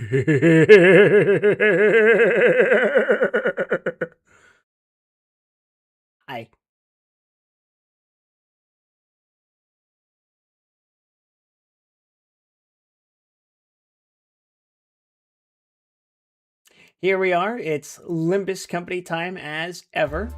Hi. Here we are. It's Limbus company time as ever.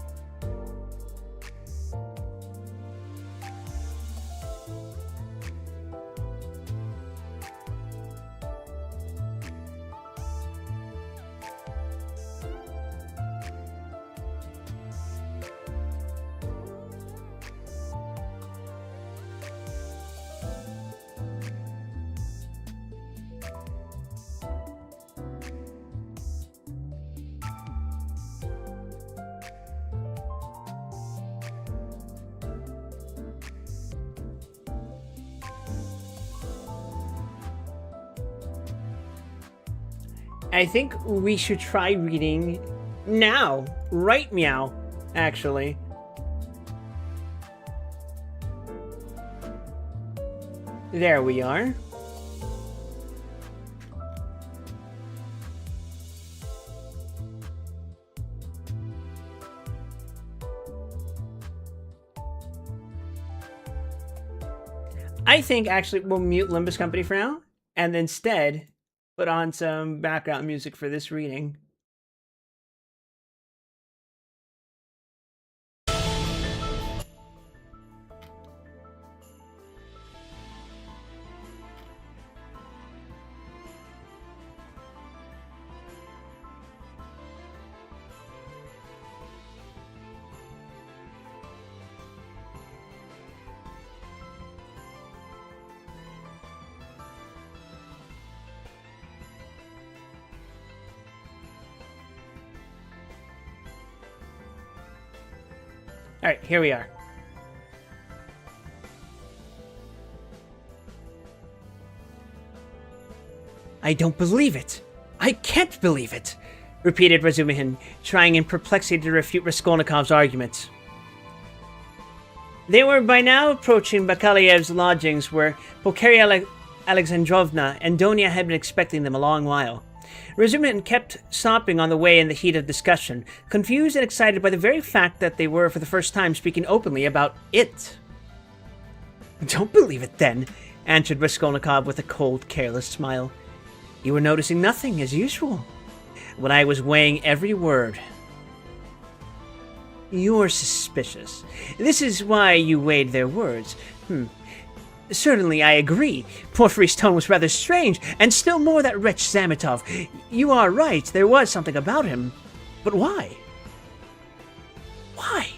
I think we should try reading now. Right, meow, actually. There we are. I think actually we'll mute Limbus Company for now, and instead put on some background music for this reading. All right, here we are. I don't believe it. I can't believe it, repeated Razumihin, trying in perplexity to refute Raskolnikov's arguments. They were by now approaching Bakaliev's lodgings, where Pulcheria Alexandrovna and Donia had been expecting them a long while. Razumihin kept stopping on the way in the heat of discussion, confused and excited by the very fact that they were for the first time speaking openly about it. Don't believe it, then, answered Raskolnikov with a cold, careless smile. You were noticing nothing, as usual, when I was weighing every word. You're suspicious. This is why you weighed their words. Certainly, I agree. Porfiry's tone was rather strange, and still more that wretch Zametov. You are right, there was something about him. But why? Why?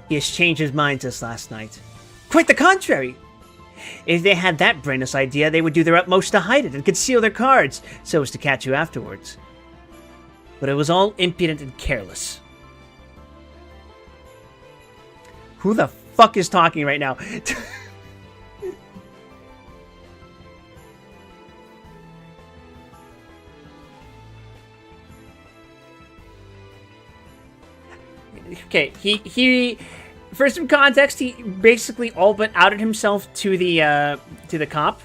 He has changed his mind since last night. Quite the contrary! If they had that brainless idea, they would do their utmost to hide it and conceal their cards, so as to catch you afterwards. But it was all impudent and careless. Who the fuck is talking right now? Okay, he for some context, he basically all but outed himself to the cop.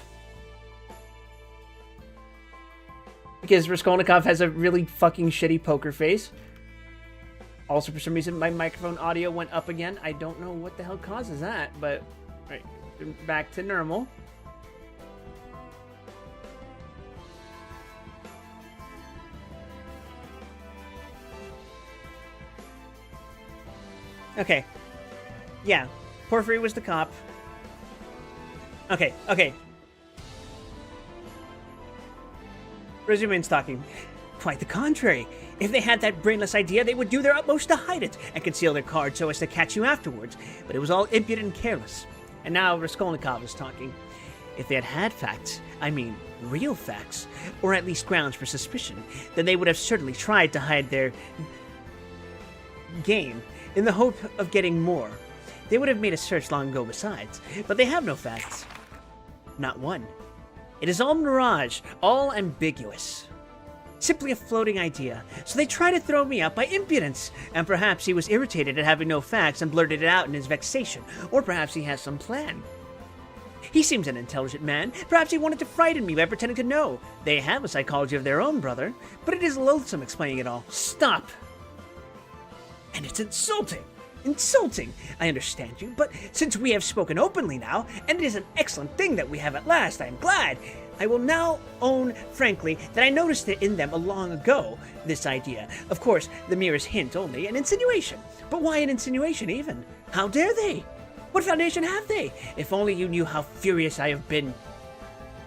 Because Raskolnikov has a really fucking shitty poker face. Also, for some reason, my microphone audio went up again. I don't know what the hell causes that, but... Right, back to normal. Okay. Yeah, Porfiry was the cop. Okay. Razumihin's talking. Quite the contrary. If they had that brainless idea, they would do their utmost to hide it and conceal their cards so as to catch you afterwards. But it was all impudent and careless. And now Raskolnikov is talking. If they had had facts, I mean real facts, or at least grounds for suspicion, then they would have certainly tried to hide their game in the hope of getting more. They would have made a search long ago besides, but they have no facts. Not one. It is all mirage, all ambiguous. Simply a floating idea, so they try to throw me up by impudence, and perhaps he was irritated at having no facts and blurted it out in his vexation, or perhaps he has some plan. He seems an intelligent man. Perhaps he wanted to frighten me by pretending to know. They have a psychology of their own, brother. But it is loathsome explaining it all. Stop! And it's insulting. Insulting! I understand you, but since we have spoken openly now, and it is an excellent thing that we have at last, I am glad. I will now own, frankly, that I noticed it in them long ago, this idea. Of course, the merest hint only, an insinuation. But why an insinuation, even? How dare they? What foundation have they? If only you knew how furious I have been.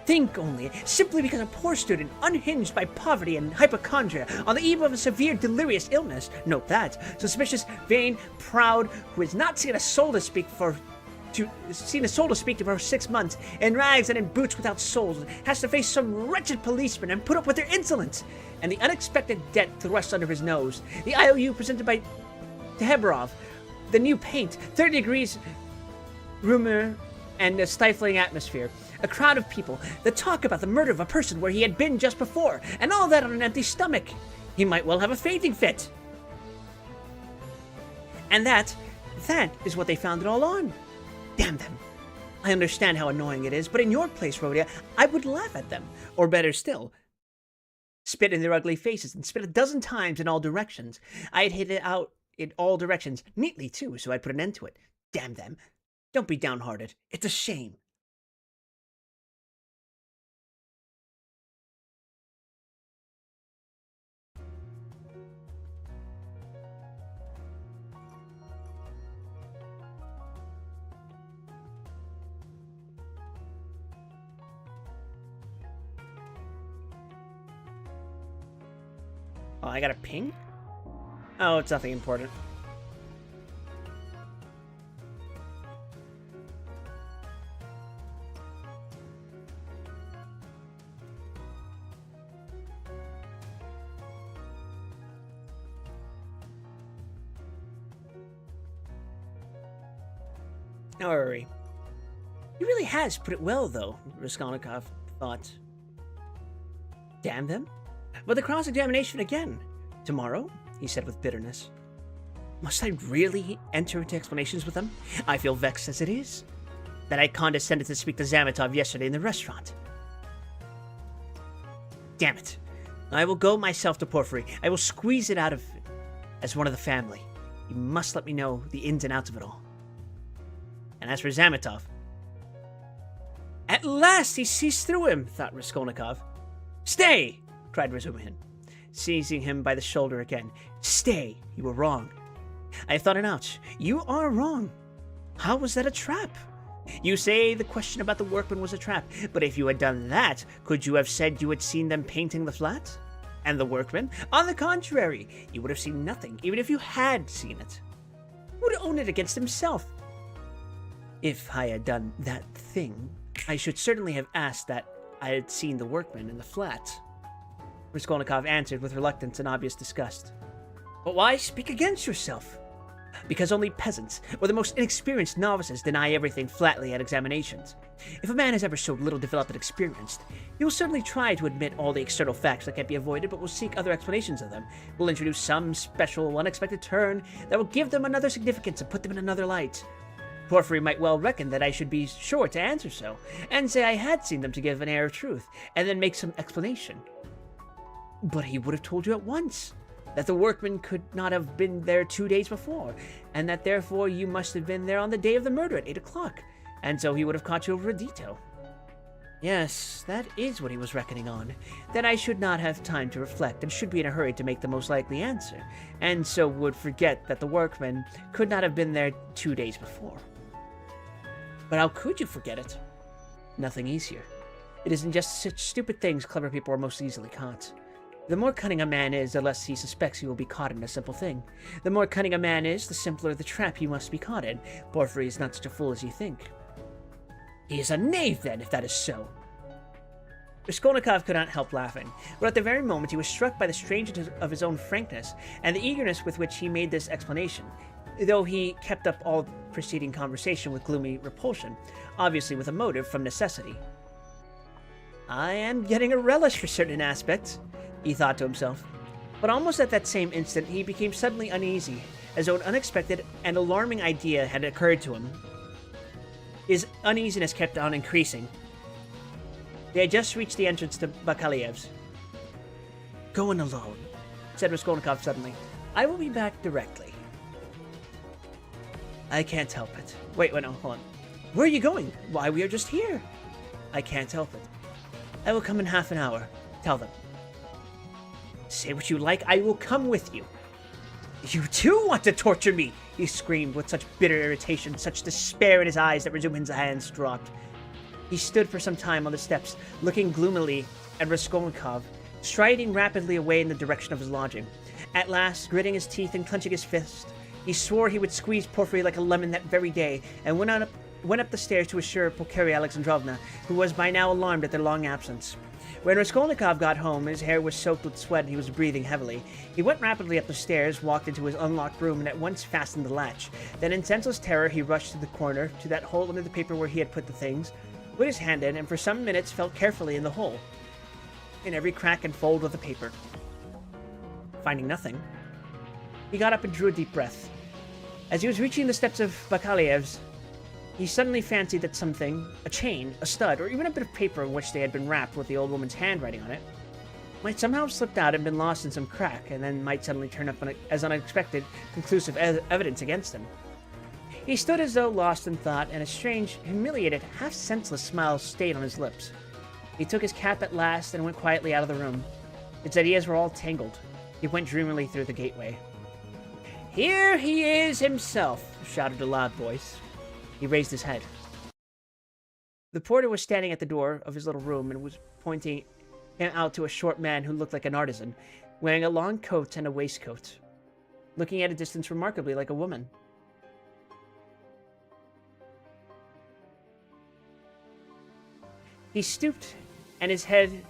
Think only, simply because a poor student, unhinged by poverty and hypochondria, on the eve of a severe delirious illness, note that, suspicious, vain, proud, who has not seen a soul to speak to for 6 months, in rags and in boots without soles, has to face some wretched policeman and put up with their insolence, and the unexpected debt thrust under his nose, the IOU presented by Tehebrov, the new paint, 30 degrees rumor, and a stifling atmosphere. A crowd of people, the talk about the murder of a person where he had been just before, and all that on an empty stomach. He might well have a fainting fit. And that is what they found it all on. Damn them. I understand how annoying it is, but in your place, Rhodia, I would laugh at them. Or better still, spit in their ugly faces and spit 12 times in all directions. I'd hit it out in all directions, neatly too, so I'd put an end to it. Damn them. Don't be downhearted. It's a shame. Oh, I got a ping? Oh, it's nothing important. No worry. He really has put it well, though, Raskolnikov thought. Damn them. But the cross-examination again. Tomorrow, he said with bitterness. Must I really enter into explanations with them? I feel vexed as it is. That I condescended to speak to Zametov yesterday in the restaurant. Damn it. I will go myself to Porphyry. I will squeeze it out of it as one of the family. You must let me know the ins and outs of it all. And as for Zametov... At last he sees through him, thought Raskolnikov. Stay! Cried Razumihin, seizing him by the shoulder again. Stay! You were wrong. I have thought it out. You are wrong. How was that a trap? You say the question about the workmen was a trap, but if you had done that, could you have said you had seen them painting the flat? And the workmen? On the contrary, you would have seen nothing, even if you had seen it. Who would own it against himself? If I had done that thing, I should certainly have asked that I had seen the workmen in the flat. Raskolnikov answered with reluctance and obvious disgust. But why speak against yourself? Because only peasants, or the most inexperienced novices, deny everything flatly at examinations. If a man is ever so little developed and experienced, he will certainly try to admit all the external facts that can't be avoided, but will seek other explanations of them, will introduce some special, unexpected turn that will give them another significance and put them in another light. Porphyry might well reckon that I should be sure to answer so, and say I had seen them to give an air of truth, and then make some explanation. But he would have told you at once that the workmen could not have been there 2 days before, and that therefore you must have been there on the day of the murder at 8 o'clock, and so he would have caught you over a detail. Yes, that is what he was reckoning on, that I should not have time to reflect and should be in a hurry to make the most likely answer, and so would forget that the workmen could not have been there 2 days before. But how could you forget it? Nothing easier. It isn't just such stupid things clever people are most easily caught. The more cunning a man is, the less he suspects he will be caught in a simple thing. The more cunning a man is, the simpler the trap he must be caught in. Porphyry is not such a fool as you think. He is a knave, then, if that is so. Raskolnikov could not help laughing, but at the very moment he was struck by the strangeness of his own frankness, and the eagerness with which he made this explanation, though he kept up all preceding conversation with gloomy repulsion, obviously with a motive from necessity. I am getting a relish for certain aspects, he thought to himself. But almost at that same instant he became suddenly uneasy, as though an unexpected and alarming idea had occurred to him. His uneasiness kept on increasing. They had just reached the entrance to Bakaliev's. "Go in alone," said Raskolnikov suddenly. "I will be back directly." "I can't help it." Wait, no, hold on. "Where are you going?" "Why, we are just here." "I can't help it." "I will come in half an hour. Tell them." "Say what you like, I will come with you." "You too want to torture me!" he screamed with such bitter irritation, such despair in his eyes that Razumin's hands dropped. He stood for some time on the steps, looking gloomily at Raskolnikov, striding rapidly away in the direction of his lodging. At last, gritting his teeth and clenching his fist, he swore he would squeeze Porfiry like a lemon that very day, and went up the stairs to assure Pulcheria Alexandrovna, who was by now alarmed at their long absence. When Raskolnikov got home, his hair was soaked with sweat and he was breathing heavily. He went rapidly up the stairs, walked into his unlocked room, and at once fastened the latch. Then in senseless terror he rushed to the corner, to that hole under the paper where he had put the things, put his hand in, and for some minutes felt carefully in the hole, in every crack and fold of the paper. Finding nothing, he got up and drew a deep breath. As he was reaching the steps of Bakaliev's, he suddenly fancied that something, a chain, a stud, or even a bit of paper in which they had been wrapped with the old woman's handwriting on it, might somehow have slipped out and been lost in some crack, and then might suddenly turn up as unexpected, conclusive evidence against him. He stood as though lost in thought, and a strange, humiliated, half-senseless smile stayed on his lips. He took his cap at last and went quietly out of the room. Its ideas were all tangled. He went dreamily through the gateway. "Here he is himself!" shouted a loud voice. He raised his head. The porter was standing at the door of his little room and was pointing him out to a short man who looked like an artisan, wearing a long coat and a waistcoat, looking at a distance remarkably like a woman. He stooped, and his head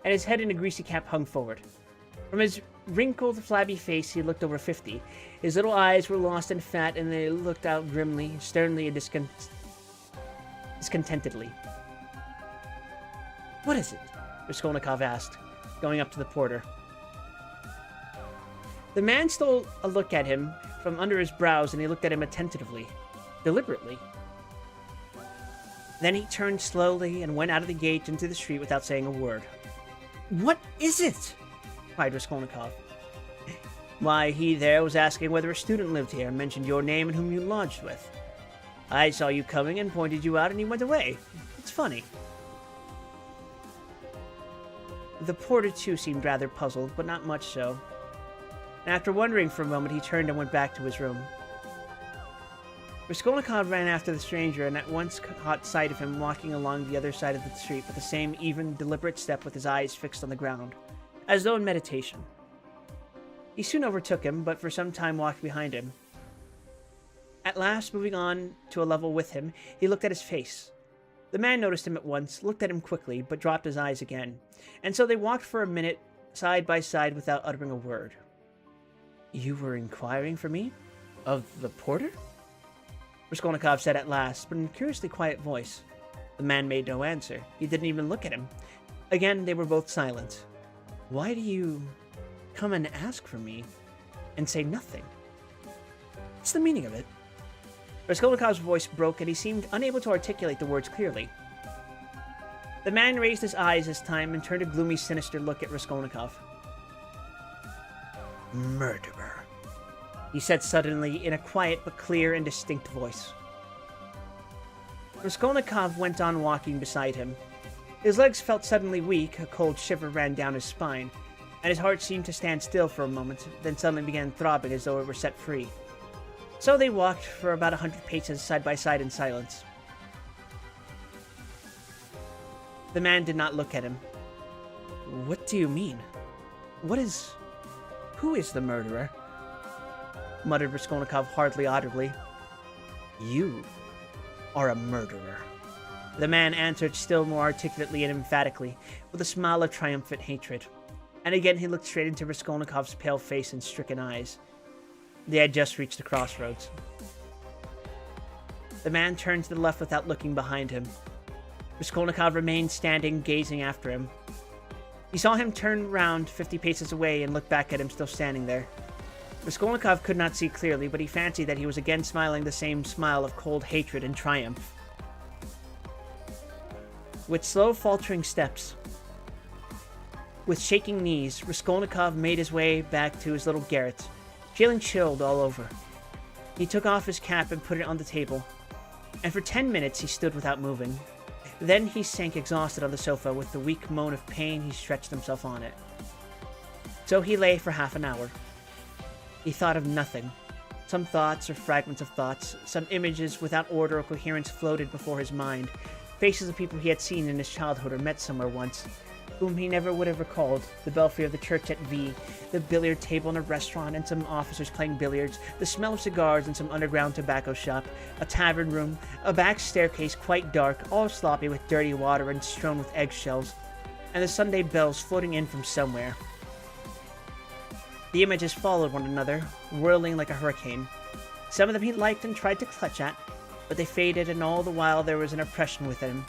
in a greasy cap hung forward. From his wrinkled, flabby face, he looked over 50. His little eyes were lost in fat, and they looked out grimly, sternly, and discontentedly. "What is it?" Raskolnikov asked, going up to the porter. The man stole a look at him from under his brows, and he looked at him attentively, deliberately. Then he turned slowly and went out of the gate into the street without saying a word. "What is it?" cried Raskolnikov. "Why, he there was asking whether a student lived here, and mentioned your name and whom you lodged with. I saw you coming and pointed you out, and he went away. It's funny." The porter, too, seemed rather puzzled, but not much so. And after wondering for a moment, he turned and went back to his room. Raskolnikov ran after the stranger and at once caught sight of him walking along the other side of the street with the same even, deliberate step with his eyes fixed on the ground, as though in meditation. He soon overtook him, but for some time walked behind him. At last, moving on to a level with him, he looked at his face. The man noticed him at once, looked at him quickly, but dropped his eyes again, and so they walked for a minute side by side without uttering a word. "You were inquiring for me? Of the porter?" Raskolnikov said at last, but in a curiously quiet voice. The man made no answer. He didn't even look at him. Again, they were both silent. "Why do you come and ask for me and say nothing? What's the meaning of it?" Raskolnikov's voice broke, and he seemed unable to articulate the words clearly. The man raised his eyes this time and turned a gloomy, sinister look at Raskolnikov. "Murderer," he said suddenly in a quiet but clear and distinct voice. Raskolnikov went on walking beside him. His legs felt suddenly weak, a cold shiver ran down his spine, and his heart seemed to stand still for a moment, then suddenly began throbbing as though it were set free. So they walked for about 100 paces side by side in silence. The man did not look at him. "What do you mean? Who is the murderer?" muttered Raskolnikov hardly audibly. "You are a murderer," the man answered still more articulately and emphatically, with a smile of triumphant hatred. And again he looked straight into Raskolnikov's pale face and stricken eyes. They had just reached the crossroads. The man turned to the left without looking behind him. Raskolnikov remained standing, gazing after him. He saw him turn round 50 paces away and look back at him still standing there. Raskolnikov could not see clearly, but he fancied that he was again smiling the same smile of cold hatred and triumph. With slow, faltering steps, with shaking knees, Raskolnikov made his way back to his little garret, feeling chilled all over. He took off his cap and put it on the table, and for 10 minutes he stood without moving. Then he sank exhausted on the sofa. With the weak moan of pain, he stretched himself on it. So he lay for half an hour. He thought of nothing. Some thoughts or fragments of thoughts, some images without order or coherence floated before his mind. Faces of people he had seen in his childhood or met somewhere once, whom he never would have recalled. The belfry of the church at V, the billiard table in a restaurant and some officers playing billiards, the smell of cigars in some underground tobacco shop, a tavern room, a back staircase quite dark, all sloppy with dirty water and strewn with eggshells, and the Sunday bells floating in from somewhere. The images followed one another, whirling like a hurricane. Some of them he liked and tried to clutch at, but they faded, and all the while there was an oppression within him.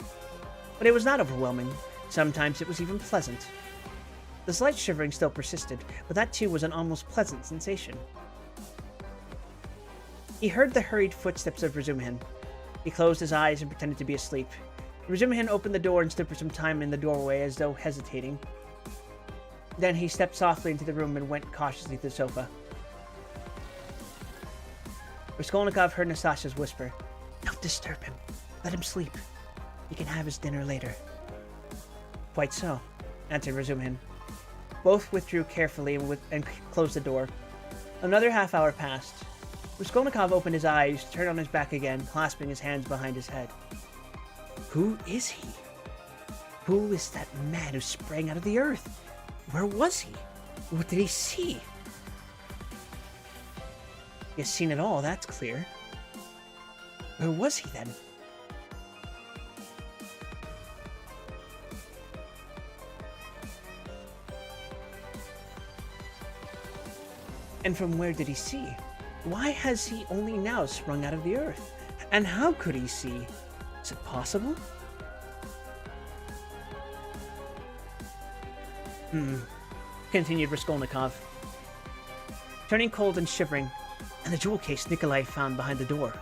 But it was not overwhelming. Sometimes it was even pleasant. The slight shivering still persisted, but that too was an almost pleasant sensation. He heard the hurried footsteps of Razumihin. He closed his eyes and pretended to be asleep. Razumihin opened the door and stood for some time in the doorway as though hesitating. Then he stepped softly into the room and went cautiously to the sofa. Raskolnikov heard Nastasya's whisper, "Don't disturb him. Let him sleep. He can have his dinner later." "Quite so," answered Razumihin. Both withdrew carefully and closed the door. Another half hour passed. Raskolnikov opened his eyes, turned on his back again, clasping his hands behind his head. Who is he? Who is that man who sprang out of the earth? Where was he? What did he see? He has seen it all, that's clear. Where was he then? And from where did he see? Why has he only now sprung out of the earth? And how could he see? Is it possible? Continued Raskolnikov, turning cold and shivering. And the jewel case Nikolai found behind the door.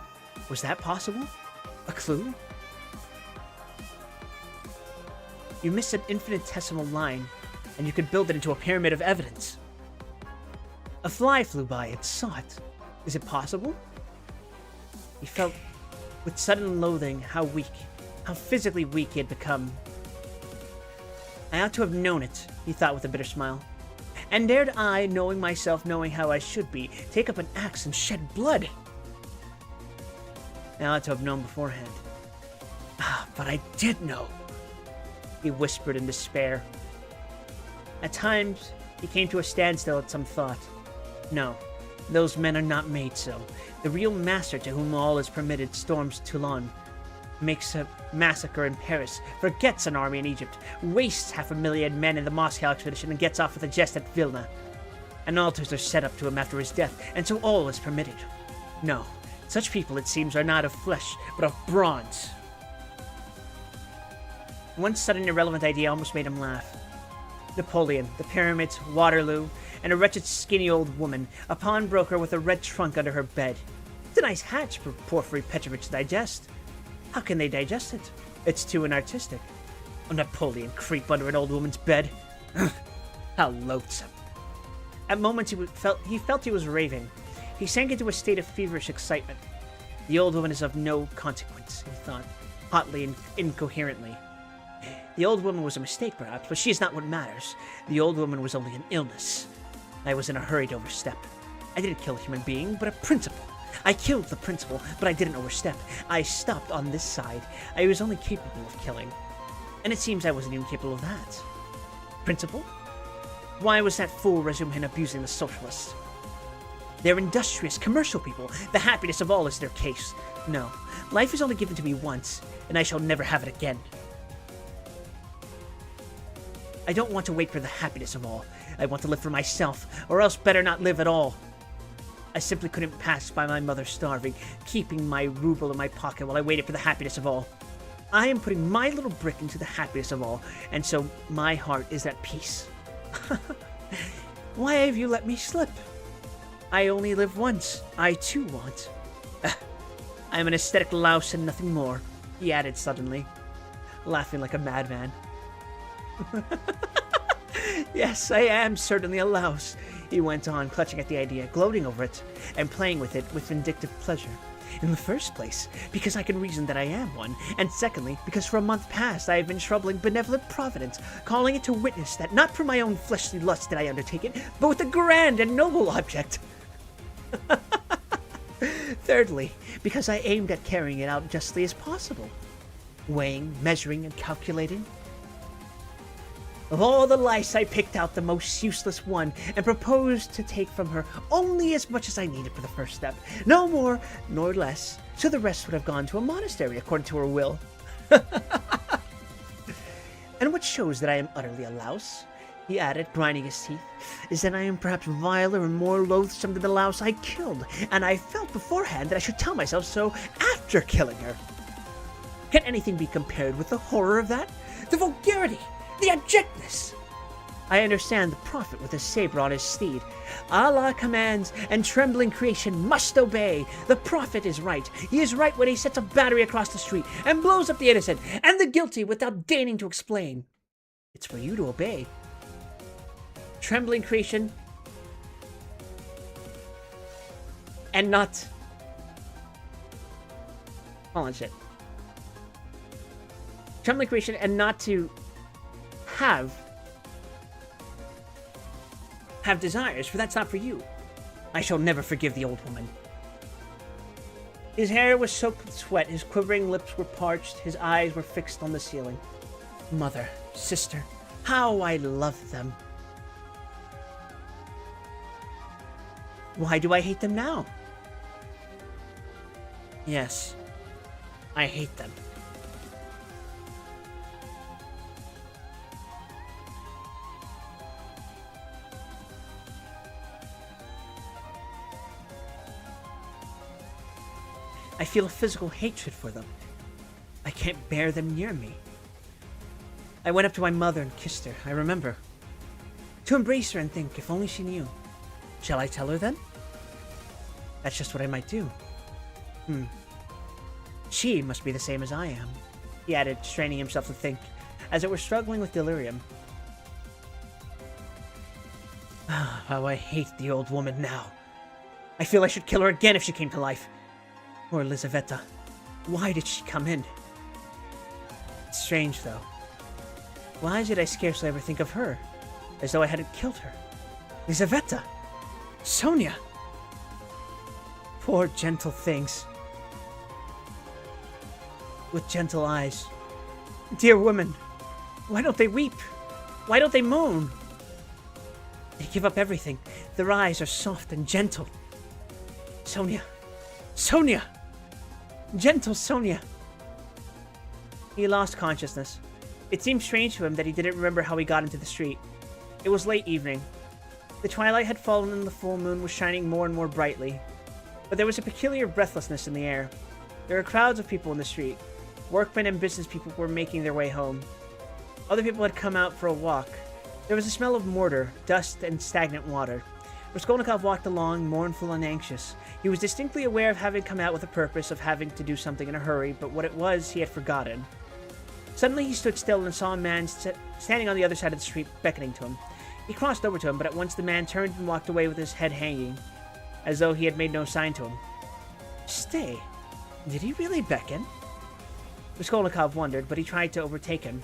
Was that possible? A clue? You missed an infinitesimal line, and you could build it into a pyramid of evidence. A fly flew by and saw it. Is it possible? He felt with sudden loathing how weak, how physically weak he had become. I ought to have known it, he thought with a bitter smile. And dared I, knowing myself, knowing how I should be, take up an axe and shed blood? I ought to have known beforehand. But I did know, he whispered in despair. At times, he came to a standstill at some thought. No, those men are not made so. The real master to whom all is permitted storms Toulon, makes a massacre in Paris, forgets an army in Egypt, wastes 500,000 men in the Moscow expedition, and gets off with a jest at Vilna. And altars are set up to him after his death, and so all is permitted. No, such people, it seems, are not of flesh, but of bronze. One sudden irrelevant idea almost made him laugh. Napoleon, the pyramids, Waterloo, and a wretched skinny old woman, a pawnbroker with a red trunk under her bed. It's a nice hatch for Porfiry Petrovich to digest. How can they digest it? It's too inartistic. A Napoleon creep under an old woman's bed. How loathsome. At moments he felt he was raving. He sank into a state of feverish excitement. The old woman is of no consequence, he thought, hotly and incoherently. The old woman was a mistake, perhaps, but she is not what matters. The old woman was only an illness. I was in a hurry to overstep. I didn't kill a human being, but a principle. I killed the principle, but I didn't overstep. I stopped on this side. I was only capable of killing. And it seems I wasn't even capable of that. Principle? Why was that fool Razumihin abusing the socialists? They're industrious, commercial people. The happiness of all is their case. No, life is only given to me once, and I shall never have it again. I don't want to wait for the happiness of all. I want to live for myself, or else better not live at all. I simply couldn't pass by my mother starving, keeping my ruble in my pocket while I waited for the happiness of all. I am putting my little brick into the happiest of all, and so my heart is at peace. Why have you let me slip? I only live once. I too want. I am an aesthetic louse and nothing more, he added suddenly, laughing like a madman. Yes, I am certainly a louse, he went on, clutching at the idea, gloating over it, and playing with it with vindictive pleasure. In the first place, because I can reason that I am one, and secondly, because for a month past I have been troubling benevolent Providence, calling it to witness that not for my own fleshly lust did I undertake it, but with a grand and noble object. Thirdly, because I aimed at carrying it out justly as possible, weighing, measuring, and calculating. Of all the lice, I picked out the most useless one and proposed to take from her only as much as I needed for the first step, no more nor less, so the rest would have gone to a monastery according to her will. And what shows that I am utterly a louse, he added, grinding his teeth, is that I am perhaps viler and more loathsome than the louse I killed, and I felt beforehand that I should tell myself so after killing her. Can anything be compared with the horror of that? The vulgarity! The abjectness! I understand the prophet with his saber on his steed. Allah commands, and trembling creation must obey. The prophet is right. He is right when he sets a battery across the street and blows up the innocent and the guilty without deigning to explain. It's for you to obey. Trembling creation and not... Hold on, shit. Trembling creation and not to have desires, for that's not for you. I shall never forgive the old woman. His hair was soaked with sweat, his quivering lips were parched, his eyes were fixed on the ceiling. Mother, sister, how I love them. Why do I hate them now? Yes, I hate them. I feel a physical hatred for them. I can't bear them near me. I went up to my mother and kissed her, I remember. To embrace her and think, if only she knew. Shall I tell her then? That's just what I might do. She must be the same as I am, he added, straining himself to think, as it were struggling with delirium. How I hate the old woman now. I feel I should kill her again if she came to life. Poor Elizaveta. Why did she come in? It's strange, though. Why is it I scarcely ever think of her, as though I hadn't killed her? Elizaveta! Sonia! Poor gentle things. With gentle eyes. Dear women, why don't they weep? Why don't they moan? They give up everything. Their eyes are soft and gentle. Sonia! Sonia! Gentle Sonia! He lost consciousness. It seemed strange to him that he didn't remember how he got into the street. It was late evening. The twilight had fallen and the full moon was shining more and more brightly. But there was a peculiar breathlessness in the air. There were crowds of people in the street. Workmen and business people were making their way home. Other people had come out for a walk. There was a smell of mortar, dust, and stagnant water. Raskolnikov walked along, mournful and anxious. He was distinctly aware of having come out with a purpose of having to do something in a hurry, but what it was he had forgotten. Suddenly he stood still and saw a man standing on the other side of the street, beckoning to him. He crossed over to him, but at once the man turned and walked away with his head hanging, as though he had made no sign to him. Stay, did he really beckon? Raskolnikov wondered, but he tried to overtake him.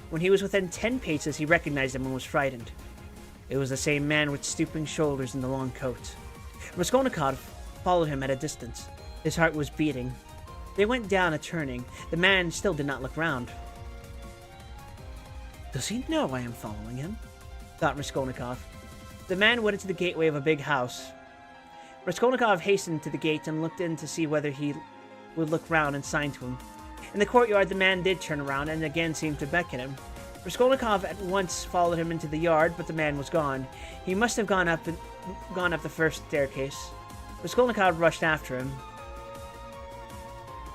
When he was within 10 paces, he recognized him and was frightened. It was the same man with stooping shoulders and the long coat. Raskolnikov followed him at a distance. His heart was beating. They went down a turning. The man still did not look round. Does he know I am following him? Thought Raskolnikov. The man went into the gateway of a big house. Raskolnikov hastened to the gate and looked in to see whether he would look round and sign to him. In the courtyard, the man did turn around and again seemed to beckon him. Raskolnikov at once followed him into the yard, but the man was gone. He must have gone up the first staircase. Raskolnikov rushed after him.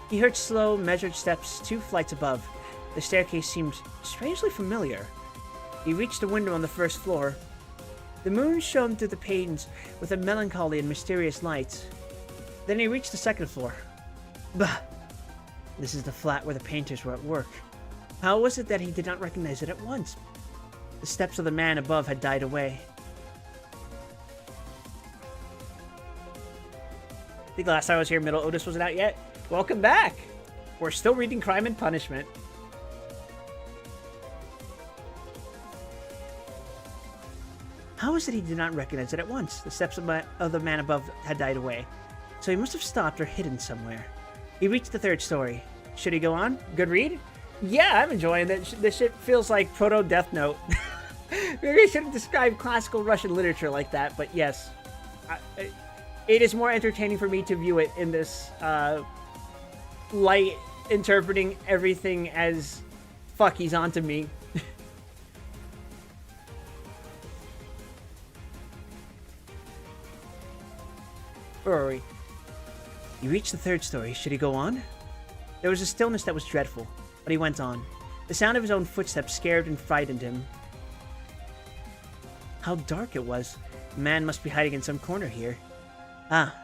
He heard slow, measured steps 2 flights above. The staircase seemed strangely familiar. He reached a window on the first floor. The moon shone through the panes with a melancholy and mysterious light. Then he reached the second floor. Bah! This is the flat where the painters were at work. How was it that he did not recognize it at once? The steps of the man above had died away. I think last time I was here, Middle Otis wasn't out yet. Welcome back! We're still reading Crime and Punishment. How is it he did not recognize it at once? The steps of the man above had died away. So he must have stopped or hidden somewhere. He reached the 3rd story. Should he go on? Good read? Yeah, I'm enjoying it. This shit feels like proto-Death Note. Maybe I shouldn't describe classical Russian literature like that, but yes. It is more entertaining for me to view it in this light, interpreting everything as fuck, he's onto me. Where are we? You reached the 3rd story. Should he go on? There was a stillness that was dreadful, but he went on. The sound of his own footsteps scared and frightened him. How dark it was. A man must be hiding in some corner here. Ah,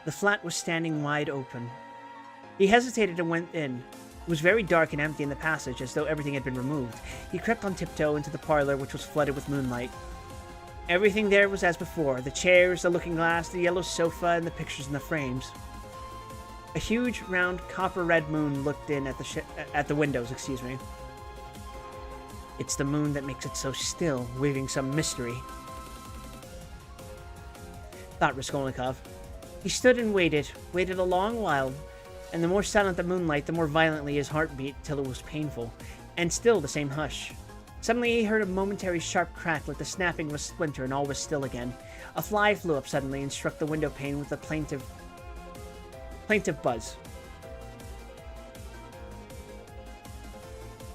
the flat was standing wide open. He hesitated and went in. It was very dark and empty in the passage, as though everything had been removed. He crept on tiptoe into the parlor, which was flooded with moonlight. Everything there was as before. The chairs, the looking-glass, the yellow sofa, and the pictures in the frames. A huge, round, copper-red moon looked in at the windows, excuse me. It's the moon that makes it so still, weaving some mystery, thought Raskolnikov. He stood and waited a long while, and the more silent the moonlight, the more violently his heart beat, till it was painful, and still the same hush. Suddenly he heard a momentary sharp crack like the snapping of a splinter, and all was still again. A fly flew up suddenly and struck the window pane with a plaintive buzz.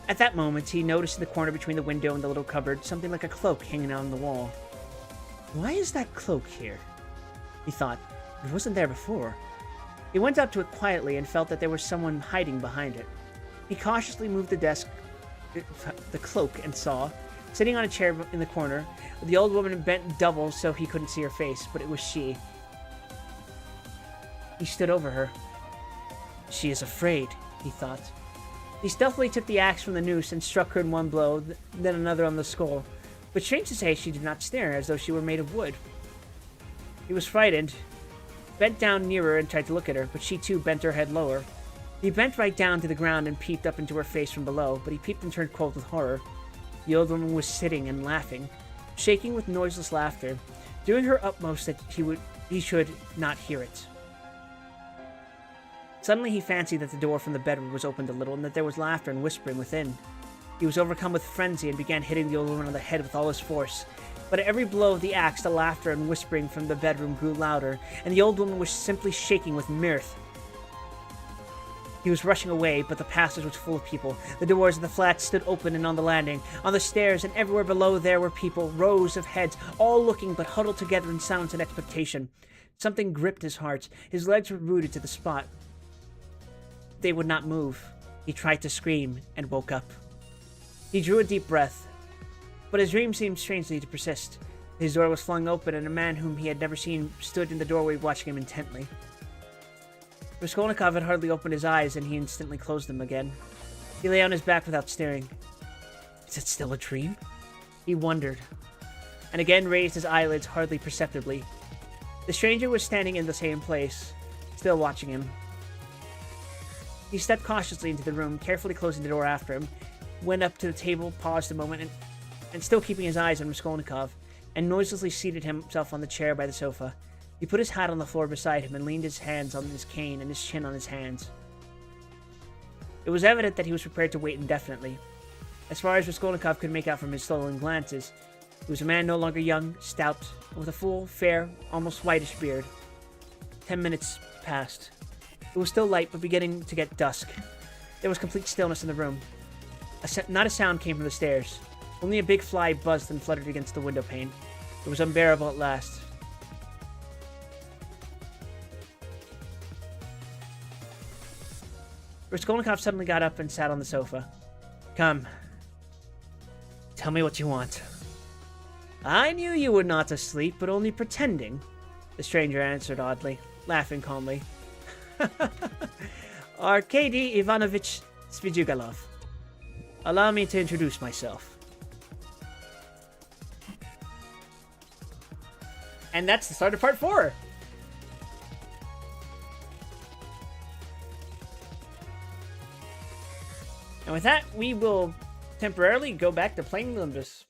At that moment, he noticed in the corner between the window and the little cupboard something like a cloak hanging on the wall. Why is that cloak here? He thought. It wasn't there before. He went up to it quietly and felt that there was someone hiding behind it. He cautiously moved the cloak, and saw, sitting on a chair in the corner, the old woman bent double so he couldn't see her face, but it was she. He stood over her. She is afraid, he thought. He stealthily took the axe from the noose and struck her in one blow, then another on the skull. But strange to say, she did not stare, as though she were made of wood. He was frightened, bent down nearer and tried to look at her, but she too bent her head lower. He bent right down to the ground and peeped up into her face from below, but he peeped and turned cold with horror. The old woman was sitting and laughing, shaking with noiseless laughter, doing her utmost that he should not hear it. Suddenly he fancied that the door from the bedroom was opened a little, and that there was laughter and whispering within. He was overcome with frenzy and began hitting the old woman on the head with all his force. But at every blow of the axe, the laughter and whispering from the bedroom grew louder, and the old woman was simply shaking with mirth. He was rushing away, but the passage was full of people. The doors of the flat stood open and on the landing. On the stairs and everywhere below there were people, rows of heads, all looking but huddled together in silence and expectation. Something gripped his heart. His legs were rooted to the spot. They would not move. He tried to scream and woke up. He drew a deep breath, but his dream seemed strangely to persist. His door was flung open, and a man whom he had never seen stood in the doorway watching him intently. Raskolnikov had hardly opened his eyes, and he instantly closed them again. He lay on his back without stirring. Is it still a dream? He wondered, and again raised his eyelids hardly perceptibly. The stranger was standing in the same place, still watching him. He stepped cautiously into the room, carefully closing the door after him, went up to the table, paused a moment, and still keeping his eyes on Raskolnikov, and noiselessly seated himself on the chair by the sofa. He put his hat on the floor beside him and leaned his hands on his cane and his chin on his hands. It was evident that he was prepared to wait indefinitely. As far as Raskolnikov could make out from his stolen glances, he was a man no longer young, stout, and with a full, fair, almost whitish beard. 10 minutes passed. It was still light, but beginning to get dusk. There was complete stillness in the room. Not a sound came from the stairs. Only a big fly buzzed and fluttered against the window pane. It was unbearable at last. Raskolnikov suddenly got up and sat on the sofa. Come. Tell me what you want. I knew you were not asleep, but only pretending, the stranger answered oddly, laughing calmly. Arkady Ivanovich Svidrigailov. Allow me to introduce myself. And that's the start of part 4. And with that, we will temporarily go back to playing Limbus.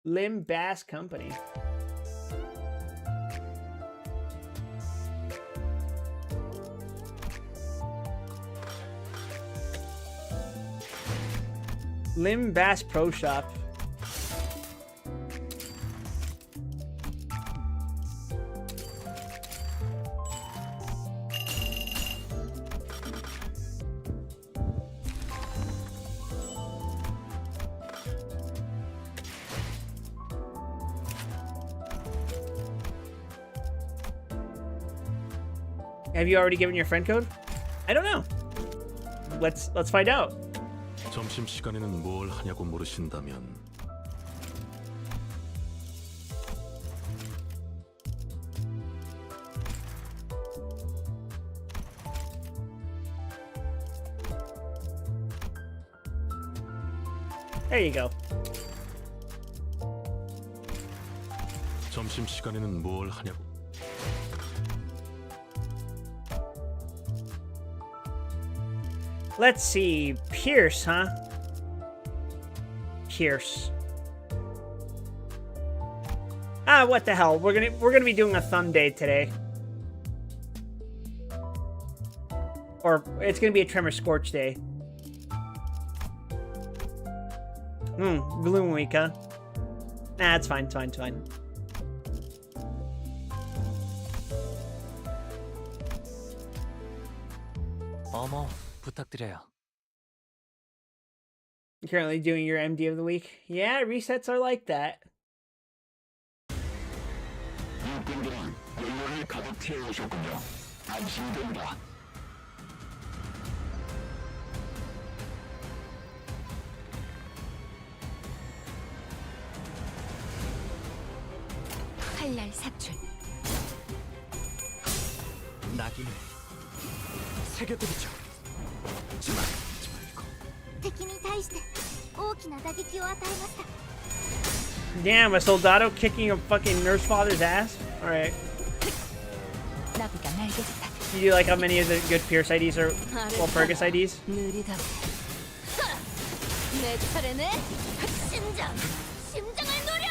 Limbus Company. Limbus Pro Shop. Have you already given your friend code? I don't know. Let's find out. 점심시간에는 뭘 하냐고 물으신다면 There you go. 점심시간에는 뭘 하냐고 Let's see, Pierce, huh? Pierce. Ah, what the hell? We're gonna be doing a thumb day today, or it's gonna be a Tremor Scorch day. Gloom week, huh? Nah, it's fine, it's fine, it's fine. 어머, 부탁드려요. You're currently doing your MD of the week? Yeah, resets are like that. 칼날 삽출. 낙인을 새겨드리죠. 말고. 敵に対して大きな打撃を与えました。 Damn, a soldado kicking a fucking nurse father's ass? Alright. ナビが鳴り出てた。 You do like how many of the good Pierce IDs are Walpurgis IDs? 無理だ。ねえそれね。심장 심장을 노려.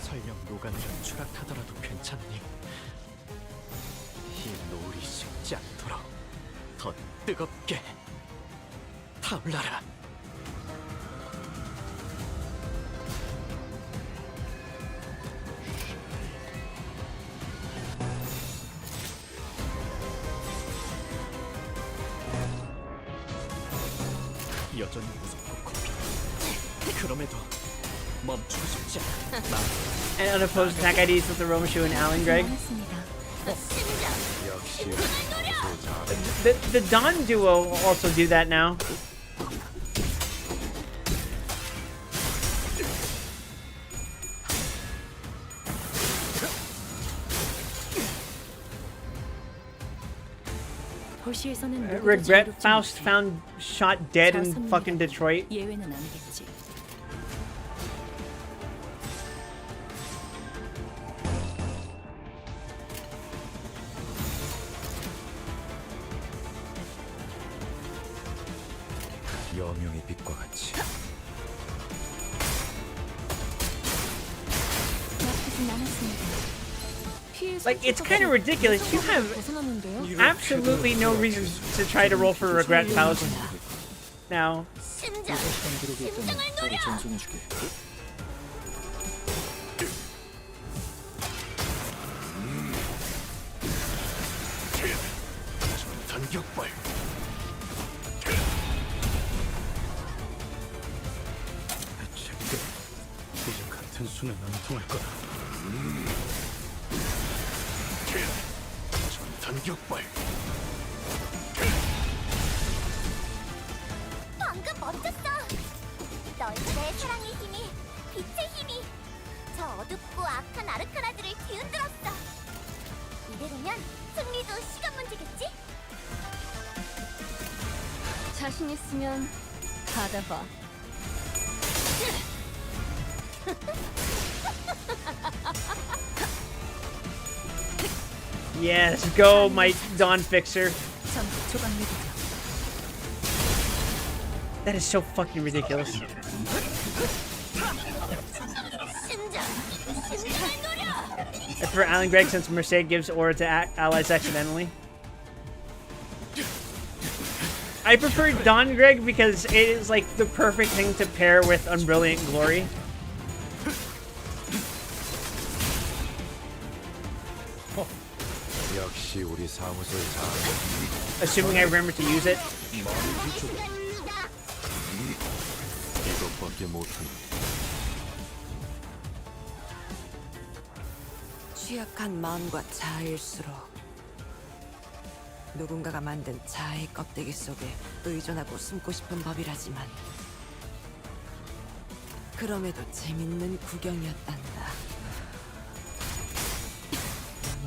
설령 녹아내려 추락하더라도 괜찮니? 이 노을이 식지 않도록 더 뜨겁게 타올라라. 여전히 무섭고 그럼에도 멈추고 싶지 않아. And unopposed attack IDs with the Romashu and Alan Greg. 역시 The Dawn duo also do that now. Regret Faust found shot dead in fucking Detroit. 예외는 아니겠지. 여명의 빛과 같이 나쁘진 않았습니다. Like, it's kind of ridiculous. You have absolutely no reason to try to roll for Regret Faust now. 심장 심장을 노려. 전격발 전투는 안 통할 거다. 전탄격발. 방금 멋졌어. 너희들의 사랑의 힘이, 빛의 힘이 저 어둡고 악한 아르카나들을 뒤흔들었어. 이대로면 승리도 시간 문제겠지? 자신 있으면 받아봐. Yes, go, my Dawn Fixer. 전투 초강력이다. That is so fucking ridiculous. That's for Alan Gregg, since Mercedes gives aura to allies accidentally. I prefer Dawn Greg because it is like the perfect thing to pair with Unbrilliant Glory. 역시 우리 사무소의 자. Assuming I remember to use it. 이것밖에 못하는. 취약한 마음과 자아일수록 누군가가 만든 자아의 껍데기 속에 의존하고 숨고 싶은 법이라지만 그럼에도 재밌는 구경이었단다.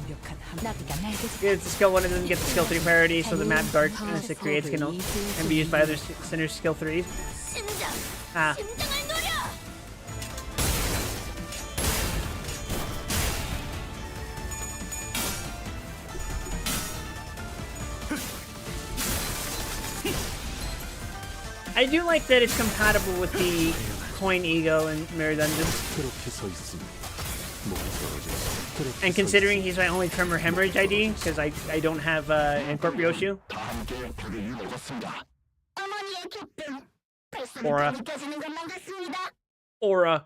완벽한 나비가 날개 It's the skill 1 and then get the skill 3 priority, so the map darkness it creates can be used by other sinners' skill 3s. Ah. 심장을 노려! I do like that it's compatible with the coin ego and Mirror Dungeons. 그렇게 서 있으니 And considering he's my only Tremor Hemorrhage ID, because I don't have Incorporeoshu. Aura. Aura.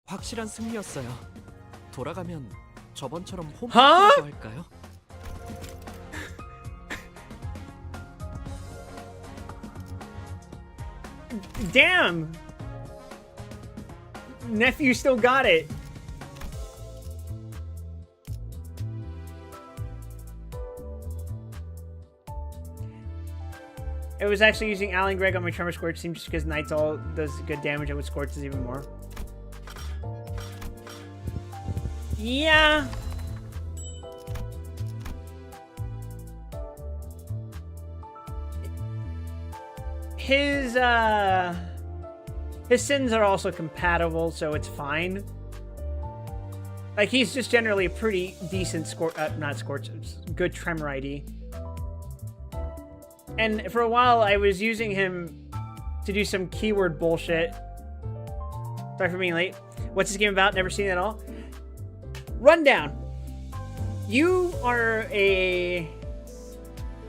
확실한 승리였어요. 돌아가면 저번처럼 Huh? 홈플이라고 할까요? Damn! Nephew still got it. It was actually using Alan Gregg on my Tremor Scorch team just because Knight's all does good damage and with Scorches even more. Yeah. His sins are also compatible, so it's fine. Like, he's just generally a pretty decent good Tremor ID. And for a while, I was using him to do some keyword bullshit. Sorry for being late. What's this game about? Never seen it at all. Rundown. You are a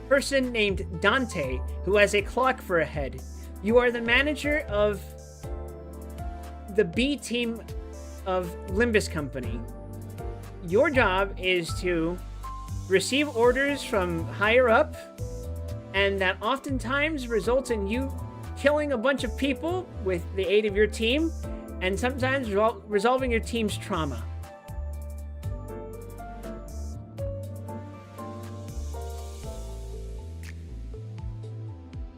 person named Dante who has a clock for a head. You are the manager of the B team of Limbus Company. Your job is to receive orders from higher up, and that oftentimes results in you killing a bunch of people with the aid of your team, and sometimes resolving your team's trauma.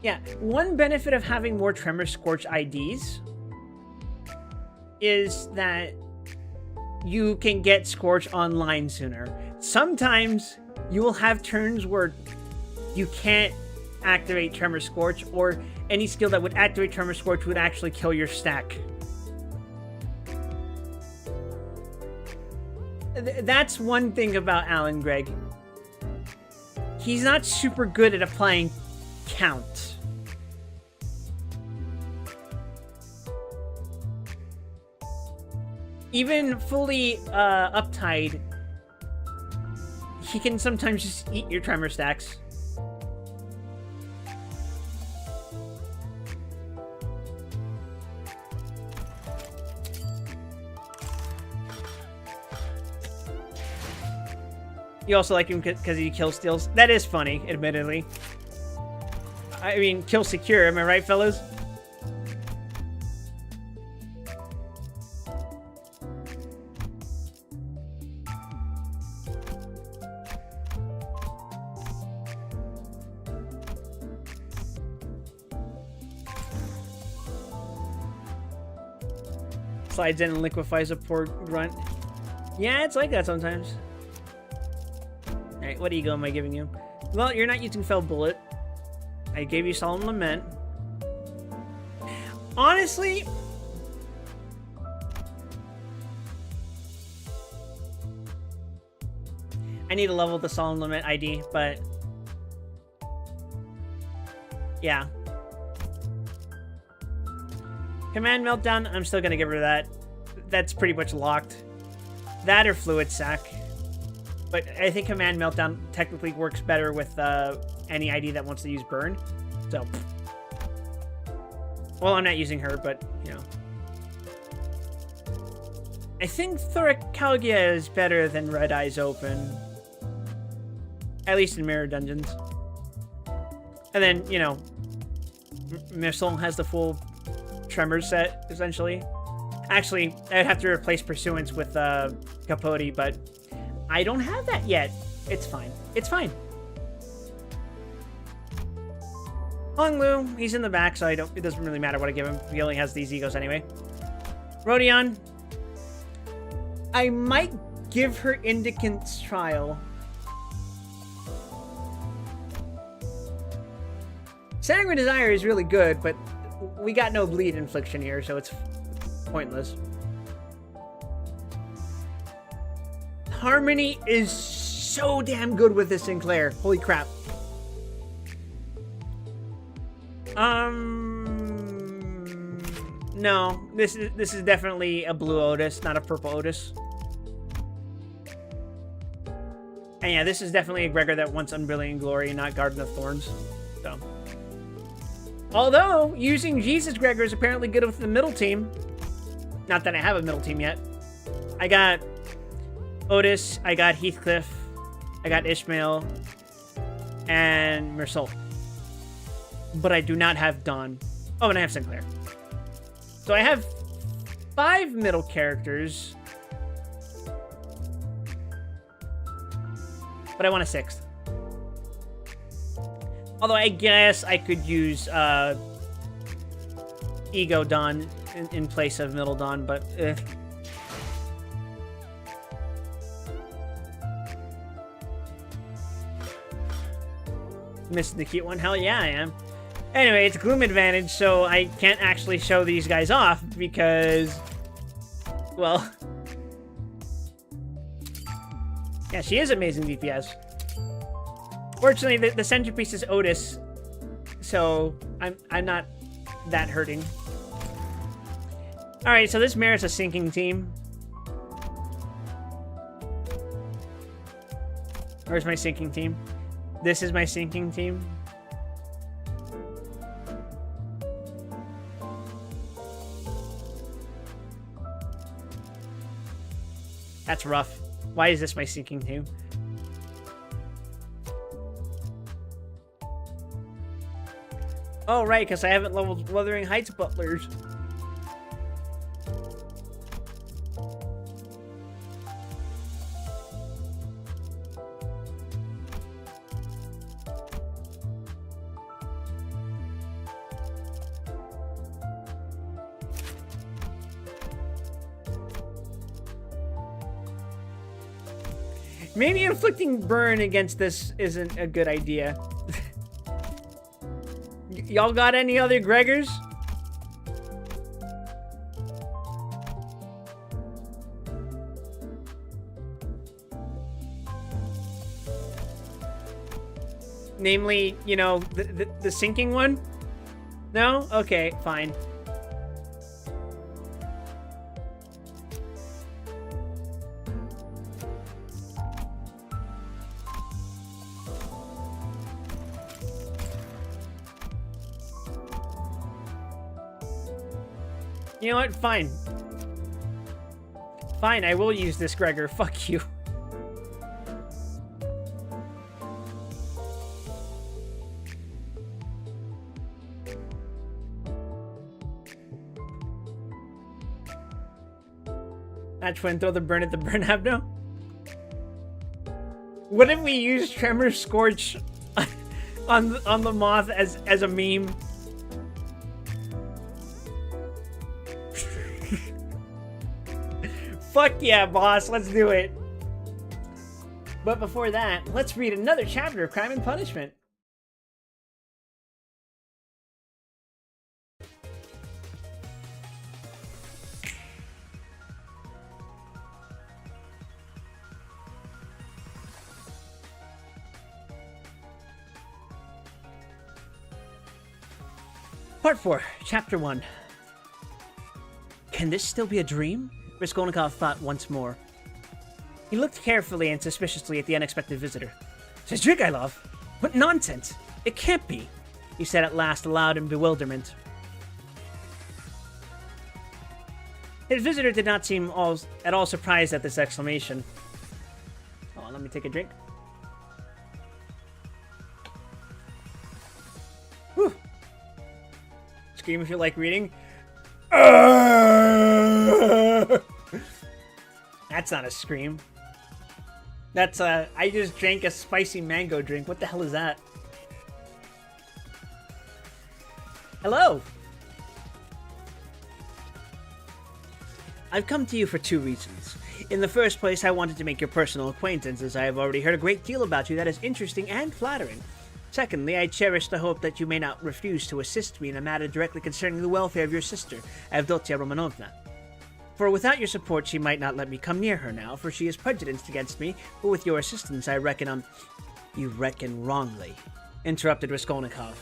Yeah, one benefit of having more Tremor Scorch IDs is that you can get Scorch online sooner. Sometimes you will have turns where you can't activate Tremor Scorch, or any skill that would activate Tremor Scorch would actually kill your stack. That's one thing about Alan Gregg. He's not super good at applying count. Even fully uptied, he can sometimes just eat your Tremor stacks. You also like him because he kill steals. That is funny, admittedly. I mean, kill secure, am I right, fellas? Slides in and liquefies a poor grunt. Yeah, it's like that sometimes. Alright, what ego am I giving you? Well, you're not using Fell Bullet. I gave you Solemn Lament. Honestly, I need to level the Solemn Lament ID, but yeah. Command Meltdown, I'm still gonna give her that. That's pretty much locked. That or Fluid Sac. But I think Command Meltdown technically works better with any ID that wants to use Burn. So, well, I'm not using her, but, you know. I think Thoracalgia is better than Red Eyes Open. At least in Mirror Dungeons. And then, you know, Meursault has the full Tremors set, essentially. Actually, I'd have to replace Pursuance with Capote, but I don't have that yet. It's fine. It's fine. Honglu, he's in the back, so it doesn't really matter what I give him. He only has these egos anyway. Rodion, I might give her Indicant's Trial. Sanguine Desire is really good, but we got no bleed infliction here, so it's pointless. Harmony is so damn good with this Sinclair. Holy crap. No. This is definitely a blue Otis, not a purple Otis. And yeah, this is definitely a Gregor that wants Unbrilliant Glory, not Garden of Thorns. So. Although, using Jesus Gregor is apparently good with the middle team. Not that I have a middle team yet. I got Otis, I got Heathcliff, I got Ishmael, and Meursault. But I do not have Dawn. Oh, and I have Sinclair. So I have 5 middle characters. But I want a 6th. Although I guess I could use Ego Dawn in place of Middle Dawn, but missing the cute one. Hell yeah, I am. Anyway, it's Gloom Advantage, so I can't actually show these guys off because, well, yeah, she is amazing DPS. Fortunately, the centerpiece is Otis, so I'm not that hurting. All right, so this merits a sinking team. Where's my sinking team? This is my sinking team. That's rough. Why is this my sinking team? Oh, right, because I haven't leveled Wuthering Heights Butlers. Maybe inflicting burn against this isn't a good idea. Y'all got any other Gregors? Namely, you know, the sinking one? No? Okay, fine. You know what? Fine. Fine, I will use this Gregor. Fuck you. Match one, throw the burn at the burn habno. What if we use Tremor Scorch on the moth as a meme? Fuck yeah, boss, let's do it. But before that, let's read another chapter of Crime and Punishment. Part 4, Chapter 1. Can this still be a dream? Raskolnikov thought once more. He looked carefully and suspiciously at the unexpected visitor. Zhigайлov? What nonsense! It can't be! He said at last aloud in bewilderment. His visitor did not seem at all surprised at this exclamation. Hold on, let me take a drink. Whew. Scream if you like reading. That's not a scream. That's I just drank a spicy mango drink. What the hell is that? Hello! I've come to you for 2 reasons. In the first place, I wanted to make your personal acquaintance, as I have already heard a great deal about you that is interesting and flattering. Secondly, I cherish the hope that you may not refuse to assist me in a matter directly concerning the welfare of your sister, Avdotia Romanovna. For without your support, she might not let me come near her now, for she is prejudiced against me, but with your assistance, I reckon You reckon wrongly, interrupted Raskolnikov.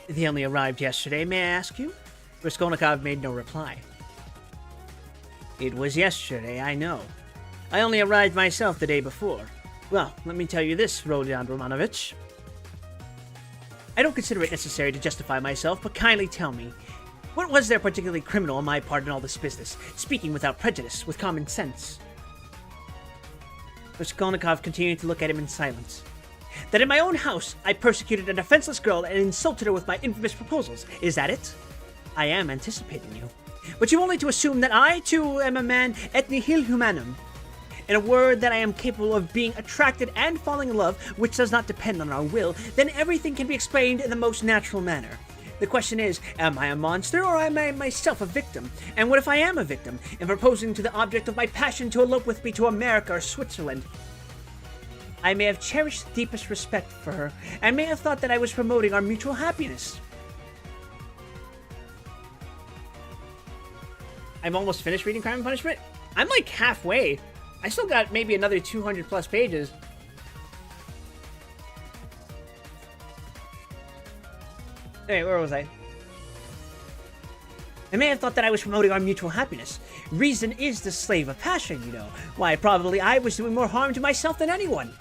They only arrived yesterday, may I ask you? Raskolnikov made no reply. It was yesterday, I know. I only arrived myself the day before. Well, let me tell you this, Rodion Romanovich. I don't consider it necessary to justify myself, but kindly tell me, what was there particularly criminal on my part in all this business, speaking without prejudice, with common sense? Raskolnikov continued to look at him in silence. That in my own house, I persecuted a defenseless girl and insulted her with my infamous proposals. Is that it? I am anticipating you. But you only to assume that I, too, am a man et nihil humanum. In a word, that I am capable of being attracted and falling in love, which does not depend on our will, then everything can be explained in the most natural manner. The question is, am I a monster, or am I myself a victim? And what if I am a victim, in proposing to the object of my passion to elope with me to America or Switzerland? I may have cherished the deepest respect for her, and may have thought that I was promoting our mutual happiness. I'm almost finished reading Crime and Punishment? I'm like halfway. I still got maybe another 200 plus pages. Hey, where was I? I may have thought that I was promoting our mutual happiness. Reason is the slave of passion, you know. Why, probably I was doing more harm to myself than anyone.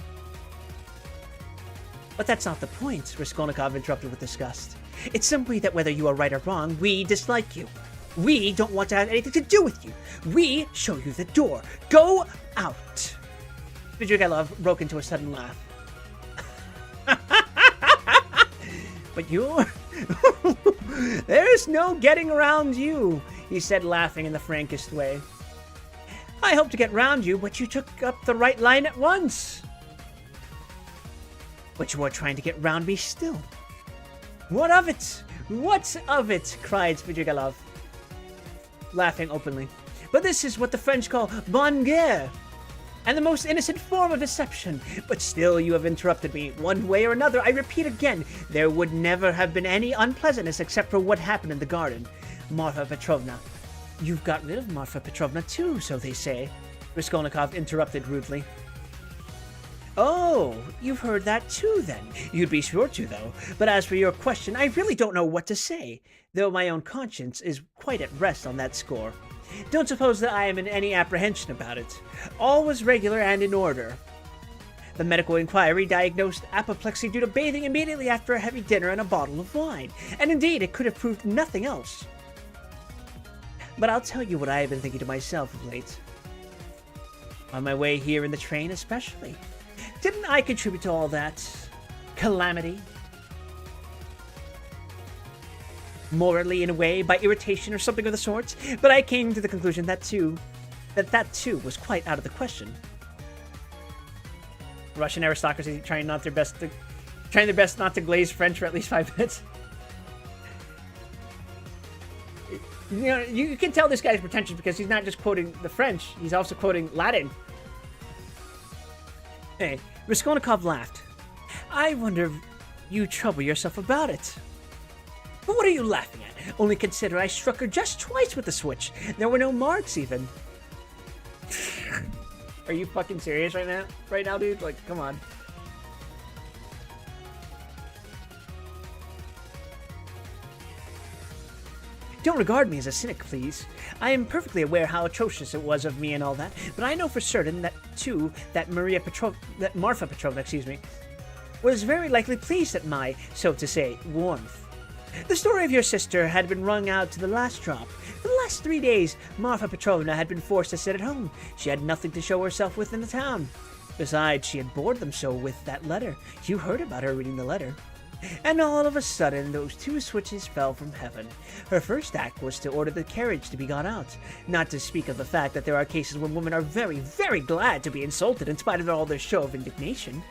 But that's not the point, Raskolnikov interrupted with disgust. It's simply that whether you are right or wrong, we dislike you. We don't want to have anything to do with you. We show you the door. Go out. Zhigайлov broke into a sudden laugh. But you... There's no getting around you, he said, laughing in the frankest way. I hope to get round you, but you took up the right line at once. But you are trying to get round me still. What of it? What of it? Cried Zhigайлov, laughing openly. But this is what the French call bonne guerre, and the most innocent form of deception. But still you have interrupted me. One way or another, I repeat again, there would never have been any unpleasantness except for what happened in the garden. Marfa Petrovna. You've got rid of Marfa Petrovna too, so they say. Raskolnikov interrupted rudely. Oh, you've heard that too, then. You'd be sure to, though. But as for your question, I really don't know what to say, though my own conscience is quite at rest on that score. Don't suppose that I am in any apprehension about it. All was regular and in order. The medical inquiry diagnosed apoplexy due to bathing immediately after a heavy dinner and a bottle of wine, and indeed it could have proved nothing else. But I'll tell you what I have been thinking to myself of late. On my way here in the train especially. Didn't I contribute to all that calamity? morally in a way, by irritation or something of the sort, but I came to the conclusion that too was quite out of the question. Russian aristocracy trying their best not to glaze French for at least 5 minutes. You know, you can tell this guy's pretentious because he's not just quoting the French, he's also quoting Latin. Hey, Raskolnikov laughed. I wonder if you trouble yourself about it. But what are you laughing at? Only consider I struck her just twice with the switch. There were no marks even. Are you fucking serious right now? Right now, dude? Like, come on. Don't regard me as a cynic, please. I am perfectly aware how atrocious it was of me and all that, but I know for certain that, too, that Marfa Petrovna, was very likely pleased at my, so to say, warmth. The story of your sister had been wrung out to the last drop. For the last 3 days, Marfa Petrovna had been forced to sit at home. She had nothing to show herself with in the town. Besides, she had bored them so with that letter. You heard about her reading the letter. And all of a sudden, those 2 switches fell from heaven. Her first act was to order the carriage to be got out. Not to speak of the fact that there are cases when women are very, very glad to be insulted in spite of all their show of indignation.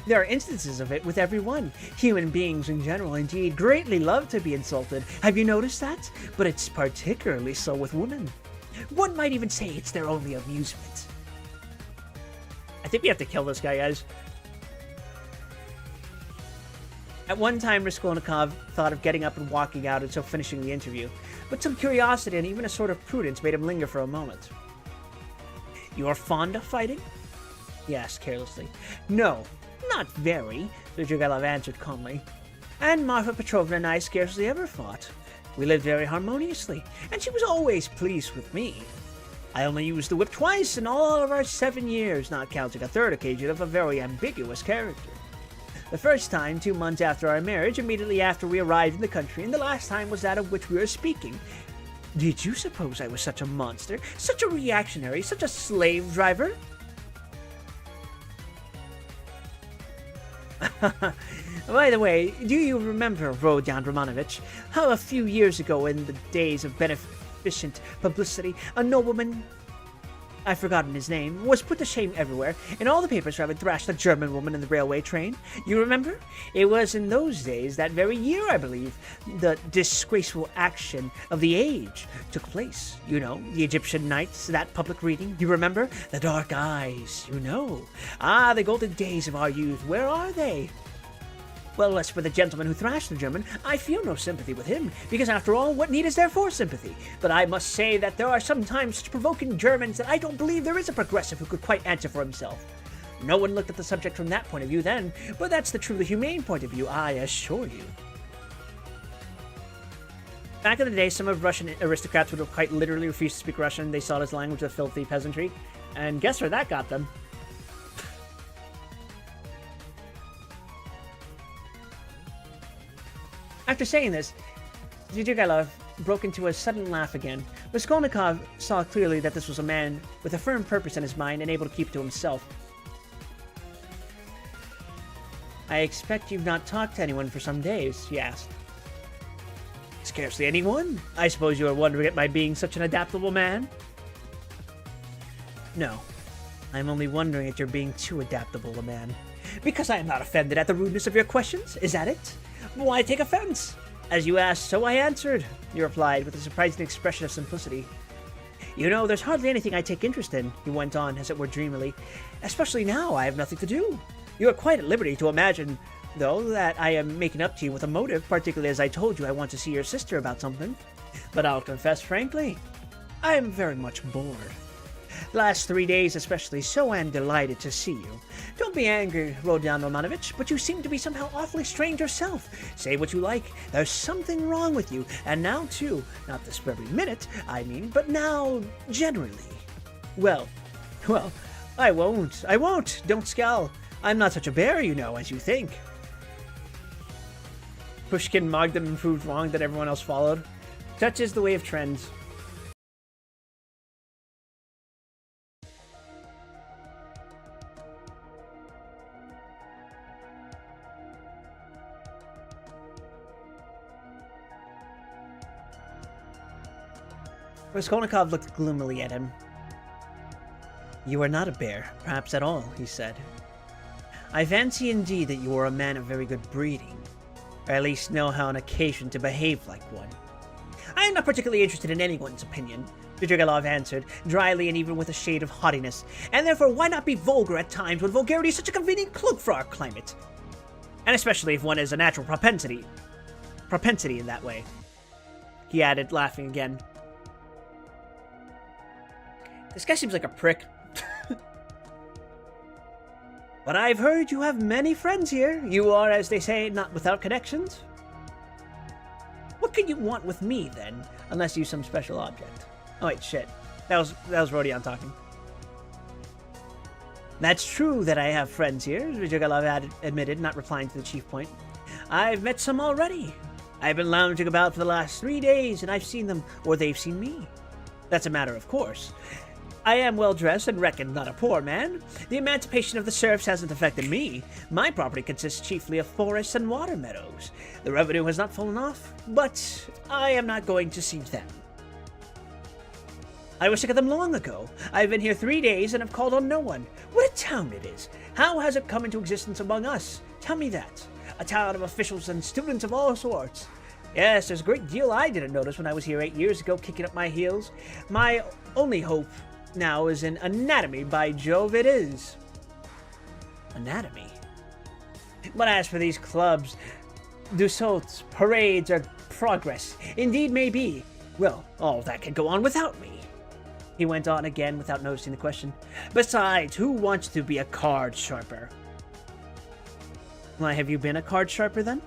There are instances of it with everyone. Human beings in general, indeed, greatly love to be insulted. Have you noticed that? But it's particularly so with women. One might even say it's their only amusement. I think we have to kill this guy, guys. At one time, Raskolnikov thought of getting up and walking out until finishing the interview, but some curiosity and even a sort of prudence made him linger for a moment. You are fond of fighting? He asked carelessly. No, not very, Zhugalov answered calmly. And Marfa Petrovna and I scarcely ever fought. We lived very harmoniously, and she was always pleased with me. I only used the whip twice in all of our 7 years, not counting a third occasion of a very ambiguous character. The first time, 2 months after our marriage, immediately after we arrived in the country, and the last time was that of which we are speaking. Did you suppose I was such a monster, such a reactionary, such a slave driver? By the way, do you remember, Rodion Romanovich, how a few years ago in the days of beneficent publicity, a nobleman, I've forgotten his name, was put to shame everywhere, and all the papers for having thrashed a German woman in the railway train? You remember? It was in those days, that very year, I believe, the disgraceful action of the age took place. You know, the Egyptian Nights, that public reading. You remember? The dark eyes, you know. Ah, the golden days of our youth, where are they? Well, as for the gentleman who thrashed the German, I feel no sympathy with him, because after all, what need is there for sympathy? But I must say that there are sometimes such provoking Germans that I don't believe there is a progressive who could quite answer for himself. No one looked at the subject from that point of view then, but that's the truly humane point of view, I assure you. Back in the day, some of Russian aristocrats would have quite literally refused to speak Russian. They saw it as language of filthy peasantry. And guess where that got them? After saying this, Zhugalov broke into a sudden laugh again. Raskolnikov saw clearly that this was a man with a firm purpose in his mind and able to keep it to himself. I expect you've not talked to anyone for some days, he asked. Scarcely anyone. I suppose you are wondering at my being such an adaptable man? No, I'm only wondering at your being too adaptable a man. Because I am not offended at the rudeness of your questions, is that it? Why take offense? As you asked, so I answered, he replied with a surprising expression of simplicity. You know, there's hardly anything I take interest in, he went on, as it were dreamily. Especially now, I have nothing to do. You are quite at liberty to imagine, though, that I am making up to you with a motive, particularly as I told you I want to see your sister about something. But I'll confess frankly, I am very much bored. Last 3 days especially, so I am delighted to see you. Don't be angry, Rodion Romanovich, but you seem to be somehow awfully strange yourself. Say what you like, there's something wrong with you, and now too, not this very minute, I mean, but now, generally. Well, I won't, don't scowl. I'm not such a bear, you know, as you think. Pushkin mugged them and proved wrong that everyone else followed. Such is the way of trends. Raskolnikov looked gloomily at him. You are not a bear, perhaps at all, he said. I fancy indeed that you are a man of very good breeding, or at least know how on occasion to behave like one. I am not particularly interested in anyone's opinion, Zvidragilov answered, dryly and even with a shade of haughtiness, and therefore why not be vulgar at times when vulgarity is such a convenient cloak for our climate? And especially if one has a natural propensity in that way. He added, laughing again. This guy seems like a prick. But I've heard you have many friends here. You are, as they say, not without connections. What could you want with me, then, unless you some special object? Oh, wait, shit. That was Rodion talking. That's true that I have friends here, Zvidragilov admitted, not replying to the chief point. I've met some already. I've been lounging about for the last 3 days, and I've seen them, or they've seen me. That's a matter of course. I am well-dressed and reckoned not a poor man. The emancipation of the serfs hasn't affected me. My property consists chiefly of forests and water meadows. The revenue has not fallen off, but I am not going to seize them. I was sick of them long ago. I've been here 3 days and have called on no one. What a town it is! How has it come into existence among us? Tell me that. A town of officials and students of all sorts. Yes, there's a great deal I didn't notice when I was here 8 years ago, kicking up my heels. My only hope now is in anatomy, by Jove it is. Anatomy? But as for these clubs, Dussaults, parades, or progress, indeed may be. Well, all that can go on without me. He went on again without noticing the question. Besides, who wants to be a card sharper? Why, have you been a card sharper then?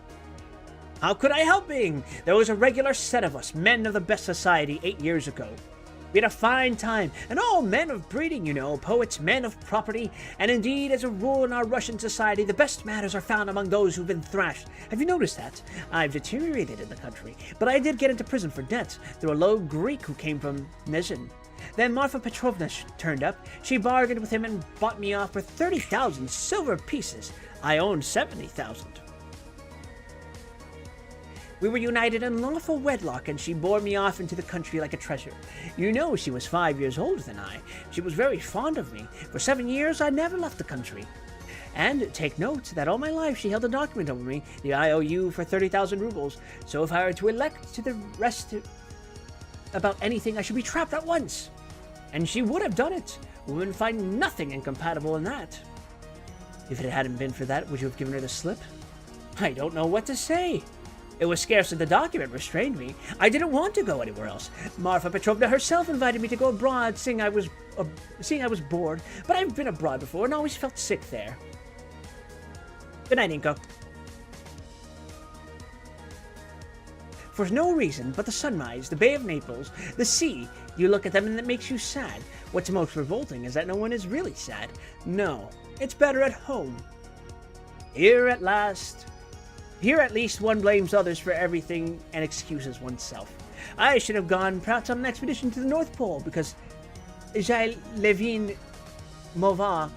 How could I help being? There was a regular set of us, men of the best society, 8 years ago. We had a fine time, and all men of breeding, you know, poets, men of property, and indeed, as a rule in our Russian society, the best manners are found among those who've been thrashed. Have you noticed that? I've deteriorated in the country, but I did get into prison for debt through a low Greek who came from Nizhyn. Then Marfa Petrovna turned up. She bargained with him and bought me off for 30,000 silver pieces. I owned 70,000. We were united in lawful wedlock, and she bore me off into the country like a treasure. You know she was 5 years older than I. She was very fond of me. For 7 years I never left the country. And take note that all my life she held a document over me, the IOU for 30,000 rubles. So if I were to elect to the rest about anything, I should be trapped at once. And she would have done it. Women find nothing incompatible in that. If it hadn't been for that, would you have given her the slip? I don't know what to say. It was scarcely the document restrained me. I didn't want to go anywhere else. Marfa Petrovna herself invited me to go abroad, seeing I was bored. But I've been abroad before and always felt sick there. Good night, Inko. For no reason but the sunrise, the Bay of Naples, the sea, you look at them and it makes you sad. What's most revolting is that no one is really sad. No, it's better at home. Here at least one blames others for everything and excuses oneself. I should have gone perhaps on an expedition to the North Pole because j'ai le vin mauvais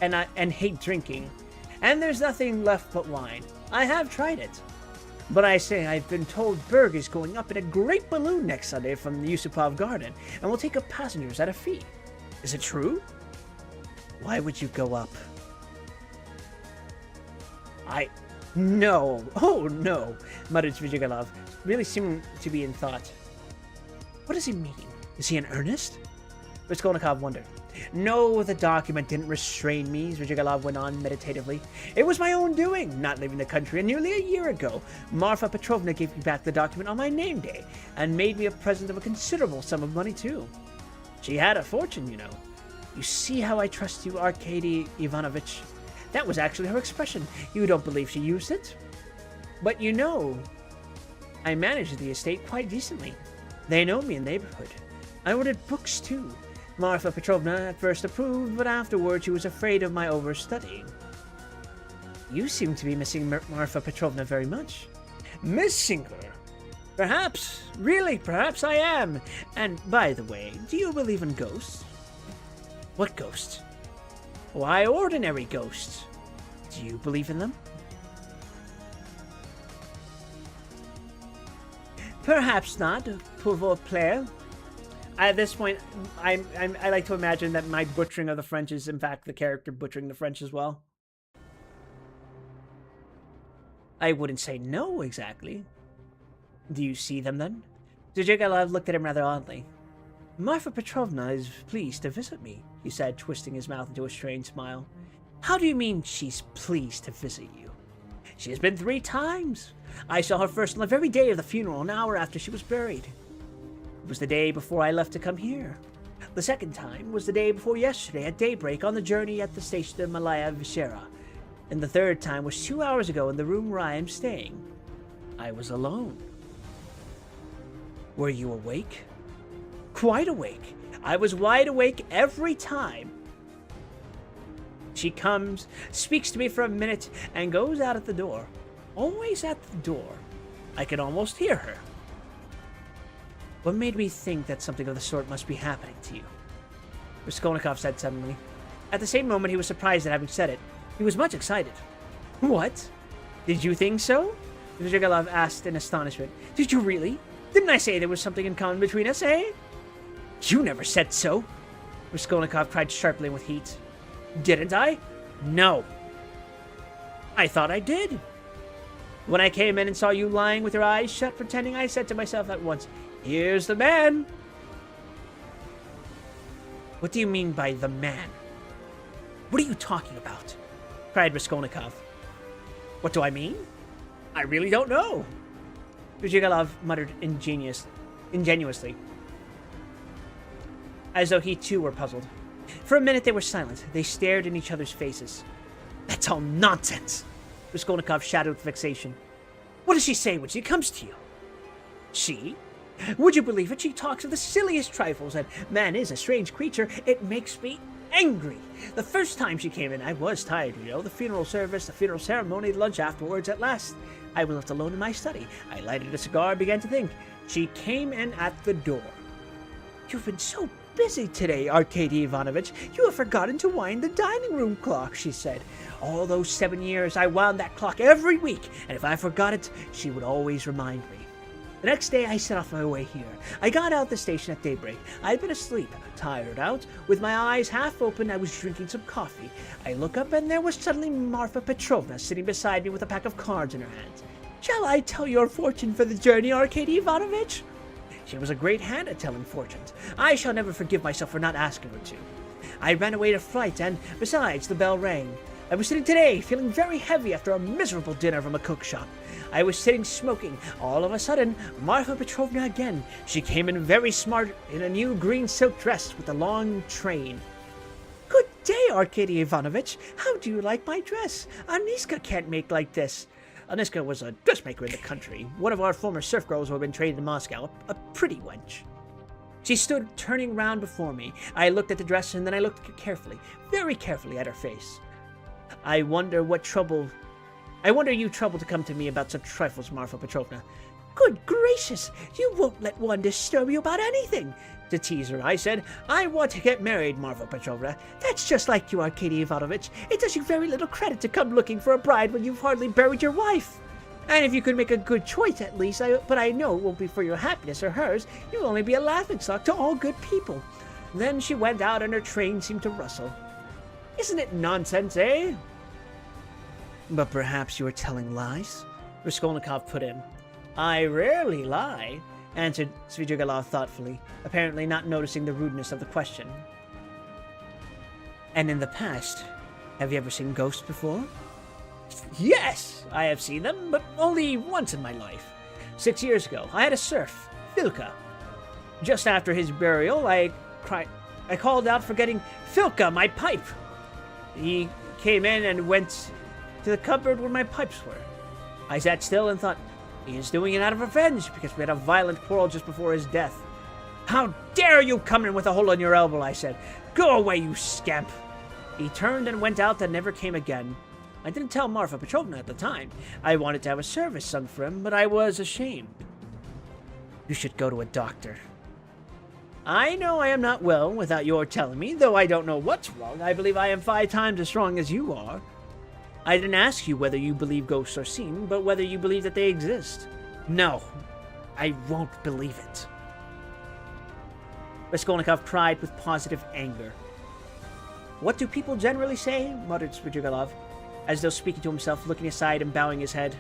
and hate drinking. And there's nothing left but wine. I have tried it. But I say, I've been told Berg is going up in a great balloon next Sunday from the Yusupov Garden and will take up passengers at a fee. Is it true? Why would you go up? No. Oh, no, muttered Zvidragilov, really seeming to be in thought. What does he mean? Is he in earnest? Raskolnikov wondered. No, the document didn't restrain me, Zvidragilov went on meditatively. It was my own doing, not leaving the country, and nearly a year ago, Marfa Petrovna gave me back the document on my name day, and made me a present of a considerable sum of money, too. She had a fortune, you know. You see how I trust you, Arkady Ivanovich? That was actually her expression. You don't believe she used it? But you know, I managed the estate quite decently. They know me in the neighborhood. I ordered books, too. Marfa Petrovna at first approved, but afterward she was afraid of my overstudying. You seem to be missing Marfa Petrovna very much. Missing her? Perhaps. Really, perhaps I am. And, by the way, do you believe in ghosts? What ghosts? Why, ordinary ghosts. Do you believe in them? Perhaps not, pauvre player. At this point, I like to imagine that my butchering of the French is, in fact, the character butchering the French as well. I wouldn't say no, exactly. Do you see them, then? Zhigalov looked at him rather oddly. Marfa Petrovna is pleased to visit me, he said, twisting his mouth into a strange smile. How do you mean she's pleased to visit you? She has been 3 times. I saw her first on the very day of the funeral, an hour after she was buried. It was the day before I left to come here. The second time was the day before yesterday at daybreak on the journey at the station of Malaya Vishera. And the third time was 2 hours ago in the room where I am staying. I was alone. Were you awake? Quite awake. I was wide awake every time. She comes, speaks to me for a minute, and goes out at the door. Always at the door. I can almost hear her. What made me think that something of the sort must be happening to you? Raskolnikov said suddenly. At the same moment, he was surprised at having said it. He was much excited. What? Did you think so? Zhigalov asked in astonishment. Did you really? Didn't I say there was something in common between us, eh? You never said so. Raskolnikov cried sharply and with heat. Didn't I? No. I thought I did. When I came in and saw you lying with your eyes shut, pretending, I said to myself at once, here's the man. What do you mean by the man? What are you talking about? Cried Raskolnikov. What do I mean? I really don't know. Zhigalov muttered ingenuously, as though he too were puzzled. For a minute they were silent. They stared in each other's faces. That's all nonsense, Raskolnikov shouted with vexation. What does she say when she comes to you? She? Would you believe it? She talks of the silliest trifles, and man is a strange creature. It makes me angry. The first time she came in, I was tired, you know. The funeral service, the funeral ceremony, the lunch afterwards. At last, I was left alone in my study. I lighted a cigar and began to think. She came in at the door. You've been so busy today, Arkady Ivanovich. You have forgotten to wind the dining room clock, she said. All those 7 years, I wound that clock every week, and if I forgot it, she would always remind me. The next day, I set off my way here. I got out the station at daybreak. I had been asleep, tired out. With my eyes half open, I was drinking some coffee. I look up, and there was suddenly Marfa Petrovna sitting beside me with a pack of cards in her hands. Shall I tell your fortune for the journey, Arkady Ivanovich? She was a great hand at telling fortunes. I shall never forgive myself for not asking her to. I ran away to fright, and besides, the bell rang. I was sitting today, feeling very heavy after a miserable dinner from a cook shop. I was sitting smoking. All of a sudden, Marfa Petrovna again. She came in very smart in a new green silk dress with a long train. Good day, Arkady Ivanovich. How do you like my dress? Aniska can't make like this. Aniska was a dressmaker in the country, one of our former serf girls who had been trained in Moscow, a pretty wench. She stood turning round before me. I looked at the dress, and then I looked carefully, very carefully at her face. I wonder you trouble to come to me about such trifles, Marfa Petrovna. Good gracious, you won't let one disturb you about anything. To tease her, I said, I want to get married, Marfa Petrovna. That's just like you, Arkady Ivanovich. It does you very little credit to come looking for a bride when you've hardly buried your wife. And if you could make a good choice at least, but I know it won't be for your happiness or hers, you'll only be a laughingstock to all good people. Then she went out and her train seemed to rustle. Isn't it nonsense, eh? But perhaps you are telling lies? Raskolnikov put in. I rarely lie, answered Svidrigailov thoughtfully, apparently not noticing the rudeness of the question. And in the past, have you ever seen ghosts before? Yes, I have seen them, but only once in my life. 6 years ago, I had a serf, Filka. Just after his burial, I called out forgetting Filka, my pipe. He came in and went to the cupboard where my pipes were. I sat still and thought, he is doing it out of revenge because we had a violent quarrel just before his death. How dare you come in with a hole in your elbow, I said. Go away, you scamp. He turned and went out and never came again. I didn't tell Marfa Petrovna at the time. I wanted to have a service sung for him, but I was ashamed. You should go to a doctor. I know I am not well without your telling me, though I don't know what's wrong. I believe I am 5 times as strong as you are. I didn't ask you whether you believe ghosts are seen, but whether you believe that they exist. No, I won't believe it. Raskolnikov cried with positive anger. What do people generally say? Muttered Svidrigailov, as though speaking to himself, looking aside and bowing his head.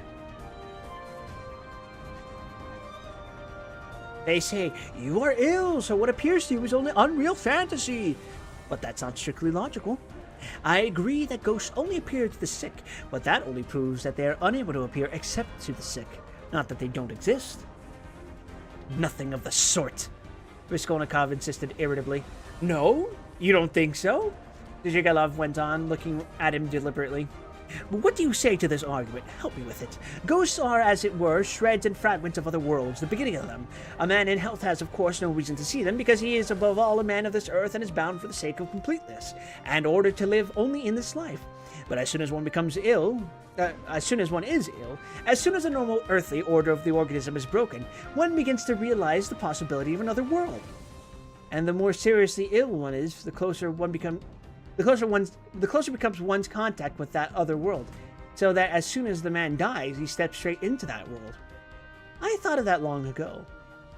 They say, you are ill, so what appears to you is only unreal fantasy. But that's not strictly logical. I agree that ghosts only appear to the sick, but that only proves that they are unable to appear except to the sick, not that they don't exist. Nothing of the sort, Raskolnikov insisted irritably. No? You don't think so? Zhigalov went on, looking at him deliberately. What do you say to this argument? Help me with it. Ghosts are, as it were, shreds and fragments of other worlds, the beginning of them. A man in health has, of course, no reason to see them, because he is above all a man of this earth and is bound for the sake of completeness, and order to live only in this life. But as soon as one becomes ill, as soon as one is ill, as soon as the normal earthly order of the organism is broken, one begins to realize the possibility of another world. And the more seriously ill one is, the closer becomes one's contact with that other world, so that as soon as the man dies, he steps straight into that world. I thought of that long ago.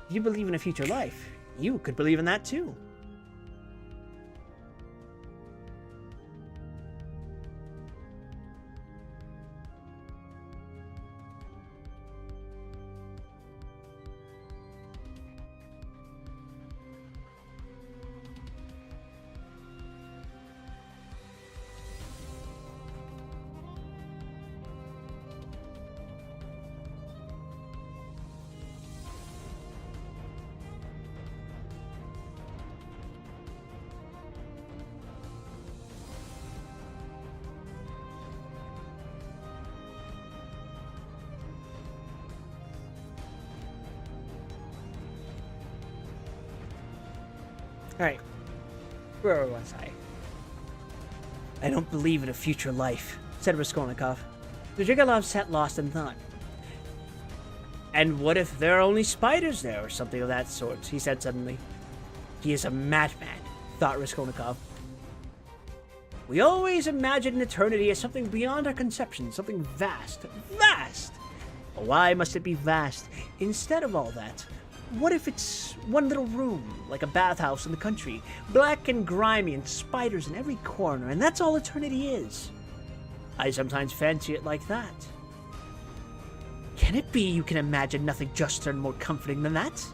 If you believe in a future life, you could believe in that too. Alright. Where was I? I don't believe in a future life, said Raskolnikov. Zhigalov sat lost in thought. And what if there are only spiders there, or something of that sort, he said suddenly. He is a madman, thought Raskolnikov. We always imagine eternity as something beyond our conception, something vast. Vast! Why must it be vast? Instead of all that, what if it's one little room, like a bathhouse in the country, black and grimy and spiders in every corner, and that's all eternity is? I sometimes fancy it like that. Can it be you can imagine nothing juster and more comforting than that?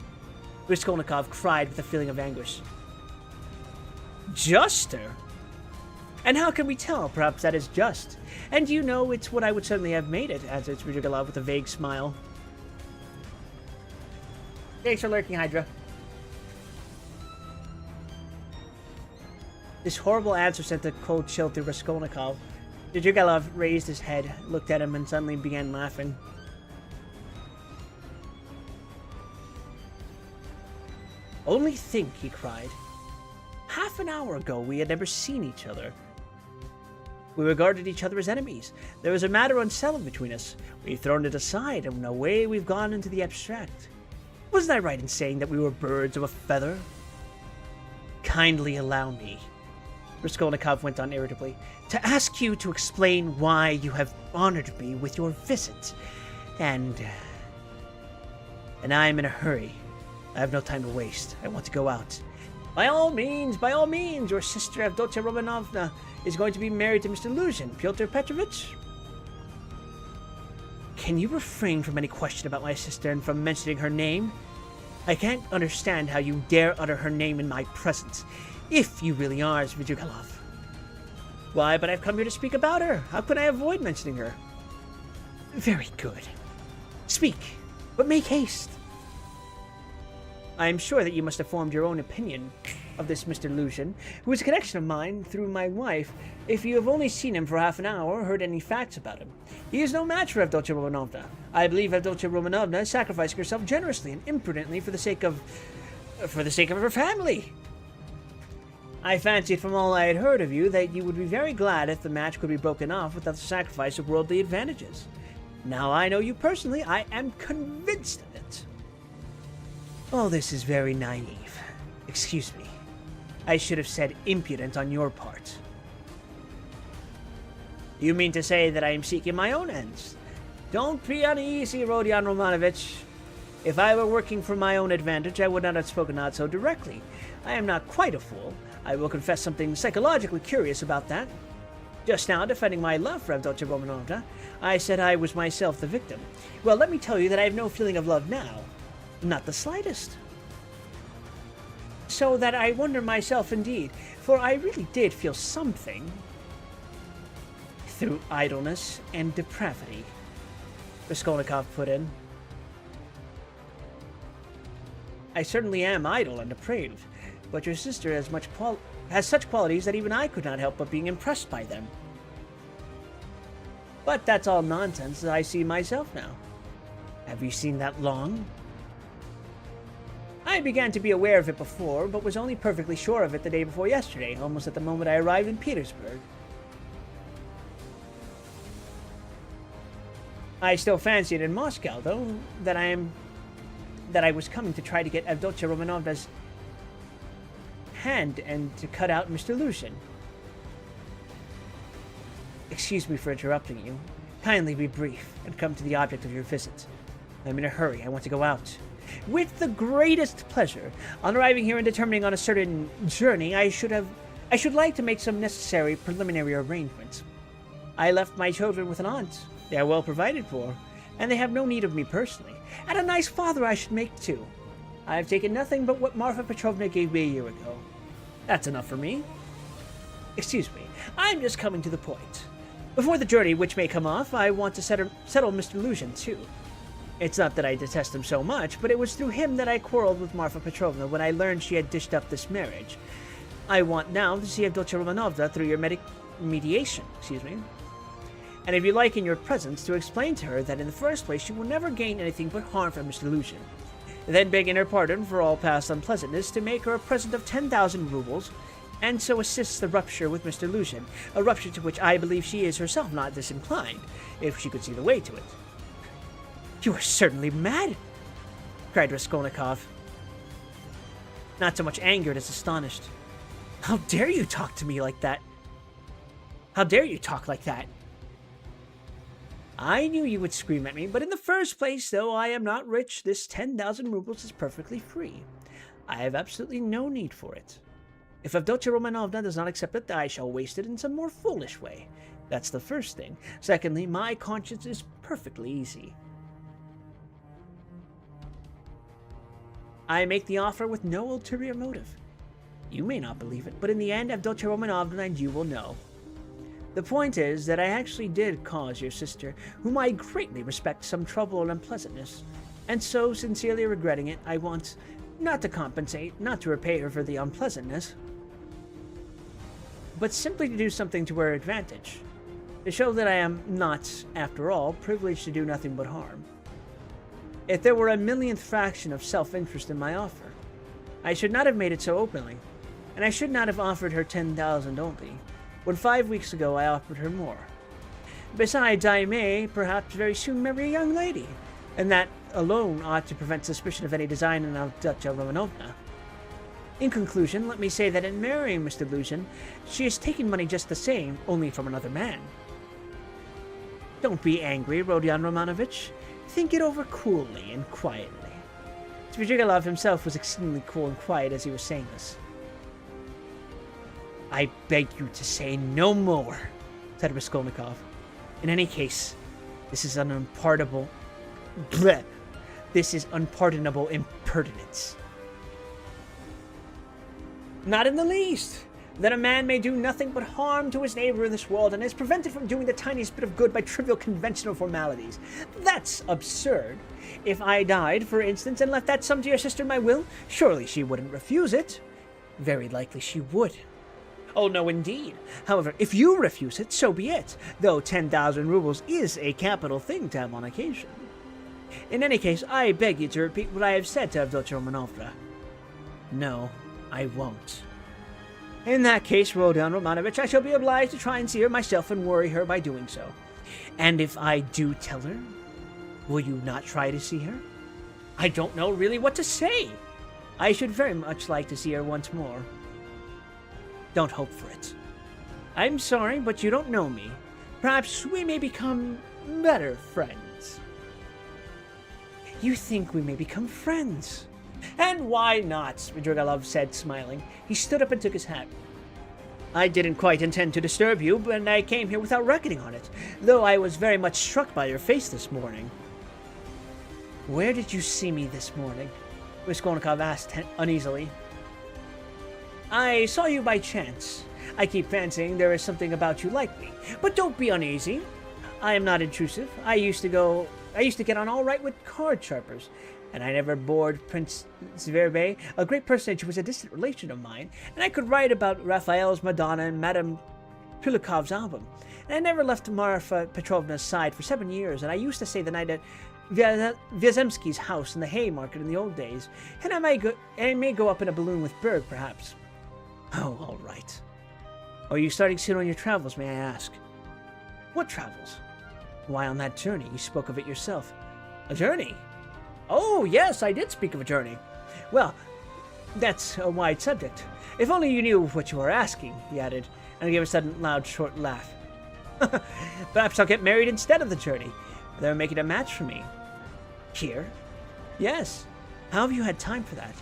Raskolnikov cried with a feeling of anguish. Juster? And how can we tell? Perhaps that is just. And you know, it's what I would certainly have made it, answered Svidrigailov with a vague smile. Thanks for lurking, Hydra. This horrible answer sent a cold chill through Raskolnikov. Svidrigailov raised his head, looked at him, and suddenly began laughing. Only think, he cried. Half an hour ago, we had never seen each other. We regarded each other as enemies. There was a matter unsettled between us. We've thrown it aside, and away we've gone into the abstract. Wasn't I right in saying that we were birds of a feather? Kindly allow me, Raskolnikov went on irritably, to ask you to explain why you have honored me with your visit. And I'm in a hurry. I have no time to waste. I want to go out. By all means, your sister Avdotia Romanovna is going to be married to Mr. Luzhin, Pyotr Petrovich. Can you refrain from any question about my sister and from mentioning her name? I can't understand how you dare utter her name in my presence, if you really are Svidrigailov. Why, but I've come here to speak about her. How could I avoid mentioning her? Very good. Speak, but make haste. I am sure that you must have formed your own opinion of this Mr. Luzhin, who is a connection of mine through my wife, if you have only seen him for half an hour or heard any facts about him. He is no match for Avdotia Romanovna. I believe Avdotia Romanovna is sacrificing herself generously and imprudently for the sake of her family. I fancied from all I had heard of you that you would be very glad if the match could be broken off without the sacrifice of worldly advantages. Now I know you personally, I am convinced of it. All this is very naive. Excuse me. I should have said impudent on your part. You mean to say that I am seeking my own ends? Don't be uneasy, Rodion Romanovich. If I were working for my own advantage, I would not have spoken out so directly. I am not quite a fool. I will confess something psychologically curious about that. Just now, defending my love for Avdotya Romanovna, I said I was myself the victim. Well, let me tell you that I have no feeling of love now. Not the slightest. So that I wonder myself indeed, for I really did feel something through idleness and depravity, Raskolnikov put in. I certainly am idle and depraved, but your sister has such qualities that even I could not help but being impressed by them. But that's all nonsense as I see myself now. Have you seen that long? I began to be aware of it before, but was only perfectly sure of it the day before yesterday, almost at the moment I arrived in Petersburg. I still fancied in Moscow, though, that I was coming to try to get Avdotya Romanovna's hand and to cut out Mr. Lushin. Excuse me for interrupting you. Kindly be brief and come to the object of your visit. I'm in a hurry. I want to go out. With the greatest pleasure. On arriving here and determining on a certain journey, I should like to make some necessary preliminary arrangements. I left my children with an aunt. They are well provided for, and they have no need of me personally. And a nice father I should make, too. I have taken nothing but what Marfa Petrovna gave me a year ago. That's enough for me. Excuse me, I'm just coming to the point. Before the journey, which may come off, I want to settle Mr. Lushin, too. It's not that I detest him so much, but it was through him that I quarreled with Marfa Petrovna when I learned she had dished up this marriage. I want now to see Avdotya Romanovna through your mediation, and if you like in your presence to explain to her that in the first place she will never gain anything but harm from Mr. Lushin. Then begging her pardon for all past unpleasantness to make her a present of 10,000 rubles, and so assists the rupture with Mr. Lushin, a rupture to which I believe she is herself not disinclined, if she could see the way to it. You are certainly mad, cried Raskolnikov, not so much angered as astonished. How dare you talk to me like that? How dare you talk like that? I knew you would scream at me, but in the first place, though I am not rich, this 10,000 rubles is perfectly free. I have absolutely no need for it. If Avdotya Romanovna does not accept it, I shall waste it in some more foolish way. That's the first thing. Secondly, my conscience is perfectly easy. I make the offer with no ulterior motive. You may not believe it, but in the end, Avdotya Romanovna and you will know. The point is that I actually did cause your sister, whom I greatly respect, some trouble and unpleasantness, and so, sincerely regretting it, I want not to compensate, not to repay her for the unpleasantness, but simply to do something to her advantage, to show that I am not, after all, privileged to do nothing but harm. If there were a millionth fraction of self-interest in my offer, I should not have made it so openly, and I should not have offered her 10,000 only, when 5 weeks ago I offered her more. Besides, I may, perhaps, very soon marry a young lady, and that alone ought to prevent suspicion of any design in Avdotya Romanovna. In conclusion, let me say that in marrying Mr. Lushin, she is taking money just the same, only from another man. Don't be angry, Rodion Romanovich. Think it over coolly and quietly. Svidrigailov himself was exceedingly cool and quiet as he was saying this. I beg you to say no more, said Raskolnikov. In any case, this is unpardonable. Bleh. This is unpardonable impertinence. Not in the least. That a man may do nothing but harm to his neighbor in this world and is prevented from doing the tiniest bit of good by trivial conventional formalities. That's absurd. If I died, for instance, and left that sum to your sister in my will, surely she wouldn't refuse it. Very likely she would. Oh, no, indeed. However, if you refuse it, so be it, though 10,000 rubles is a capital thing to have on occasion. In any case, I beg you to repeat what I have said to Avdotya Romanovna. No, I won't. In that case, Rodion Romanovich, I shall be obliged to try and see her myself and worry her by doing so. And if I do tell her, will you not try to see her? I don't know really what to say. I should very much like to see her once more. Don't hope for it. I'm sorry, but you don't know me. Perhaps we may become better friends. You think we may become friends? And why not? Svidrigailov said, smiling. He stood up and took his hat. I didn't quite intend to disturb you, but I came here without reckoning on it, though I was very much struck by your face this morning. Where did you see me this morning? Raskolnikov asked uneasily. I saw you by chance. I keep fancying there is something about you like me, but don't be uneasy. I am not intrusive. I used to get on all right with card sharpers, and I never bored Prince Zverbe, a great personage who was a distant relation of mine, and I could write about Raphael's Madonna and Madame Kulikov's album. And I never left Marfa Petrovna's side for 7 years, and I used to stay the night at Vyazemsky's house in the Haymarket in the old days, and I may go up in a balloon with Berg, perhaps. Oh, all right. Are you starting soon on your travels, may I ask? What travels? Why, on that journey. You spoke of it yourself. A journey? Oh, yes, I did speak of a journey. Well, that's a wide subject. If only you knew what you were asking, he added, and gave a sudden loud, short laugh. Perhaps I'll get married instead of the journey. They're making a match for me. Here? Yes. How have you had time for that?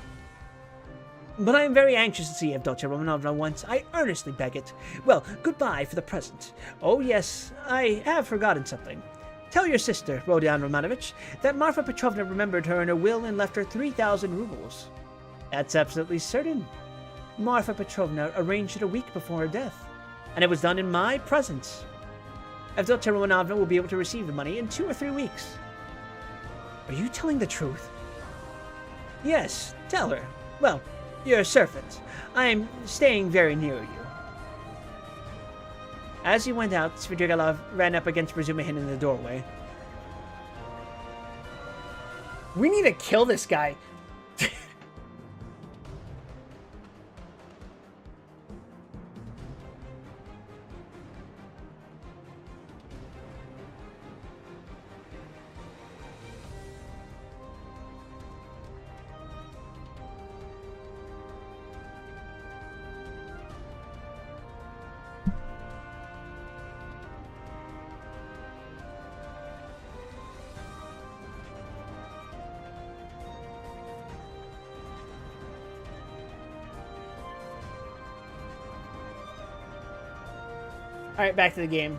But I am very anxious to see Avdotya Romanovna once. I earnestly beg it. Well, goodbye for the present. Oh, yes, I have forgotten something. Tell your sister, Rodion Romanovich, that Marfa Petrovna remembered her in her will and left her 3,000 rubles. That's absolutely certain. Marfa Petrovna arranged it a week before her death, and it was done in my presence. Avdotya Romanovna will be able to receive the money in 2 or 3 weeks. Are you telling the truth? Yes, tell her. Well, you're a servant. I am staying very near you. As he went out, Svidrigailov ran up against Razumihin in the doorway. We need to kill this guy. Alright, back to the game.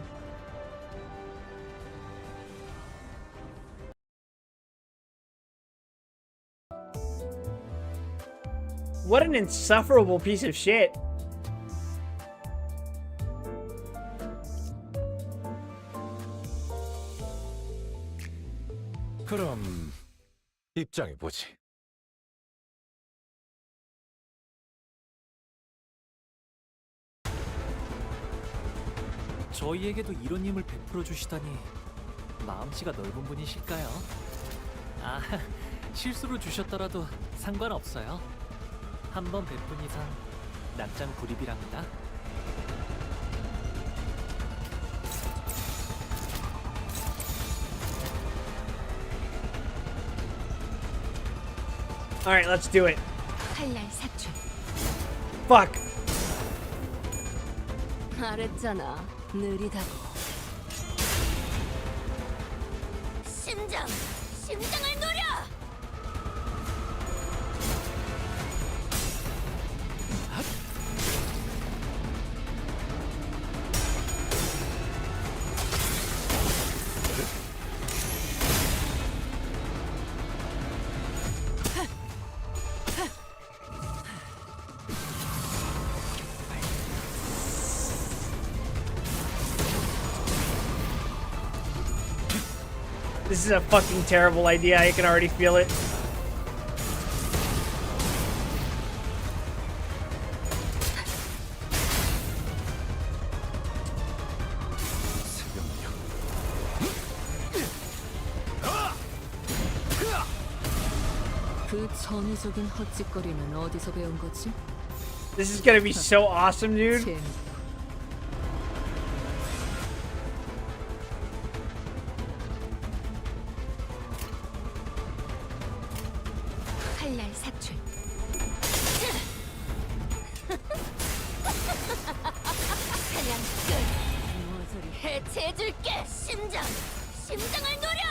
What an insufferable piece of shit. 그럼 입장해 보지. 저희에게도 이런 힘을 베풀어 주시다니 마음씨가 넓은 분이실까요? 아, 실수로 주셨더라도 상관없어요. 한 번 베푼 이상 낱장 불입이랍니다. Alright, let's do it. 칼날 사출. Fuck. 말했잖아. 느리다고. 심장을 노려! This is a fucking terrible idea. I can already feel it. 그 전위적인 헛짓거리는 어디서 배운 거지? This is gonna be so awesome, dude. 쟤 칼날 사출. 사냥 끝. 모서리 해체해줄게. 심장을 노려.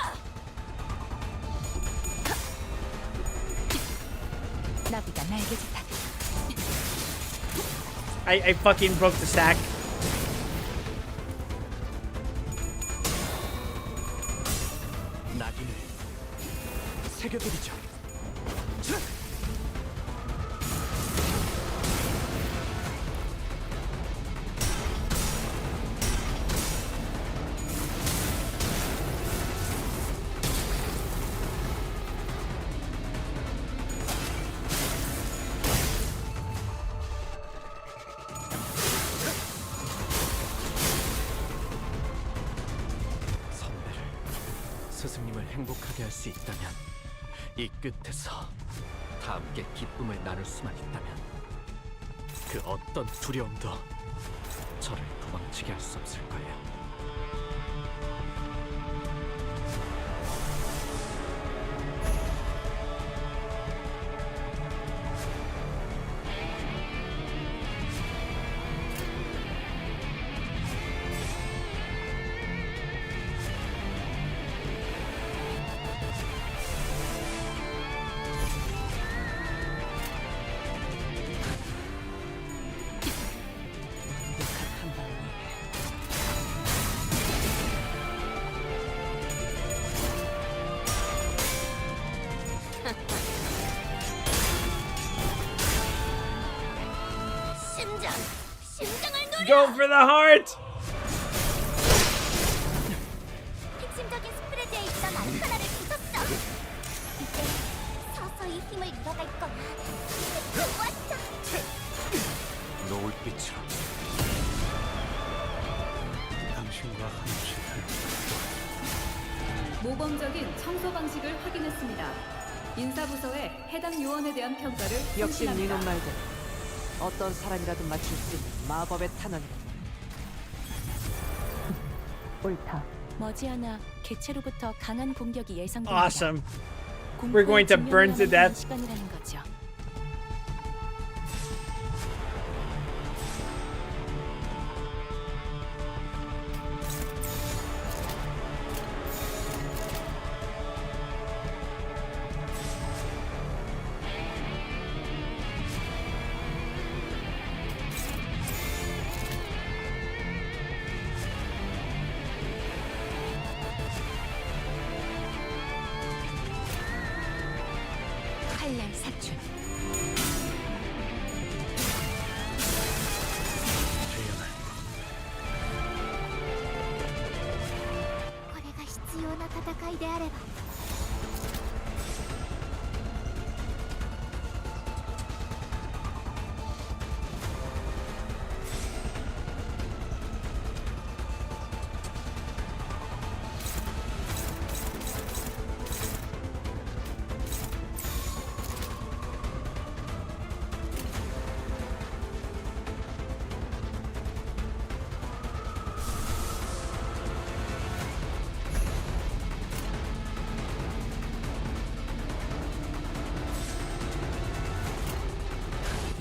나비가 날개짓하듯. I fucking broke the sack. 낙인을 새겨드리죠. 스승님을 행복하게 할 수 있다면, 이 끝에서 다 함께 기쁨을 나눌 수만 있다면, 그 어떤 두려움도 저를 도망치게 할 수 없을 거예요. Go for the heart! 핵심적인 스프레드에 있던 아르카나를 부쉈어. 이제 서서히 힘을 잃어갈 거야. 좋았어. 노을빛으로 당신과 함께 모범적인 청소 방식을 확인했습니다. 인사부서에 해당 요원에 대한 평가를 역시 송신합니다. 니놈 말대로 어떤 사람이라도 맞출 수 있는 마법의 탄원이다. 옳다. 머지않아 개체로부터 강한 공격이 예상됩니다. Awesome. We're going to burn to death. 시간이라는 거죠. 칼날 사출.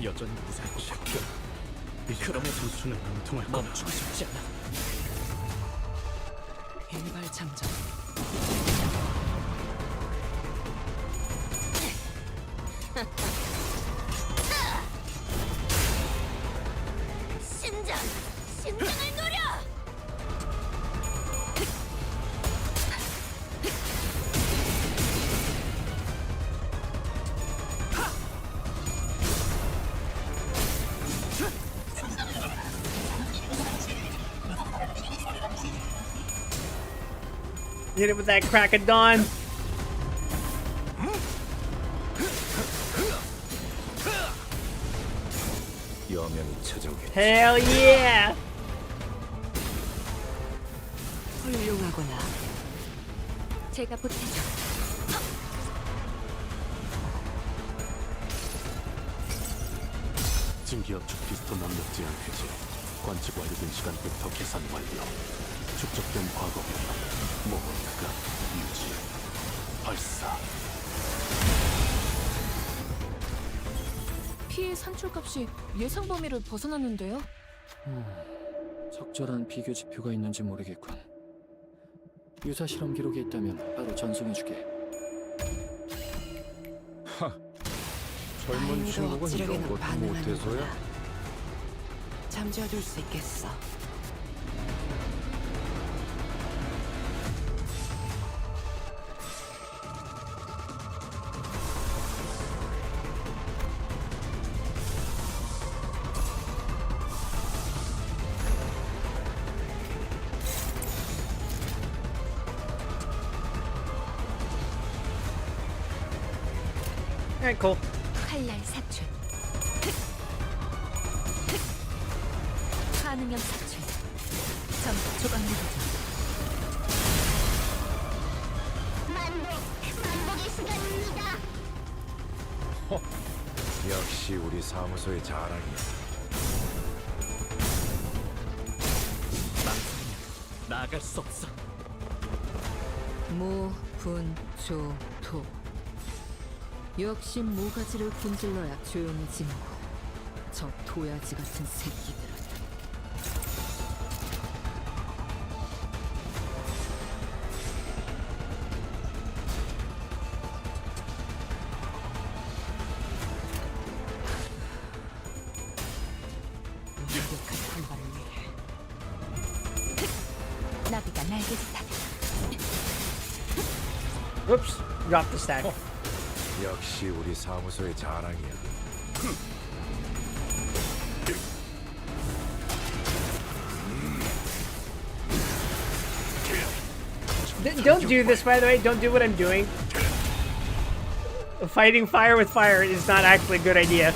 여전히 무사히 샤켜. 그럼에도 수는 운통할 거다. 멈추고 싶지 않아. 일발장전. 심장을 노려. Hit it with that crack of dawn. 여명이 처정해. Hell yeah! 훌륭하구나. 제가 보태죠. 증기압축 피스톤 압력제 양해제. 관측 완료된 시간부터 계산 완료. 축적된 과거분 모먼트가 유지. 발사. 피해 산출값이 예상 범위를 벗어났는데요. 적절한 비교 지표가 있는지 모르겠군. 유사 실험 기록이 있다면 바로 전송해주게. 젊은 다행히도 친구가 이런 억지력에는 것도 반응하는구나. 못해서야? 잠재워둘 수 있겠어. Alright, cool. 칼날 사출. 가능형 사출. 전부 조각 내리죠. 만복의 시간입니다. 역시 우리 사무소의 자랑이야. 나아갈 수 없어. 모, 분, 조, 토. 역시 모가지를 분질러야 조용해지는 거. 저 도야지 같은 새끼들은. 완벽한 한발을 위해. 나비가 날개짓 하듯. Whoops. Dropped the stack. 역시 우리 사무소의 자랑이야. Don't do this, by the way. Don't do what I'm doing. Fighting fire with fire is not actually a good idea.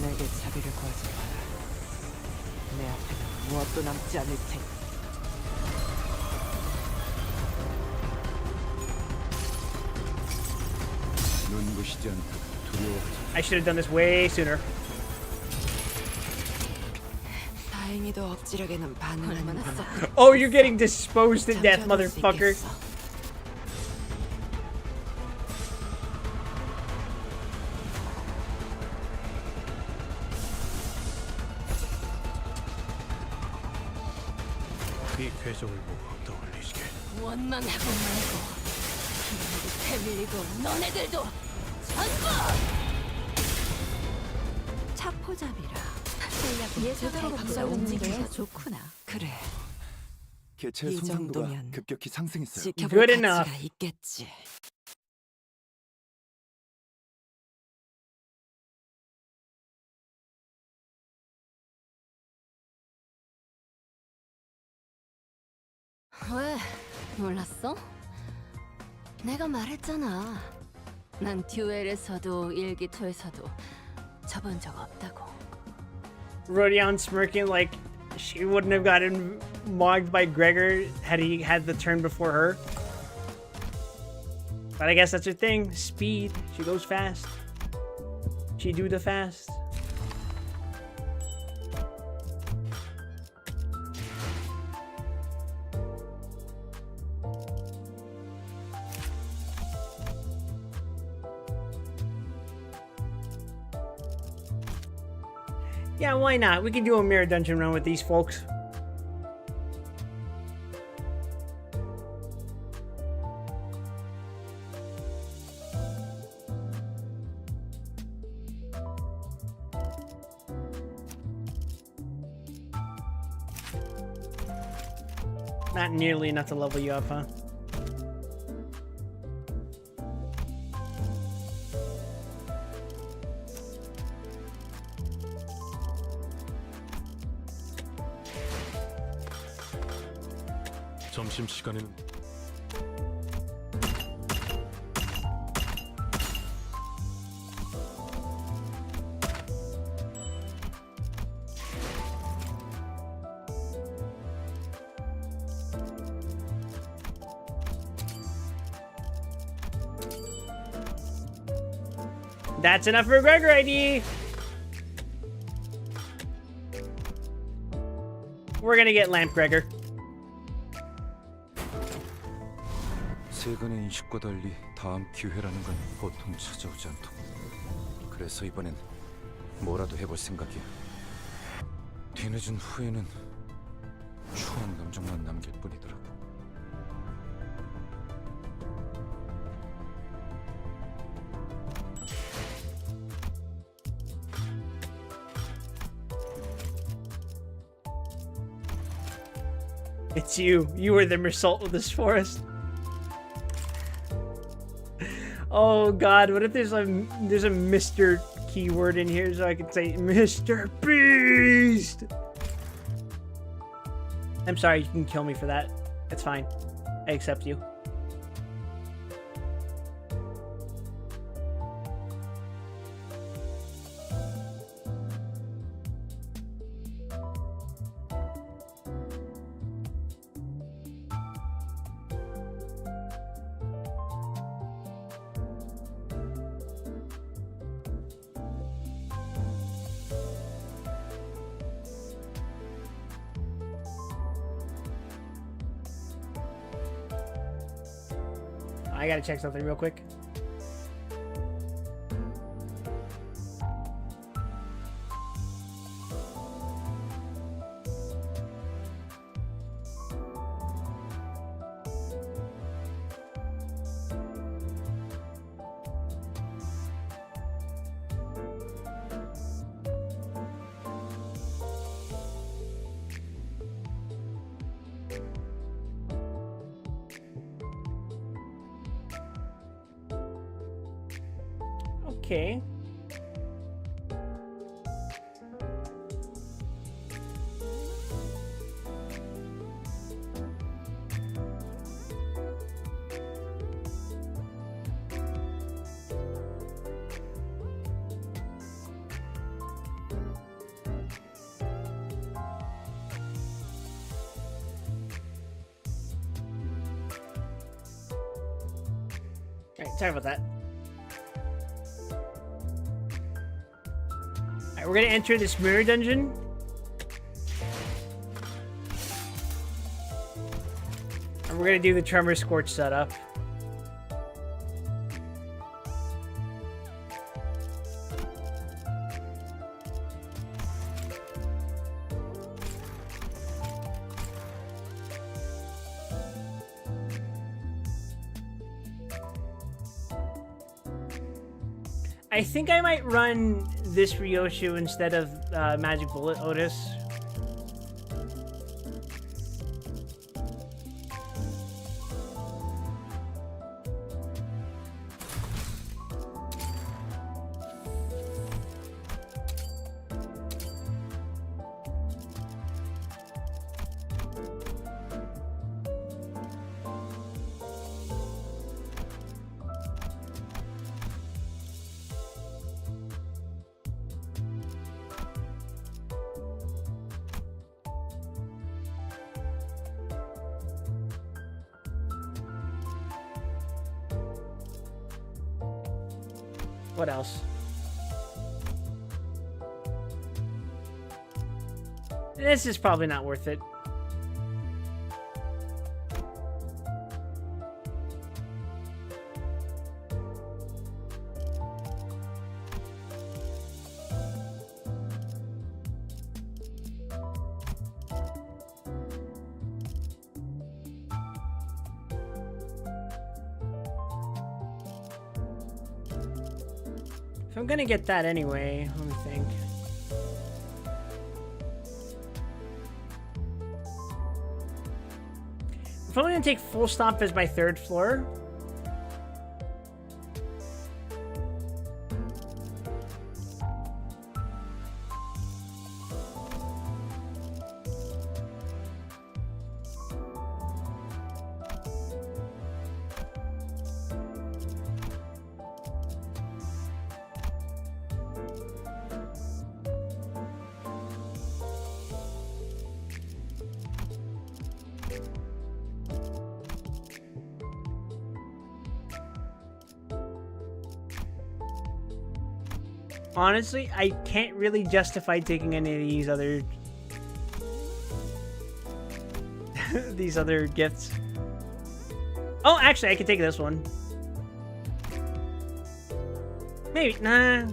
내게 자비를 구하지 마라. 내 앞에는 무엇도 남지 않을 테니. 눈부시지 않고 두려워하지. I should have done this way sooner. 다행히도 억지력에는 반응하는구나. Oh, you're getting disposed to death, 잠재워둘 수 motherfucker. 있겠어. 이 궤적을 보고 떠올리시게. 원망하고 말고. 패밀리도 너네들도 전부. 차포잡이라. 예상대로 박사 움직이기가 좋구나. 그래, 개체 이 손상도가 정도면 급격히 상승했어요. Good 지켜볼 enough. 가치가 있겠지. 왜? 몰랐어? 내가 말했잖아. 난 듀엘에서도 일기토에서도 접은 적 없다고. Rodion smirking like she wouldn't have gotten mogged by Gregor had he had the turn before her. But I guess that's her thing. Speed. She goes fast. She do the fast. Yeah, why not? We can do a mirror dungeon run with these folks. Not nearly enough to level you up, huh? 점심시간에는 That's enough for Gregor ID! We're gonna get Lamp Gregor. 최근의 인식과 달리 다음 기회라는 건 보통 찾아오지 않더군. 그래서 이번엔 뭐라도 해볼 생각이야. 뒤늦은 후회는 추한 감정만 남길 뿐이더라고. It's you. You were the Meursault of this forest. Oh god, what if there's a Mr. keyword in here so I could say Mr. Beast? I'm sorry, you can kill me for that. That's fine. I accept you. I gotta check something real quick. Okay. Alright, sorry about that. We're gonna enter this mirror dungeon. And we're gonna do the Tremor Scorch setup. I think I might run this Ryoshu instead of Magic Bullet Otis. What else? This is probably not worth it. I'm gonna get that anyway. Let me think. I'm probably gonna take Full Stop as my third floor. Honestly, I can't really justify taking any of these other these other gifts. Oh, actually, I can take this one. Maybe. Nah.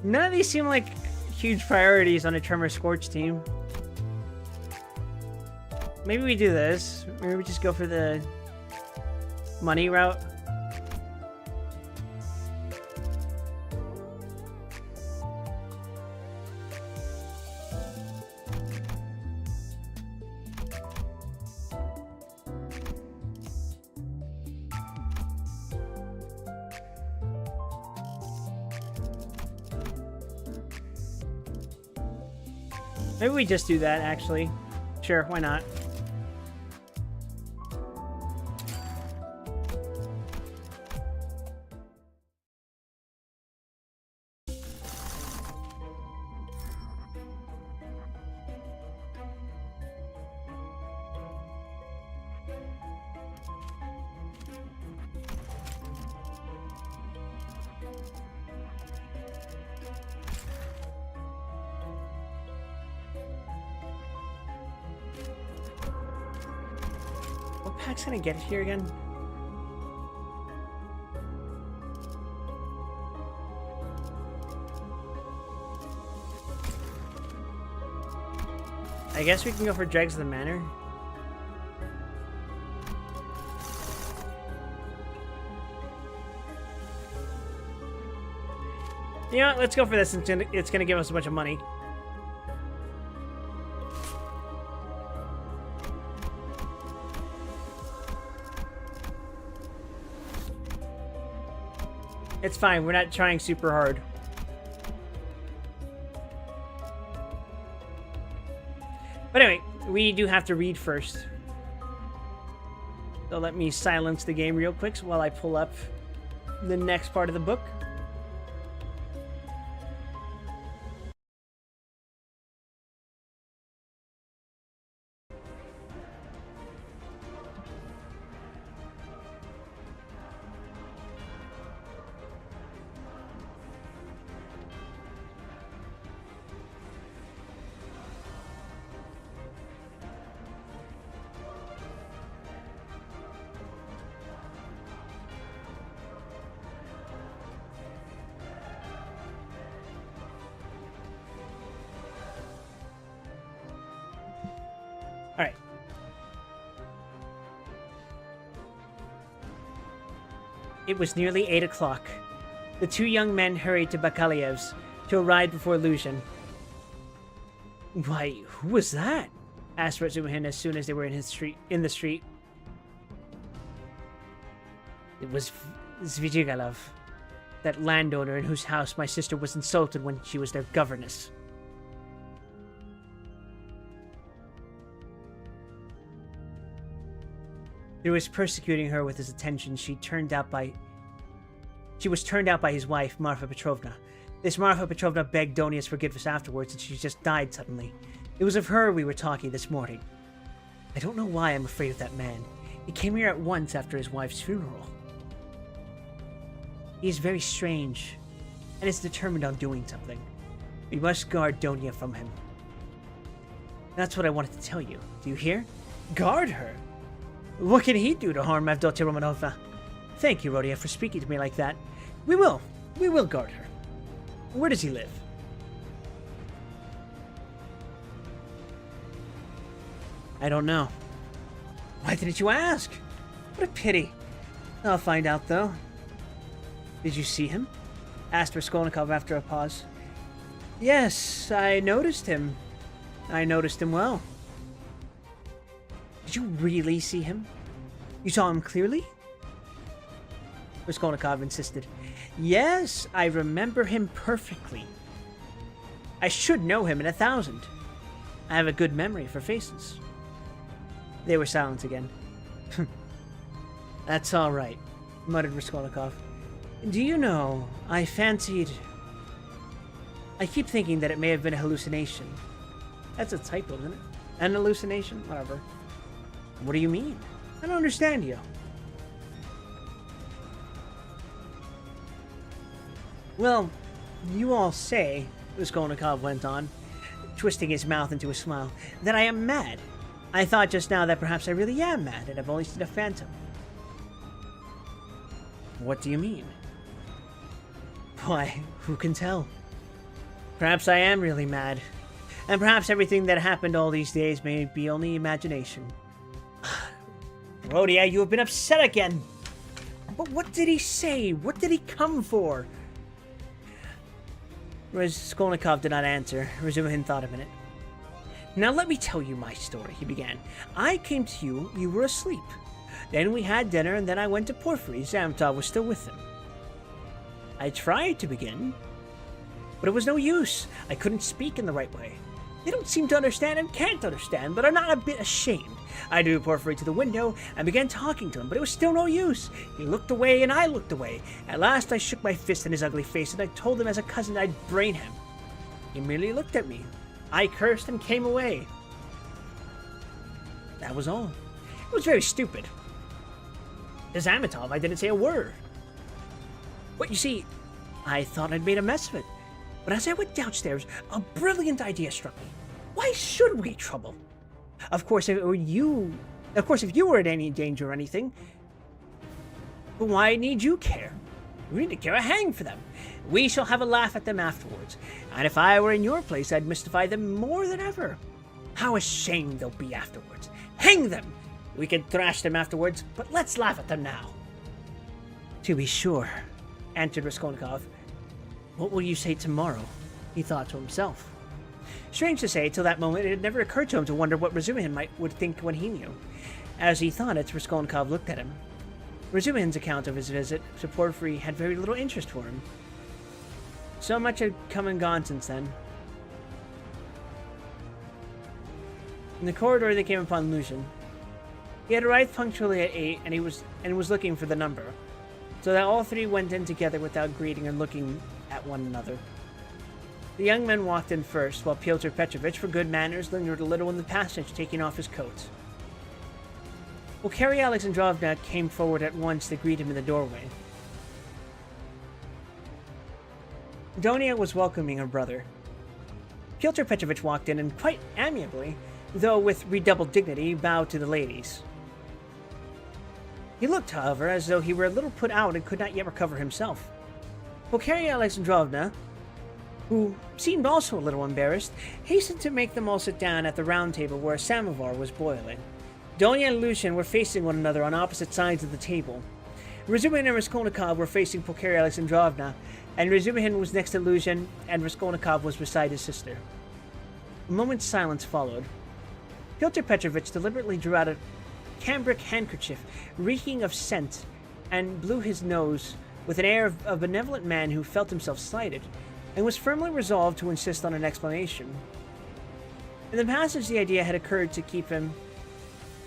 None of these seem like huge priorities on a Tremor Scorch team. Maybe we do this. Maybe we just go for the money route. Maybe we just do that, actually. Sure, why not? What pack's gonna get it here again? I guess we can go for Dregs of the Manor. You know what? Let's go for this. It's gonna give us a bunch of money. It's fine. We're not trying super hard. But anyway, we do have to read first. So let me silence the game real quick while I pull up the next part of the book. Alright. It was nearly 8 o'clock. The two young men hurried to Bakaliev's to arrive before illusion. Why, who was that? Asked Razumihin as soon as they were in the street. It was Zvijigalov, that landowner in whose house my sister was insulted when she was their governess. Through his persecuting her with his attentions, she was turned out by his wife, Marfa Petrovna. This Marfa Petrovna begged Donia's forgiveness afterwards, and she just died suddenly. It was of her we were talking this morning. I don't know why I'm afraid of that man. He came here at once after his wife's funeral. He is very strange, and is determined on doing something. We must guard Donia from him. That's what I wanted to tell you. Do you hear? Guard her? What can he do to harm Avdotya Romanovna? Thank you, Rodia, for speaking to me like that. We will guard her. Where does he live? I don't know. Why didn't you ask? What a pity. I'll find out, though. Did you see him? Asked Raskolnikov after a pause. Yes, I noticed him. I noticed him well. Did you really see him? You saw him clearly? Raskolnikov insisted. Yes, I remember him perfectly. I should know him in 1,000. I have a good memory for faces. They were silent again. That's all right, muttered Raskolnikov. Do you know, I keep thinking that it may have been a hallucination. That's a typo, isn't it? An hallucination? Whatever. What do you mean? I don't understand you. Well, you all say, Raskolnikov went on, twisting his mouth into a smile, that I am mad. I thought just now that perhaps I really am mad and I've only seen a phantom. What do you mean? Why, who can tell? Perhaps I am really mad. And perhaps everything that happened all these days may be only imagination. Rhodia, you have been upset again! But what did he say? What did he come for? Raskolnikov did not answer. Razumihin thought a minute. Now let me tell you my story, he began. I came to you, you were asleep. Then we had dinner, and then I went to Porphyry. Zametov was still with him. I tried to begin, but it was no use. I couldn't speak in the right way. They don't seem to understand and can't understand, but are not a bit ashamed. I drew Porphyry to the window and began talking to him, but it was still no use. He looked away and I looked away. At last I shook my fist in his ugly face and I told him as a cousin I'd brain him. He merely looked at me. I cursed and came away. That was all. It was very stupid. To Zametov, I didn't say a word. But you see, I thought I'd made a mess of it. But as I went downstairs, a brilliant idea struck me. Why should we trouble? Of course, if you were in any danger or anything, but why need you care? We need to care a hang for them. We shall have a laugh at them afterwards. And if I were in your place, I'd mystify them more than ever. How ashamed they'll be afterwards. Hang them! We can thrash them afterwards, but let's laugh at them now. To be sure, answered Raskolnikov. What will you say tomorrow? He thought to himself. Strange to say, till that moment it had never occurred to him to wonder what Razumihin would think when he knew. As he thought it, Raskolnikov looked at him. Razumihin's account of his visit to Porphyry had very little interest for him. So much had come and gone since then. In the corridor they came upon Lucian. He had arrived punctually at 8 and was looking for the number, so that all three went in together without greeting or looking at one another. The young men walked in first, while Pyotr Petrovich, for good manners, lingered a little in the passage, taking off his coat. Pulcheria Alexandrovna came forward at once to greet him in the doorway. Donia was welcoming her brother. Pyotr Petrovich walked in and quite amiably, though with redoubled dignity, bowed to the ladies. He looked, however, as though he were a little put out and could not yet recover himself. Pulcheria Alexandrovna, who seemed also a little embarrassed, hastened to make them all sit down at the round table where a samovar was boiling. Donia and Lucian were facing one another on opposite sides of the table. Razumihin and Raskolnikov were facing Pulcheria Alexandrovna, and Razumihin was next to Lucian, and Raskolnikov was beside his sister. A moment's silence followed. Pyotr Petrovich deliberately drew out a cambric handkerchief, reeking of scent, and blew his nose with an air of a benevolent man who felt himself slighted, and was firmly resolved to insist on an explanation. In the passage, the idea had occurred to keep him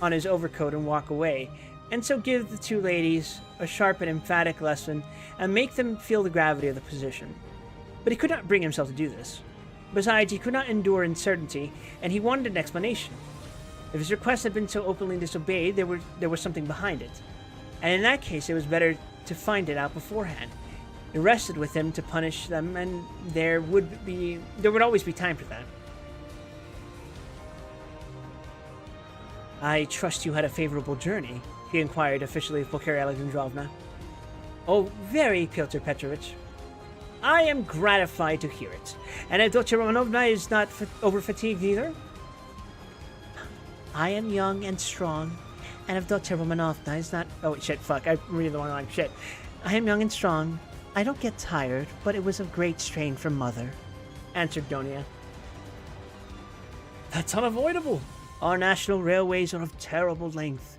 on his overcoat and walk away, and so give the two ladies a sharp and emphatic lesson and make them feel the gravity of the position. But he could not bring himself to do this. Besides, he could not endure uncertainty, and he wanted an explanation. If his request had been so openly disobeyed, there was something behind it, and in that case it was better to find it out beforehand. It rested with him to punish them, and there would always be time for that. I trust you had a favorable journey, he inquired officially of Pulcheria Alexandrovna. Oh, very, Pyotr Petrovich. I am gratified to hear it. And Avdotya Romanovna is not over-fatigued either? I am young and strong, and Avdotya Romanovna is not... Oh, shit, fuck, I'm reading the wrong line, shit. I am young and strong. I don't get tired, but it was of great strain for Mother, answered Donia. That's unavoidable. Our national railways are of terrible length.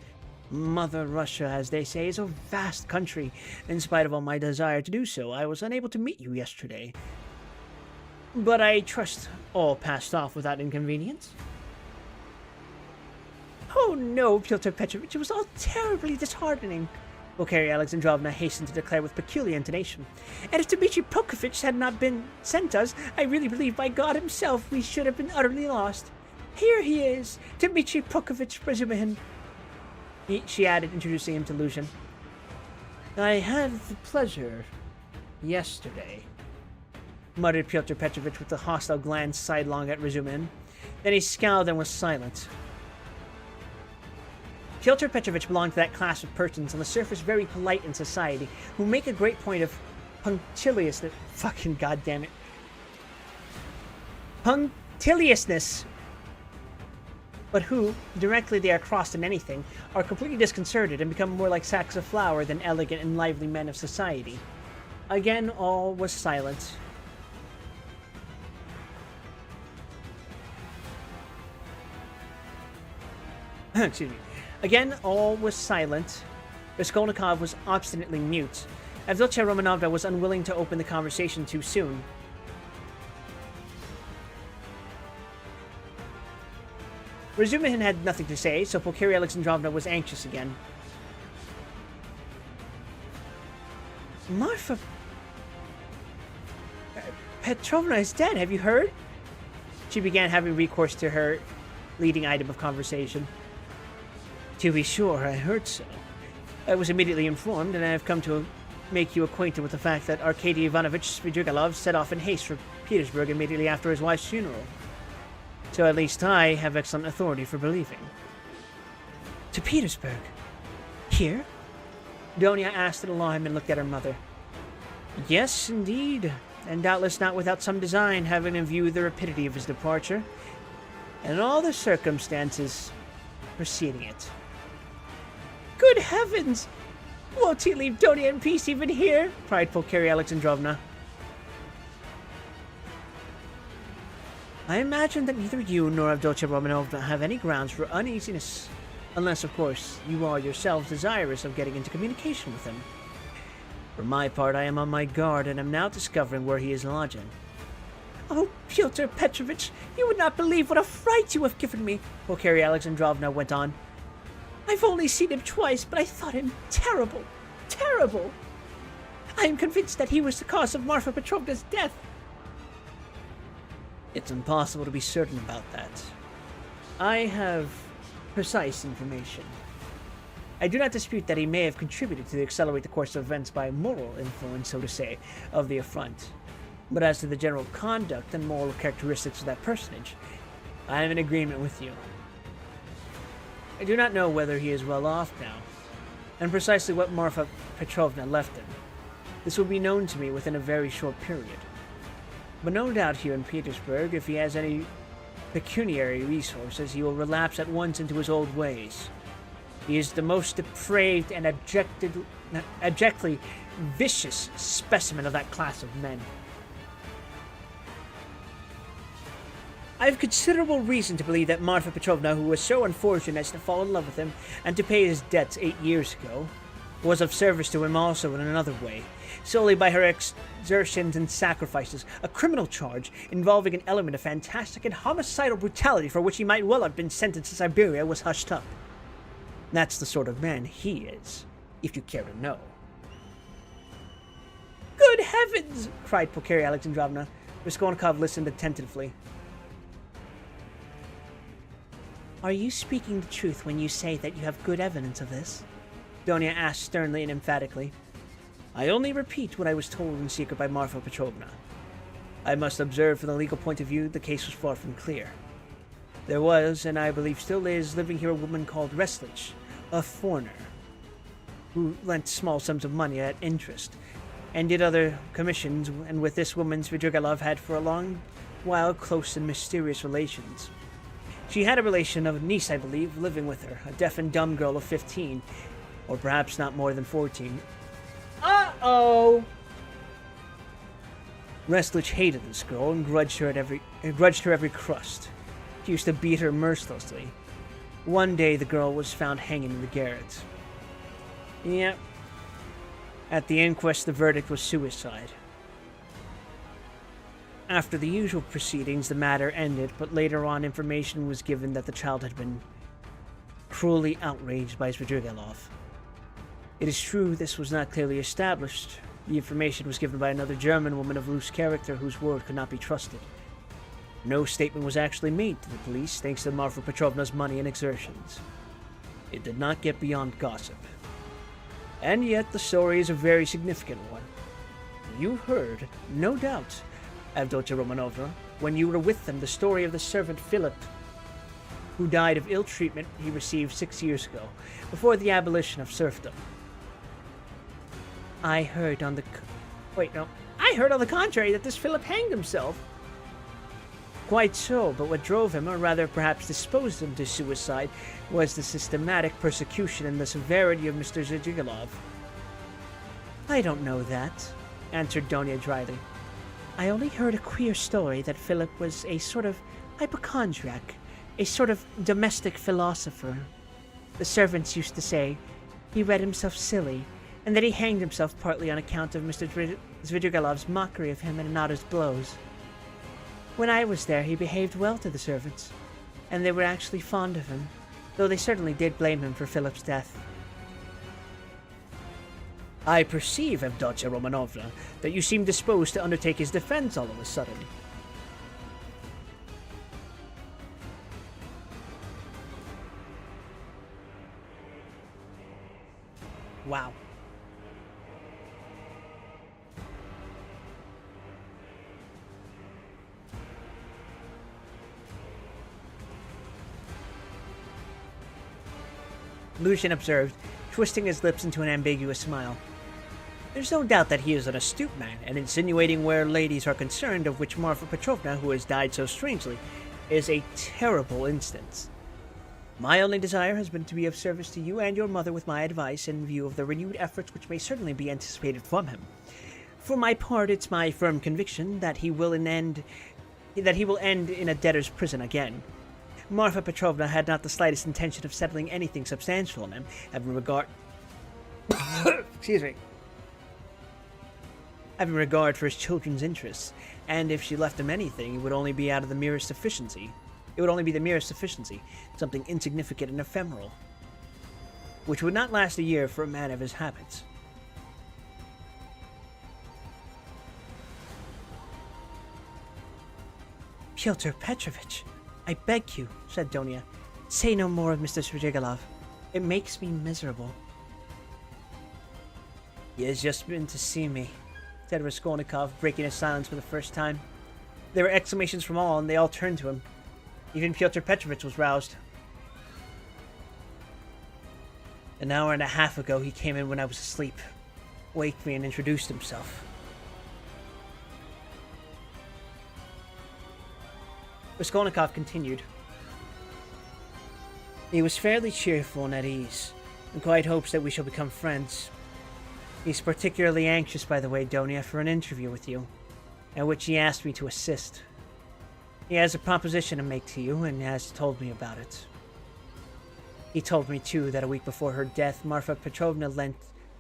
Mother Russia, as they say, is a vast country. In spite of all my desire to do so, I was unable to meet you yesterday. But I trust all passed off without inconvenience. Oh no, Pyotr Petrovich, it was all terribly disheartening, Pulcheria Alexandrovna hastened to declare with peculiar intonation. And if Dmitri Prokofitch had not been sent us, I really believe by God himself we should have been utterly lost. Here he is, Dmitri Prokofiev Razumihin. She added, introducing him to Lucian. I had the pleasure yesterday, muttered Pyotr Petrovich with a hostile glance sidelong at Razumihin. Then he scowled and was silent. Pyotr Petrovich belonged to that class of persons on the surface very polite in society, who make a great point of punctiliousness. Fucking goddamn it. Punctiliousness. But who, directly they are crossed in anything, are completely disconcerted and become more like sacks of flour than elegant and lively men of society. Again, all was silent. Excuse me. Again, all was silent. Raskolnikov was obstinately mute. Avdotya Romanovna was unwilling to open the conversation too soon. Razumihin had nothing to say, so Pulcheria Alexandrovna was anxious again. Marfa Petrovna is dead, have you heard? She began, having recourse to her leading item of conversation. To be sure, I heard so. I was immediately informed, and I have come to make you acquainted with the fact that Arkady Ivanovich Svidrigailov set off in haste for Petersburg immediately after his wife's funeral. So at least I have excellent authority for believing. To Petersburg? Here? Donia asked in alarm and looked at her mother. Yes, indeed, and doubtless not without some design, having in view the rapidity of his departure, and all the circumstances preceding it. Good heavens! Won't he leave Donia in peace even here? Cried Pulcheria Alexandrovna. I imagine that neither you nor Avdotya Romanovna have any grounds for uneasiness, unless, of course, you are yourselves desirous of getting into communication with him. For my part, I am on my guard, and am now discovering where he is lodging. Oh, Pyotr Petrovich, you would not believe what a fright you have given me, Pulcheria Alexandrovna went on. I've only seen him twice, but I thought him terrible, terrible. I am convinced that he was the cause of Marfa Petrovna's death. It's impossible to be certain about that. I have precise information. I do not dispute that he may have contributed to accelerate the course of events by moral influence, so to say, of the affront. But as to the general conduct and moral characteristics of that personage, I am in agreement with you. I do not know whether he is well off now, and precisely what Marfa Petrovna left him. This will be known to me within a very short period. But no doubt here in Petersburg, if he has any pecuniary resources, he will relapse at once into his old ways. He is the most depraved and abjectly vicious specimen of that class of men. I have considerable reason to believe that Marfa Petrovna, who was so unfortunate as to fall in love with him and to pay his debts 8 years ago, was of service to him also in another way, solely by her exertions and sacrifices, a criminal charge involving an element of fantastic and homicidal brutality for which he might well have been sentenced to Siberia was hushed up. That's the sort of man he is, if you care to know. Good heavens! Cried Pulcheria Alexandrovna. Raskolnikov listened attentively. Are you speaking the truth when you say that you have good evidence of this? Donia asked sternly and emphatically. I only repeat what I was told in secret by Marfa Petrovna. I must observe from the legal point of view the case was far from clear. There was, and I believe still is, living here a woman called Reslich, a foreigner, who lent small sums of money at interest, and did other commissions, and with this woman Svidrigailov had for a long while close and mysterious relations. She had a relation of a niece, I believe, living with her, a deaf and dumb girl of 15, or perhaps not more than 14. Uh-oh! Reslich hated this girl and grudged her every crust. He used to beat her mercilessly. One day the girl was found hanging in the garret. Yep. At the inquest, the verdict was suicide. After the usual proceedings, the matter ended, but later on information was given that the child had been cruelly outraged by Svidrigailov. It is true this was not clearly established. The information was given by another German woman of loose character whose word could not be trusted. No statement was actually made to the police thanks to Marfa Petrovna's money and exertions. It did not get beyond gossip. And yet the story is a very significant one. You heard, no doubt, Avdotya Romanovna, when you were with them, the story of the servant Philip, who died of ill treatment he received 6 years ago, before the abolition of serfdom. I heard on the contrary that this Philip hanged himself. Quite so, but what drove him, or rather perhaps disposed him to suicide, was the systematic persecution and the severity of Mr. Zhigilov. I don't know that, answered Donia dryly. I only heard a queer story that Philip was a sort of hypochondriac, a sort of domestic philosopher. The servants used to say he read himself silly, and that he hanged himself partly on account of Mr. Zvidragilov's mockery of him and Anata's blows. When I was there, he behaved well to the servants, and they were actually fond of him, though they certainly did blame him for Philip's death. I perceive, Avdotya Romanovna, that you seem disposed to undertake his defense all of a sudden. Wow. Lucian observed, twisting his lips into an ambiguous smile. There's no doubt that he is an astute man, and insinuating where ladies are concerned, of which Marfa Petrovna, who has died so strangely, is a terrible instance. My only desire has been to be of service to you and your mother with my advice in view of the renewed efforts which may certainly be anticipated from him. For my part, it's my firm conviction that he will end in a debtor's prison again. Marfa Petrovna had not the slightest intention of settling anything substantial on him, having regard for his children's interests, and if she left him anything, it would only be the merest sufficiency, something insignificant and ephemeral, which would not last a year for a man of his habits. Pyotr Petrovich, I beg you, said Donia, say no more of Mr. Zhigilov. It makes me miserable. He has just been to see me, said Raskolnikov, breaking his silence for the first time. There were exclamations from all, and they all turned to him. Even Pyotr Petrovich was roused. An hour and a half ago, he came in when I was asleep, waked me, and introduced himself. Raskolnikov continued. He was fairly cheerful and at ease, and quite hopes that we shall become friends. He's particularly anxious, by the way, Donia, for an interview with you, at which he asked me to assist. He has a proposition to make to you, and has told me about it. He told me, too, that a week before her death, Marfa Petrovna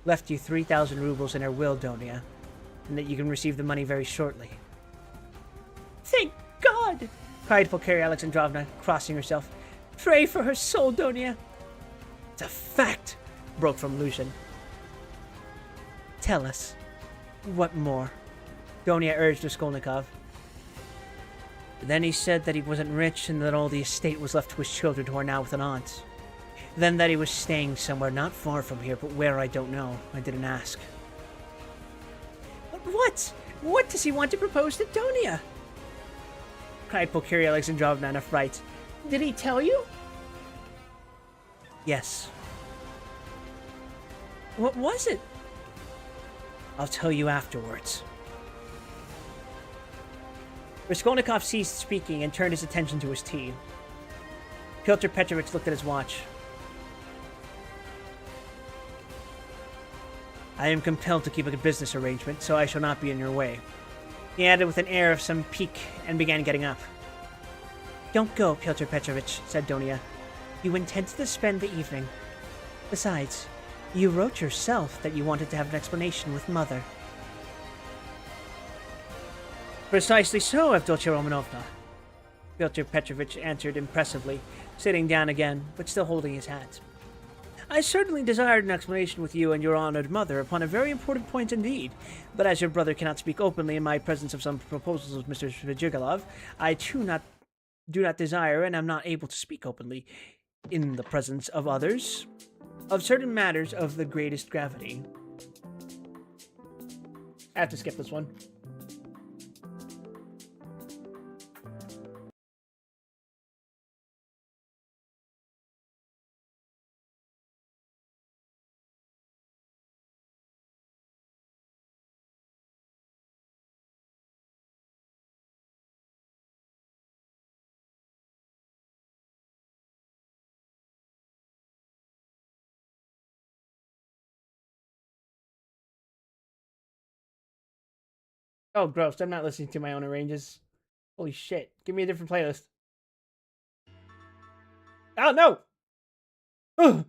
left you 3,000 rubles in her will, Donia, and that you can receive the money very shortly. Thank God! Cried Pulcheria Alexandrovna, crossing herself. Pray for her soul, Donia. It's a fact, broke from Lucian. Tell us, what more? Donia urged Raskolnikov. Then he said that he wasn't rich and that all the estate was left to his children who are now with an aunt. Then that he was staying somewhere not far from here, but where I don't know. I didn't ask. But what? What does he want to propose to Donia? Cried Pulcheria Alexandrovna in a fright. Did he tell you? Yes. What was it? I'll tell you afterwards. Raskolnikov ceased speaking and turned his attention to his tea. Pyotr Petrovich looked at his watch. I am compelled to keep a business arrangement, so I shall not be in your way. He added with an air of some pique and began getting up. Don't go, Pyotr Petrovich, said Donia. You intended to spend the evening. Besides, you wrote yourself that you wanted to have an explanation with Mother. Precisely so, Avdotya Romanovna, Pyotr Petrovich answered impressively, sitting down again, but still holding his hat. I certainly desired an explanation with you and your honored mother upon a very important point indeed. But as your brother cannot speak openly in my presence of some proposals of Mr. Svijigilov, I too do not desire and am not able to speak openly in the presence of others of certain matters of the greatest gravity. I have to skip this one. Oh, gross. I'm not listening to my own arranges. Holy shit. Give me a different playlist. Oh, no! Ugh.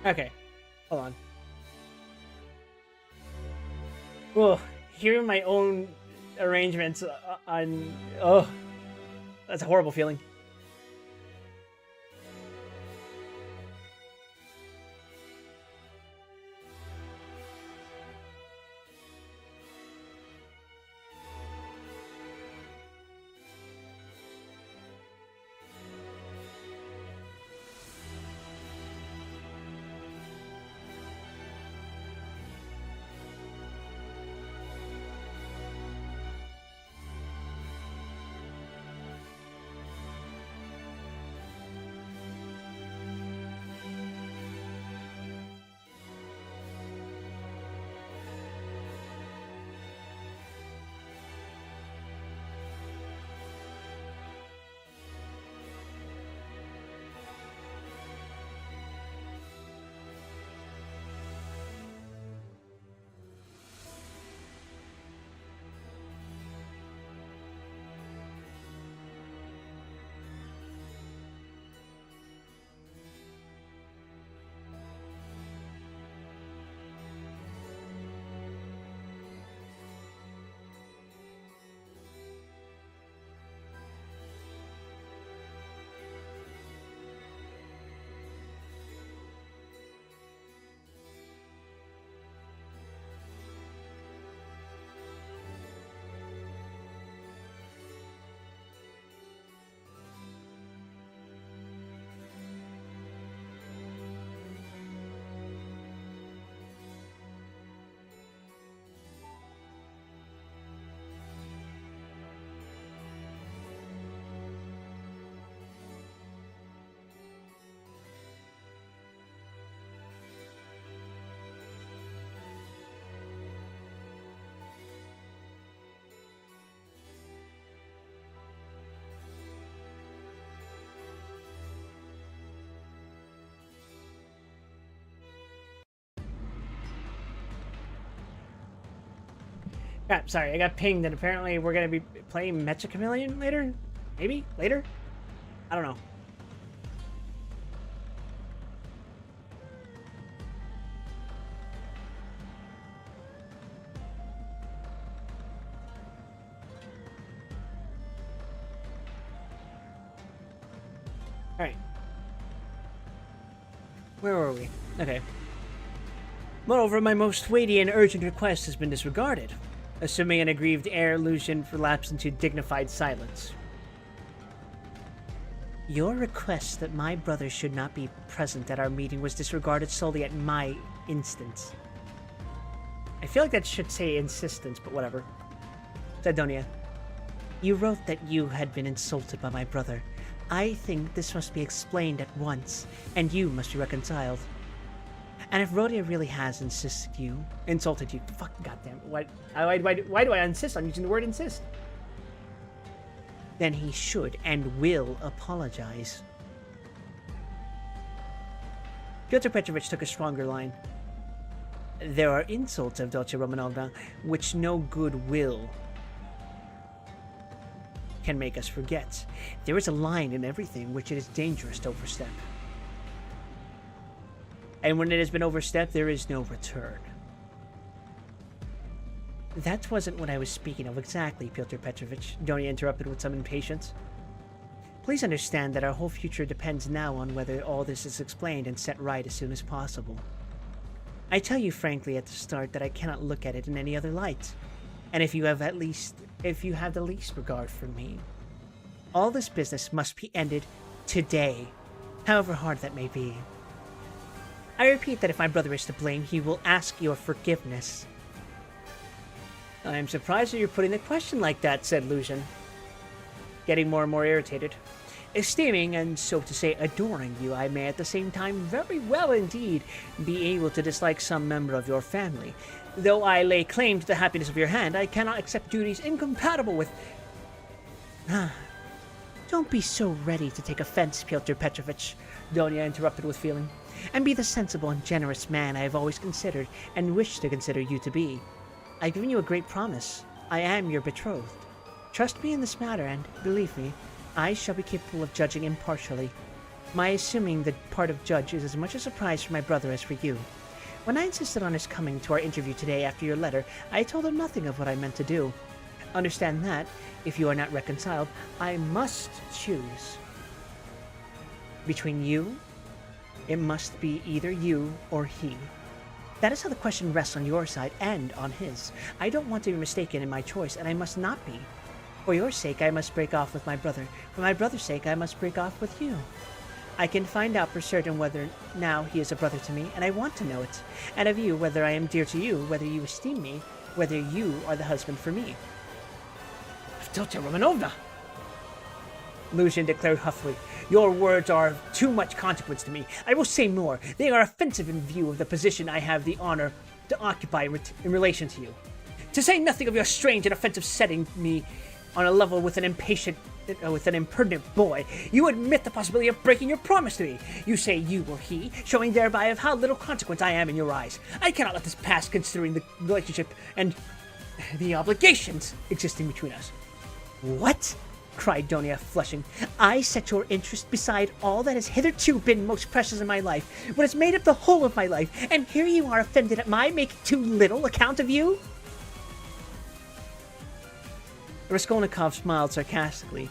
Okay. Hold on. Ugh. Hearing my own arrangements on... Oh. That's a horrible feeling. Crap, sorry, I got pinged and apparently we're gonna be playing Mecha Chameleon later? Maybe? Later? I don't know. Alright. Where were we? Okay. Moreover, my most weighty and urgent request has been disregarded. Assuming an aggrieved air, Lucian relapsed into dignified silence. Your request that my brother should not be present at our meeting was disregarded solely at my instance. I feel like that should say insistence, but whatever. Sidonia, you wrote that you had been insulted by my brother. I think this must be explained at once, and you must be reconciled. And if Rhodia really has insulted you, fucking goddamn, why do I insist on using the word insist? Then he should and will apologize. Pyotr Petrovich took a stronger line. There are insults, Avdotya Romanovna, which no good will can make us forget. There is a line in everything which it is dangerous to overstep. And when it has been overstepped, there is no return. That wasn't what I was speaking of exactly, Pyotr Petrovich, Donia interrupted with some impatience. Please understand that our whole future depends now on whether all this is explained and set right as soon as possible. I tell you frankly at the start that I cannot look at it in any other light, and if you have the least regard for me, all this business must be ended today, however hard that may be. I repeat that if my brother is to blame, he will ask your forgiveness. I am surprised that you're putting the question like that, said Lucian, getting more and more irritated. Esteeming, and so to say adoring you, I may at the same time very well indeed be able to dislike some member of your family. Though I lay claim to the happiness of your hand, I cannot accept duties incompatible with... Don't be so ready to take offense, Pyotr Petrovich, Donia interrupted with feeling, and be the sensible and generous man I have always considered and wish to consider you to be. I've given you a great promise. I am your betrothed. Trust me in this matter, and, believe me, I shall be capable of judging impartially. My assuming the part of judge is as much a surprise for my brother as for you. When I insisted on his coming to our interview today after your letter, I told him nothing of what I meant to do. Understand that, if you are not reconciled, I must choose. Between you, it must be either you or he. That is how the question rests on your side and on his. I don't want to be mistaken in my choice, and I must not be. For your sake, I must break off with my brother. For my brother's sake, I must break off with you. I can find out for certain whether now he is a brother to me, and I want to know it. And of you, whether I am dear to you, whether you esteem me, whether you are the husband for me. Avdotya Romanovna! Lucian declared huffily, your words are of too much consequence to me. I will say more. They are offensive in view of the position I have the honor to occupy in relation to you. To say nothing of your strange and offensive setting me on a level with an impertinent boy, you admit the possibility of breaking your promise to me. You say you or he, showing thereby of how little consequence I am in your eyes. I cannot let this pass considering the relationship and the obligations existing between us. What? Cried Donia, flushing. I set your interest beside all that has hitherto been most precious in my life, what has made up the whole of my life, and here you are offended at my making too little account of you? Raskolnikov smiled sarcastically.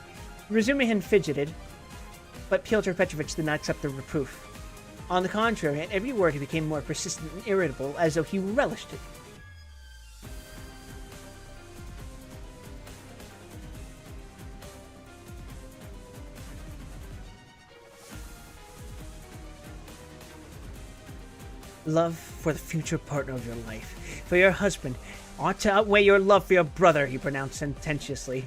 Razumihin fidgeted, but Pyotr Petrovich did not accept the reproof. On the contrary, at every word he became more persistent and irritable, as though he relished it. Love for the future partner of your life, for your husband, ought to outweigh your love for your brother, he pronounced sententiously.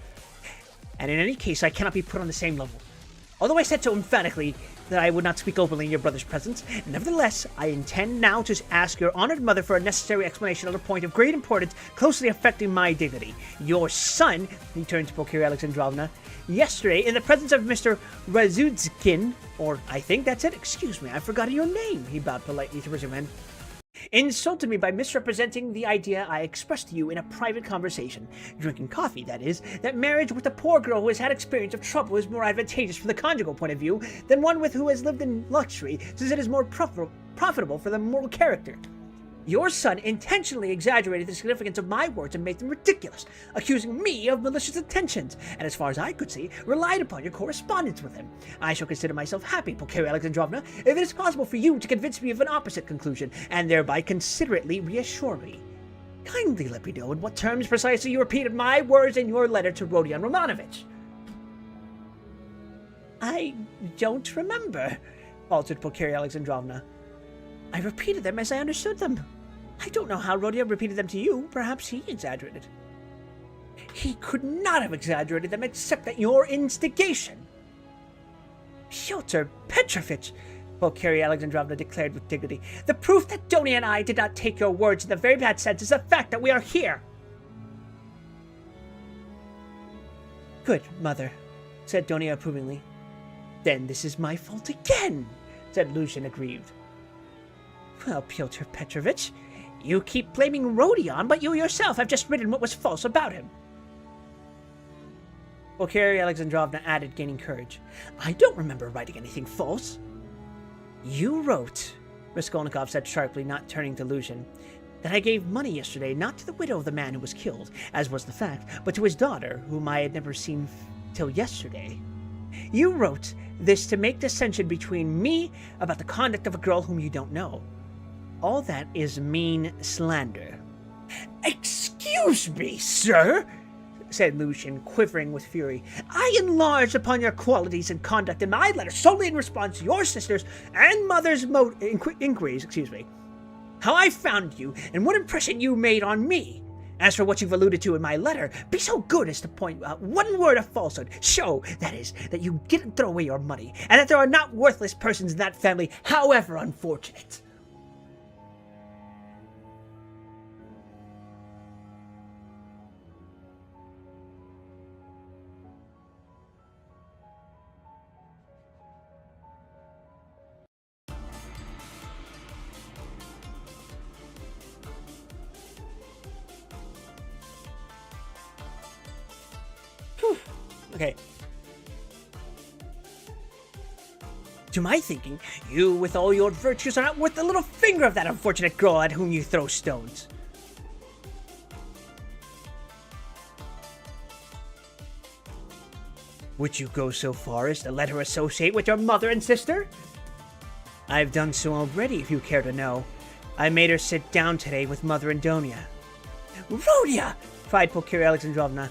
And in any case, I cannot be put on the same level. Although I said so emphatically that I would not speak openly in your brother's presence, nevertheless, I intend now to ask your honored mother for a necessary explanation on a point of great importance closely affecting my dignity. Your son, he turned to Pulcheria Alexandrovna, yesterday, in the presence of Mr. Razudzkin, or I think that's it, excuse me, I've forgotten your name, he bowed politely to Razumin, insulted me by misrepresenting the idea I expressed to you in a private conversation, drinking coffee, that is, that marriage with a poor girl who has had experience of trouble is more advantageous from the conjugal point of view than one with who has lived in luxury, since it is more profitable for the moral character. Your son intentionally exaggerated the significance of my words and made them ridiculous, accusing me of malicious intentions, and as far as I could see, relied upon your correspondence with him. I shall consider myself happy, Pulcheria Alexandrovna, if it is possible for you to convince me of an opposite conclusion, and thereby considerately reassure me. Kindly let me know in what terms precisely you repeated my words in your letter to Rodion Romanovich. I don't remember, faltered Pulcheria Alexandrovna. I repeated them as I understood them. I don't know how Rodion repeated them to you. Perhaps he exaggerated. He could not have exaggerated them except at your instigation. Pyotr Petrovich, Pulcheria Alexandrovna declared with dignity, the proof that Donia and I did not take your words in the very bad sense is the fact that we are here. Good, mother, said Donia approvingly. Then this is my fault again, said Lucian aggrieved. Well, Pyotr Petrovich, you keep blaming Rodion, but you yourself have just written what was false about him. Pulcheria Alexandrovna added, gaining courage. I don't remember writing anything false. You wrote, Raskolnikov said sharply, not turning to Lucian, that I gave money yesterday not to the widow of the man who was killed, as was the fact, but to his daughter, whom I had never seen till yesterday. You wrote this to make dissension between me about the conduct of a girl whom you don't know. All that is mean slander. Excuse me, sir, said Lucian, quivering with fury. I enlarged upon your qualities and conduct in my letter solely in response to your sister's and mother's inquiries, how I found you and what impression you made on me. As for what you've alluded to in my letter, be so good as to point out one word of falsehood. Show, that is, that you didn't throw away your money, and that there are not worthless persons in that family, however unfortunate. Okay. To my thinking, you, with all your virtues, are not worth the little finger of that unfortunate girl at whom you throw stones. Would you go so far as to let her associate with your mother and sister? I've done so already, if you care to know. I made her sit down today with Mother and Donia. Rhodia! Cried Pulcheria Alexandrovna.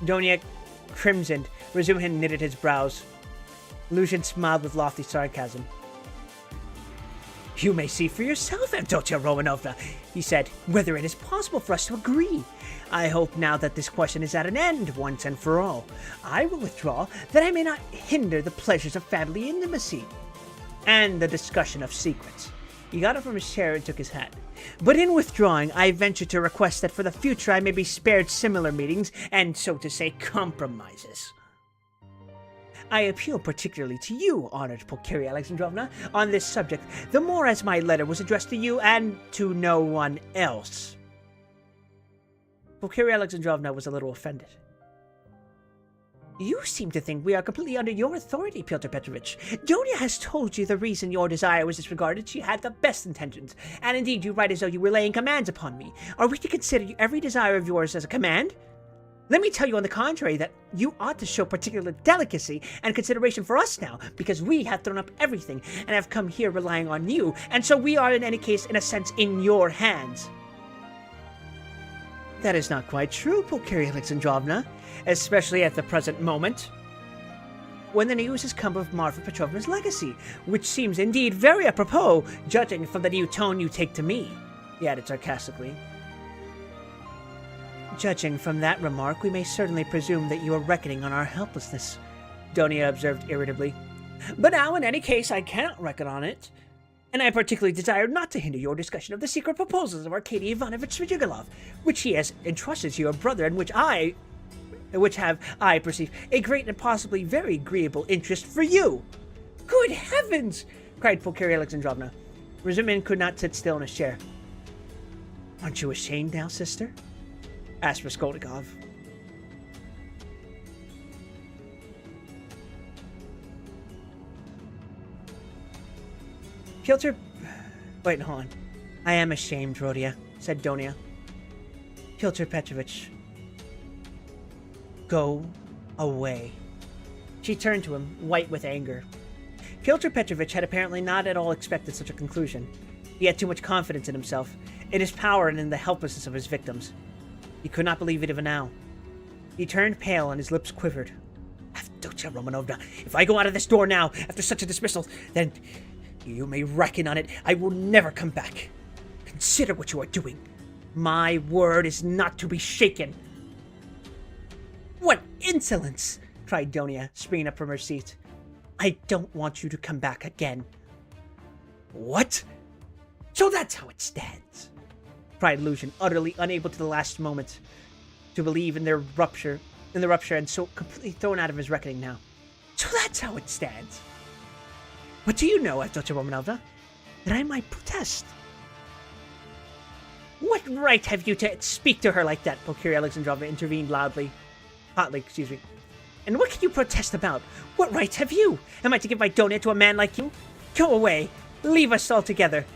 Donia crimsoned. Razumihin knitted his brows. Lucian smiled with lofty sarcasm. You may see for yourself, Avdotia Romanovna, he said, whether it is possible for us to agree. I hope now that this question is at an end once and for all. I will withdraw, that I may not hinder the pleasures of family intimacy and the discussion of secrets. He got up from his chair and took his hat. But in withdrawing, I venture to request that for the future I may be spared similar meetings and, so to say, compromises. I appeal particularly to you, honored Pulcheria Alexandrovna, on this subject, the more as my letter was addressed to you and to no one else. Pulcheria Alexandrovna was a little offended. You seem to think we are completely under your authority, Pyotr Petrovich. Donia has told you the reason your desire was disregarded. She had the best intentions, and indeed you write as though you were laying commands upon me. Are we to consider every desire of yours as a command? Let me tell you on the contrary that you ought to show particular delicacy and consideration for us now, because we have thrown up everything and have come here relying on you, and so we are in any case, in a sense, in your hands. That is not quite true, Pulcheria Alexandrovna, especially at the present moment, when the news has come of Marfa Petrovna's legacy, which seems indeed very apropos, judging from the new tone you take to me, he added sarcastically. Judging from that remark, we may certainly presume that you are reckoning on our helplessness, Donia observed irritably. But now, in any case, I cannot reckon on it, and I particularly desire not to hinder your discussion of the secret proposals of Arkady Ivanovich Svidrigailov, which he has entrusted to your brother, and which have, I perceive, a great and possibly very agreeable interest for you. Good heavens! Cried Pulcheria Alexandrovna. Razumihin could not sit still in his chair. Aren't you ashamed now, sister? Asked Raskolnikov. Pyotr... Wait, hold on. I am ashamed, Rhodia, said Donia. Pyotr Petrovich, go away. She turned to him, white with anger. Pyotr Petrovich had apparently not at all expected such a conclusion. He had too much confidence in himself, in his power and in the helplessness of his victims. He could not believe it even now. He turned pale and his lips quivered. Avdotya Romanovna, if I go out of this door now, after such a dismissal, then you may reckon on it I will never come back. Consider what you are doing. My word is not to be shaken. What insolence! Cried Donia, springing up from her seat. I don't want you to come back again. What? So that's how it stands, cried Lucian, utterly unable to the last moment to believe in the rupture, and so completely thrown out of his reckoning now. So that's how it stands. What do you know, Avdotya Romanovna? That I might protest. What right have you to speak to her like that? Pulcheria Alexandrovna intervened hotly, And what can you protest about? What right have you? Am I to give my Donia to a man like you? Go away. Leave us altogether.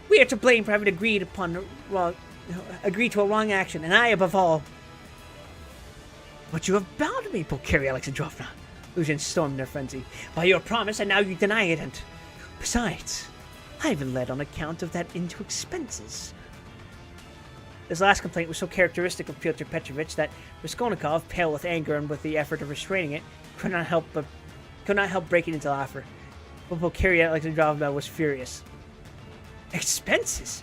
We are to blame for having agreed to a wrong action, and I above all. But you have bound me, Pulcheria Alexandrovna, Lucian stormed in a frenzy. By your promise, and now you deny it, and besides, I've been led on account of that into expenses. This last complaint was so characteristic of Pyotr Petrovich that Raskolnikov, pale with anger and with the effort of restraining it, could not help breaking into laughter. But Pulcheria Alexandrovna was furious. Expenses?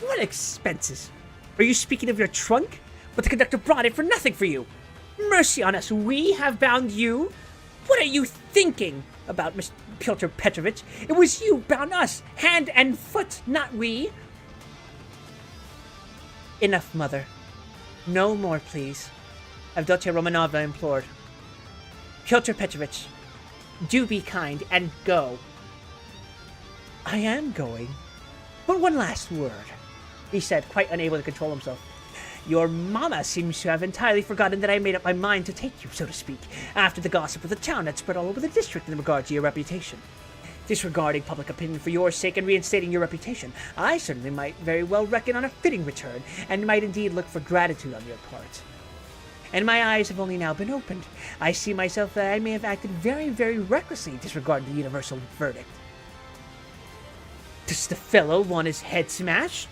What expenses? Are you speaking of your trunk? But the conductor brought it for nothing for you. Mercy on us, we have bound you? What are you thinking about, Mr. Pyotr Petrovich? It was you bound us, hand and foot, not we. Enough, mother. No more, please, Avdotya Romanovna implored. Pyotr Petrovich, do be kind and go. I am going. But one last word, he said, quite unable to control himself. Your mamma seems to have entirely forgotten that I made up my mind to take you, so to speak, after the gossip of the town had spread all over the district in regard to your reputation. Disregarding public opinion for your sake and reinstating your reputation, I certainly might very well reckon on a fitting return, and might indeed look for gratitude on your part. And my eyes have only now been opened. I see myself that I may have acted very, very recklessly disregarding the universal verdict. Does the fellow want his head smashed?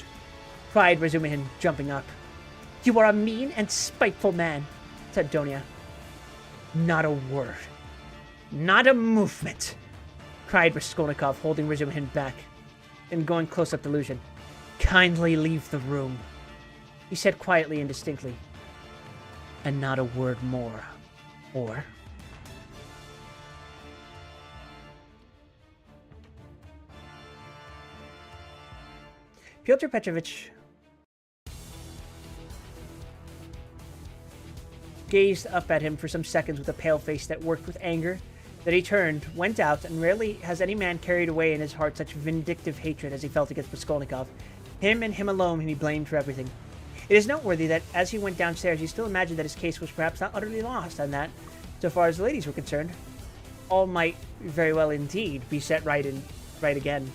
Cried Razumihin, jumping up. You are a mean and spiteful man, said Donia. Not a word. Not a movement, cried Raskolnikov, holding Razumihin back and going close up to Lucian. Kindly leave the room, he said quietly and distinctly. And not a word more. Or... Pyotr Petrovich gazed up at him for some seconds with a pale face that worked with anger. Then he turned, went out, and rarely has any man carried away in his heart such vindictive hatred as he felt against Raskolnikov. Him and him alone he blamed for everything. It is noteworthy that as he went downstairs, he still imagined that his case was perhaps not utterly lost, and that, so far as the ladies were concerned, all might very well indeed be set right again.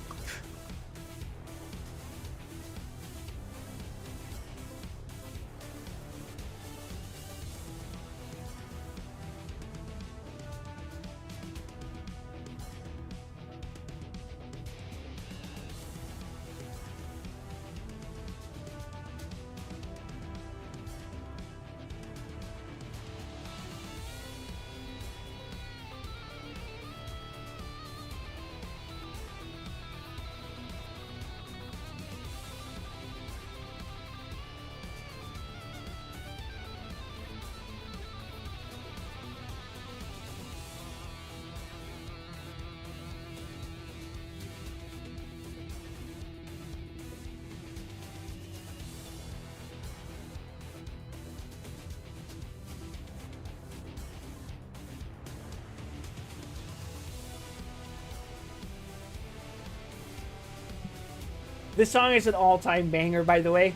This song is an all-time banger, by the way.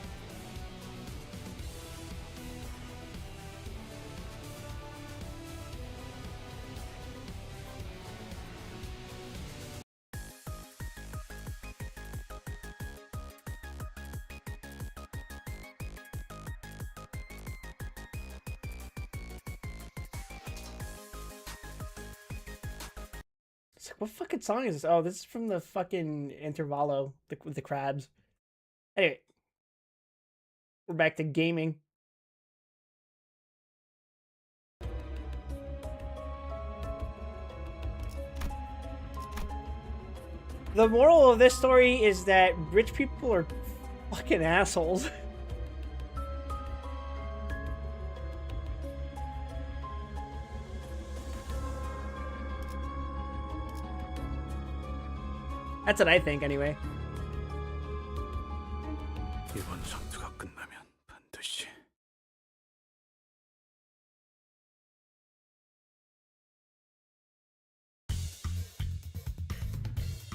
It's like, what fucking song is this? Oh, this is from the fucking Intervallo with the crabs. Anyway, we're back to gaming. The moral of this story is that rich people are fucking assholes. That's what I think, anyway. 이번 전투가 끝나면 반드시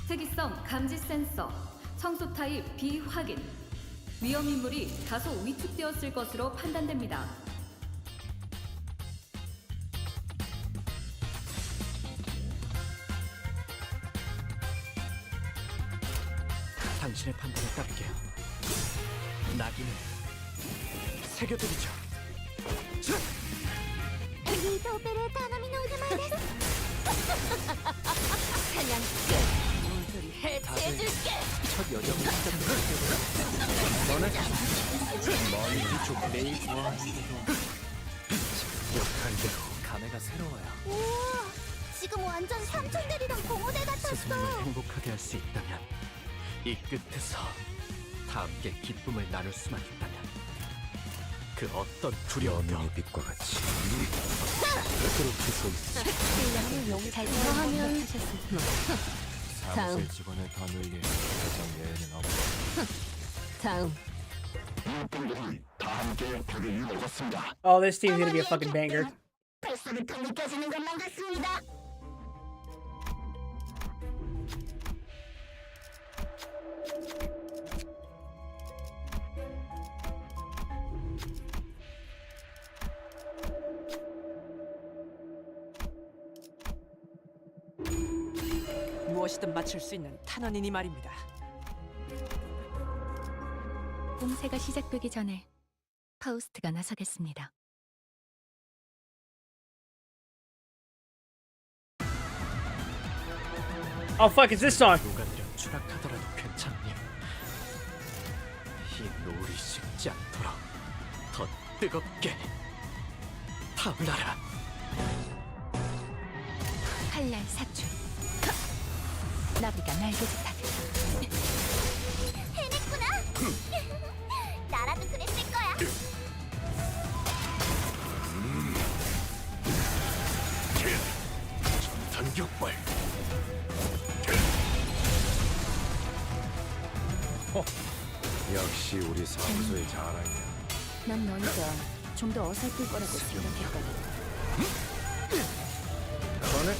특이성 감지 센서, 청소 타입 비확인, 위험 인물이 다소 위축되었을 것으로 판단됩니다. 당신의 판단에 따를게요. 낙인을 새겨드리죠. エリートオペレーターの身の腕前です 사냥 끝. 모조리 해체해줄게. 첫 여정을 시작합니다. 너는 머리를 좀 매일 좋아하시고 약한 대로 감회가 새로워요. 우와 지금 완전 삼촌들이랑 공호대 같았어 스승님을 행복하게 할 수 있다면 이 끝에서 다 함께 기쁨을 나눌 수만 있다면 그 어떤 두려움도 어둠의 빛과 같이 그렇게 서 있어. 잘 들어가면 사무실 직원을 더 늘릴 가장 예외는 없고 다음. Oh, this team's gonna be a fucking banger. 벌써부터 느껴지는 것만 같습니다 무엇이든 맞출 수 있는 탄원이니 말입니다. 공세가 시작되기 전에 파우스트가 나서겠습니다. Oh fuck, it's this song. 녹아내려 추락하더라도 괜찮니? 이 노을이 식지 않도록 더 뜨겁게 타올라라. 칼날 사출. 나비가 날개짓 하듯. 해냈구나 나라도 그랬을 거야 전격발. 역시 우리 사무소의 자랑이야. 난 너희가 좀 더 어설플 거라고 생각했거든. 자네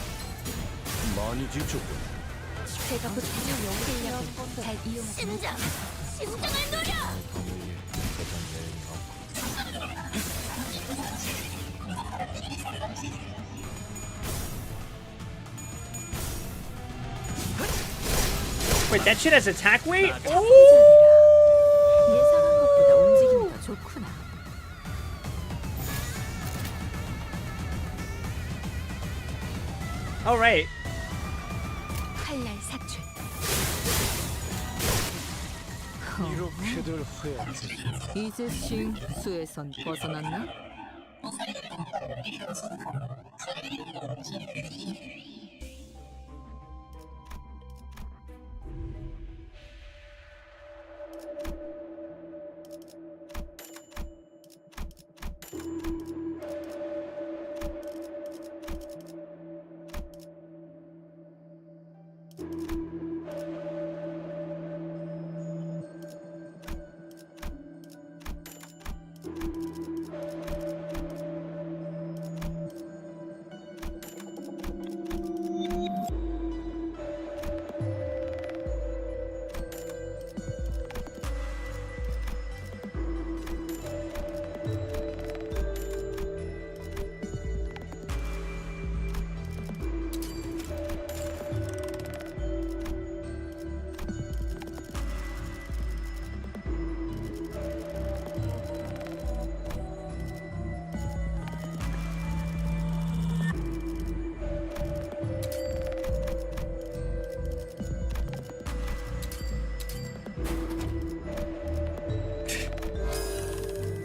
많이 지쳤군. 제가 부탁한 실력을 잘 이용하지. 심장 심장을 노려 더 늘릴 가장 예외는 없고 Wait, that shit has attack weight? Oh! 예상한 것보다 움직임이 더 좋구나. Alright. 칼날 사출. 이렇게들 후회하지. 이제 싱수에선 벗어났나?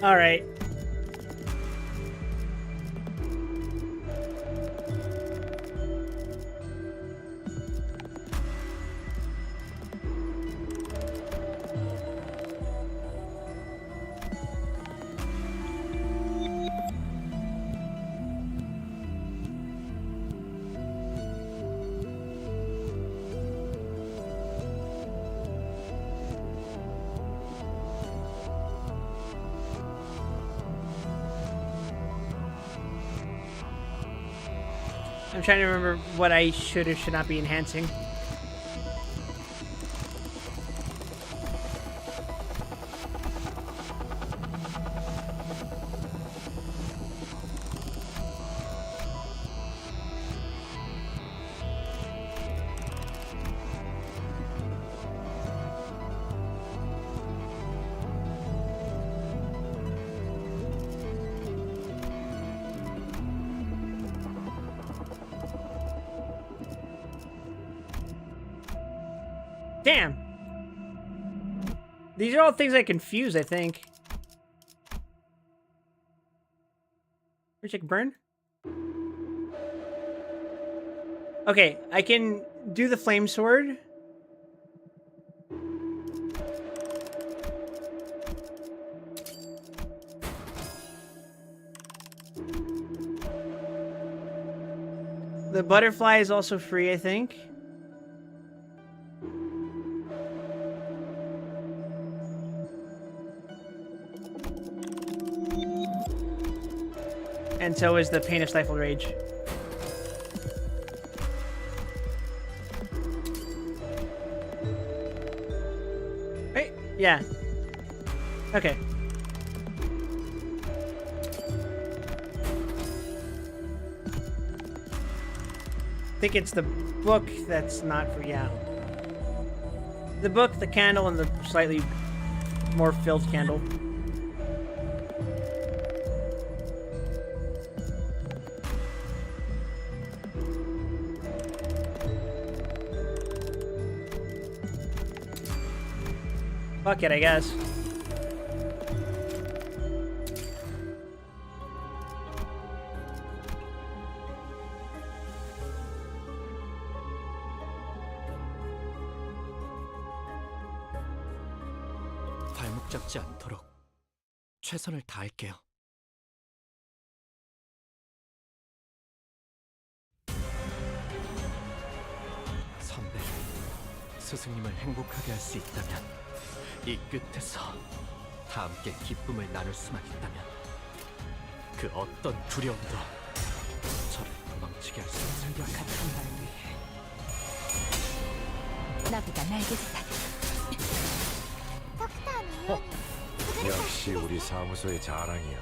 All right. I'm trying to remember what I should or should not be enhancing. Damn. These are all things I confuse, I think. Check burn. Okay, I can do the flame sword. The butterfly is also free, I think. And so is the Pain of Stifled Rage. Right? Yeah. Okay. I think it's the book that's not for, yeah. The book, the candle, and the slightly more filled candle. Fuck it, I guess. 발목 잡지 않도록 최선을 다할게요. 선배, 스승님을 행복하게 할 수 있다면 이 끝에서 다 함께 기쁨을 나눌 수만 있다면 그 어떤 두려움도 저를 도망치게 할 수 없을 거야. 같은 날 위해 나보다 날개짓하네. ドクターのように優れた 역시 우리 사무소의 자랑이야.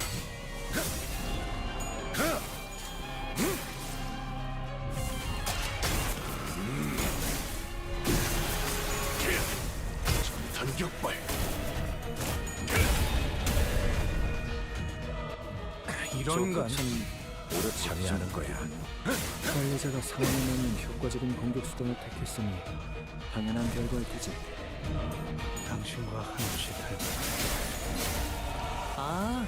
전격발. 이런 건 옳지 않은 거야. 관리자가 상황에 맞는 효과적인 공격 수단을 택했으니 당연한 결과일 테지. 당신과 한없이 닮은. 아,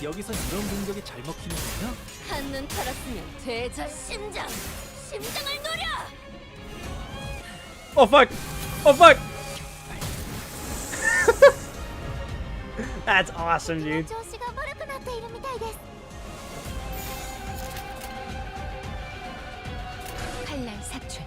여기서 이런 공격이 잘 먹히는군요. 한눈 팔았으면 되자. 심장을 노려. Oh fuck! Oh fuck! That's awesome, dude. 調子が悪くなっているみたいです 칼날 사출.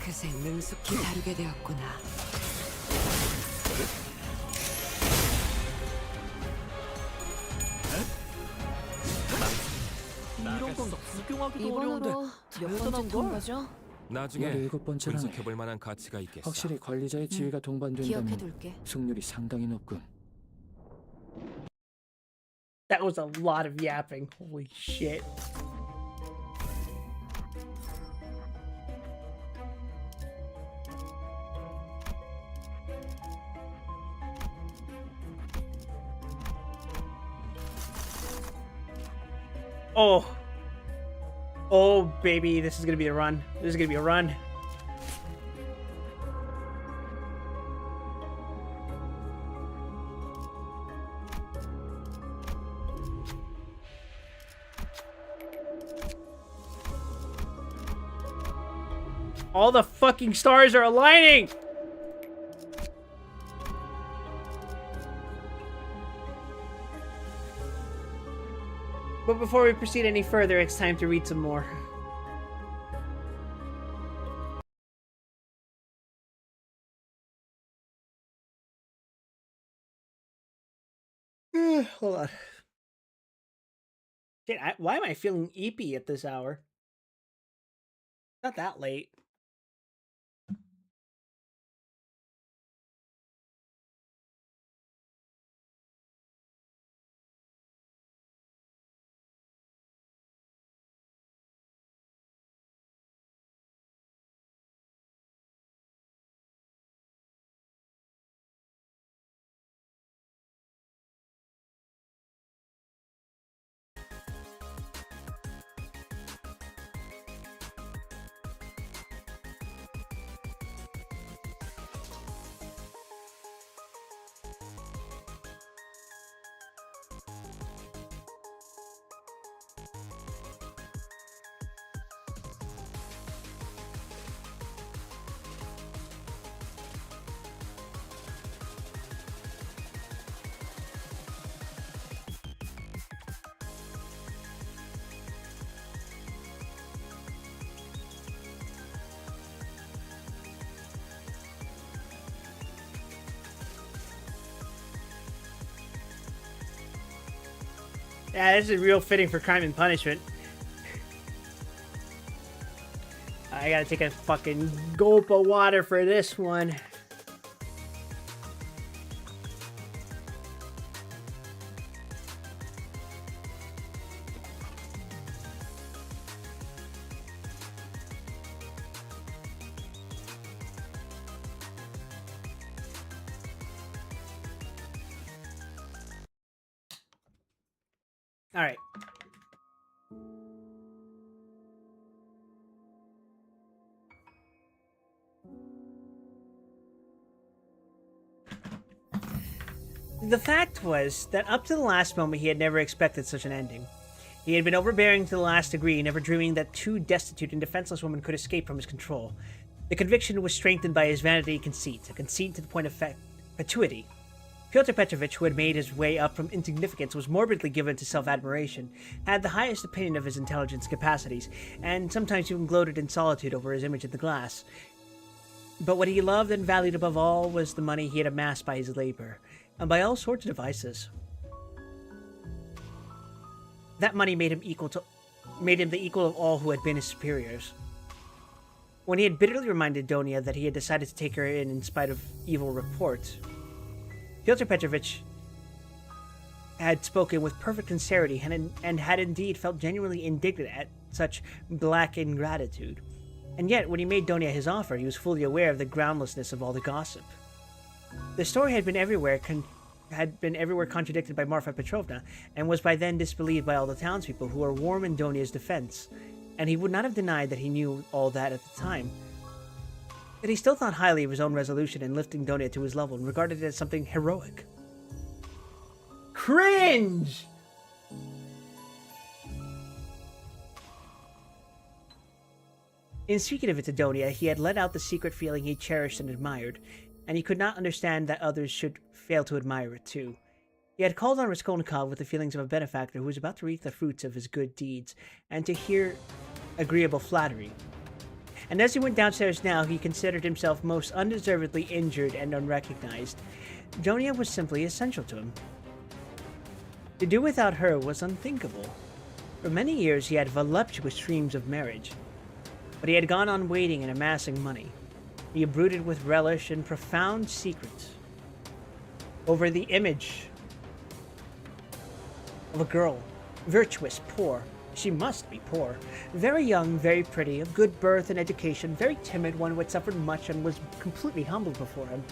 그새 능숙히 다루게 되었구나. 이런 건 구경하기도 어려운데 이번으로 몇 번째 통과죠? 나중에 17번째라네. 분석해볼 만한 가치가 있겠어. 확실히 관리자의 지위가 동반된다면 기억해둘게. 승률이 상당히 높군. That was a lot of yapping. Holy shit. Oh. Oh, baby. This is going to be a run. This is going to be a run. All the fucking stars are aligning! But before we proceed any further, it's time to read some more. Hold on. Shit, why am I feeling eepy at this hour? Not that late. Yeah, this is real fitting for Crime and Punishment. I gotta take a fucking gulp of water for this one. All right. The fact was that up to the last moment he had never expected such an ending. He had been overbearing to the last degree, never dreaming that two destitute and defenseless women could escape from his control. The conviction was strengthened by his vanity and conceit, a conceit to the point of fatuity. Pyotr Petrovich, who had made his way up from insignificance, was morbidly given to self-admiration, had the highest opinion of his intelligence capacities, and sometimes even gloated in solitude over his image in the glass. But what he loved and valued above all was the money he had amassed by his labor, and by all sorts of devices. That money made him the equal of all who had been his superiors. When he had bitterly reminded Donia that he had decided to take her in spite of evil reports, Pyotr Petrovich had spoken with perfect sincerity and had indeed felt genuinely indignant at such black ingratitude. And yet, when he made Donia his offer, he was fully aware of the groundlessness of all the gossip. The story had been everywhere contradicted by Marfa Petrovna, and was by then disbelieved by all the townspeople, who were warm in Donia's defense, and he would not have denied that he knew all that at the time. But he still thought highly of his own resolution in lifting Donia to his level and regarded it as something heroic. Cringe! In speaking of it to Donia, he had let out the secret feeling he cherished and admired, and he could not understand that others should fail to admire it too. He had called on Raskolnikov with the feelings of a benefactor who was about to reap the fruits of his good deeds, and to hear agreeable flattery. And as he went downstairs now, he considered himself most undeservedly injured and unrecognized. Donia was simply essential to him. To do without her was unthinkable. For many years he had voluptuous dreams of marriage, but he had gone on waiting and amassing money. He brooded with relish and profound secrets over the image of a girl, virtuous, poor. She must be poor. Very young, very pretty, of good birth and education, very timid, one who had suffered much and was completely humbled before him.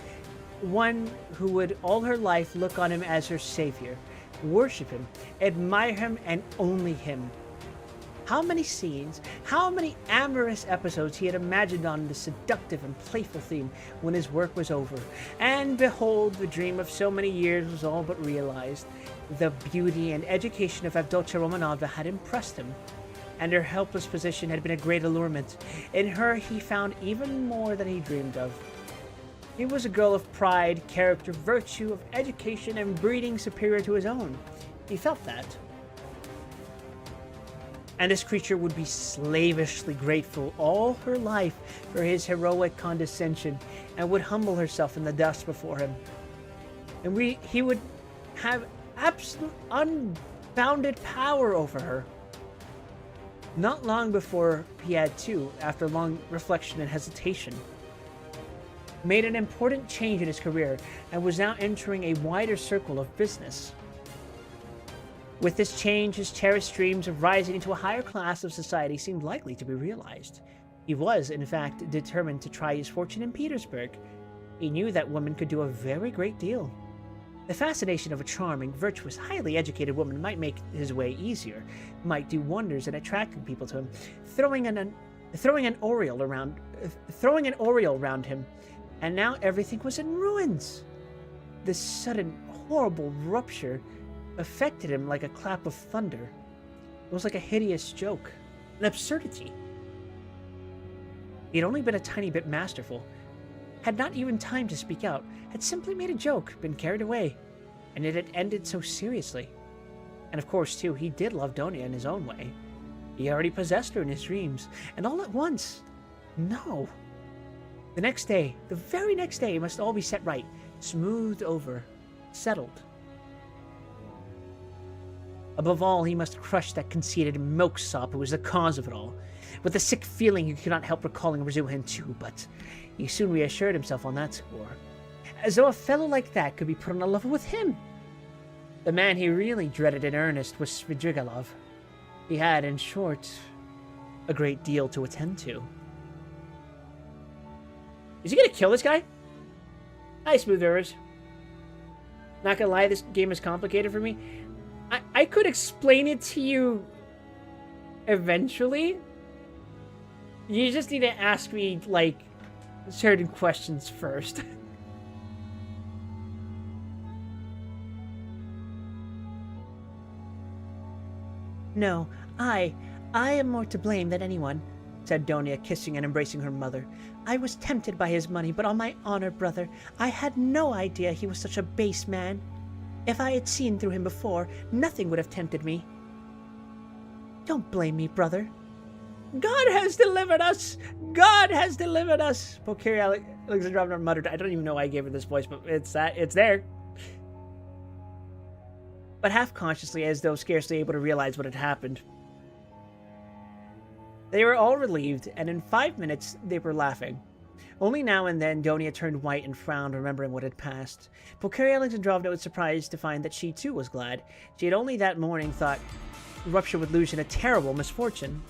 One who would all her life look on him as her savior, worship him, admire him, and only him. How many scenes, how many amorous episodes he had imagined on this seductive and playful theme when his work was over. And behold, the dream of so many years was all but realized. The beauty and education of Avdotya Romanovna had impressed him, and her helpless position had been a great allurement. In her he found even more than he dreamed of. He was a girl of pride, character, virtue, of education, and breeding superior to his own. He felt that. And this creature would be slavishly grateful all her life for his heroic condescension, and would humble herself in the dust before him. And he would have absolute unbounded power over her. Not long before he had too, after long reflection and hesitation, made an important change in his career and was now entering a wider circle of business. With this change, his cherished dreams of rising into a higher class of society seemed likely to be realized. He was, in fact, determined to try his fortune in Petersburg. He knew that woman could do a very great deal. The fascination of a charming, virtuous, highly educated woman might make his way easier, might do wonders in attracting people to him, throwing an aureole around him, and now everything was in ruins. This sudden, horrible rupture affected him like a clap of thunder. It was like a hideous joke, an absurdity. He had only been a tiny bit masterful, had not even time to speak out, had simply made a joke, been carried away, and it had ended so seriously. And of course, too, he did love Donia in his own way. He already possessed her in his dreams, and all at once. No. The next day, the very next day, must all be set right, smoothed over, settled. Above all, he must crush that conceited milksop who was the cause of it all. With a sick feeling, he could not help recalling Razuhin too, but he soon reassured himself on that score. As though a fellow like that could be put on a level with him. The man he really dreaded in earnest was Svidrigailov. He had, in short, a great deal to attend to. Is he gonna kill this guy? Hi, Smooth Errors. Not gonna lie, this game is complicated for me. I could explain it to you eventually. You just need to ask me, like, certain questions first. No, I am more to blame than anyone, said Donia, kissing and embracing her mother. I was tempted by his money, but on my honor, brother, I had no idea he was such a base man. If I had seen through him before, nothing would have tempted me. Don't blame me, brother. God has delivered us! God has delivered us! Pulcheria Alexandrovna muttered. I don't even know why I gave her this voice, but it's there. But half-consciously, as though scarcely able to realize what had happened. They were all relieved, and in 5 minutes they were laughing. Only now and then Donia turned white and frowned, remembering what had passed. Pulcheria Alexandrovna was surprised to find that she too was glad. She had only that morning thought rupture with Lucian a terrible misfortune.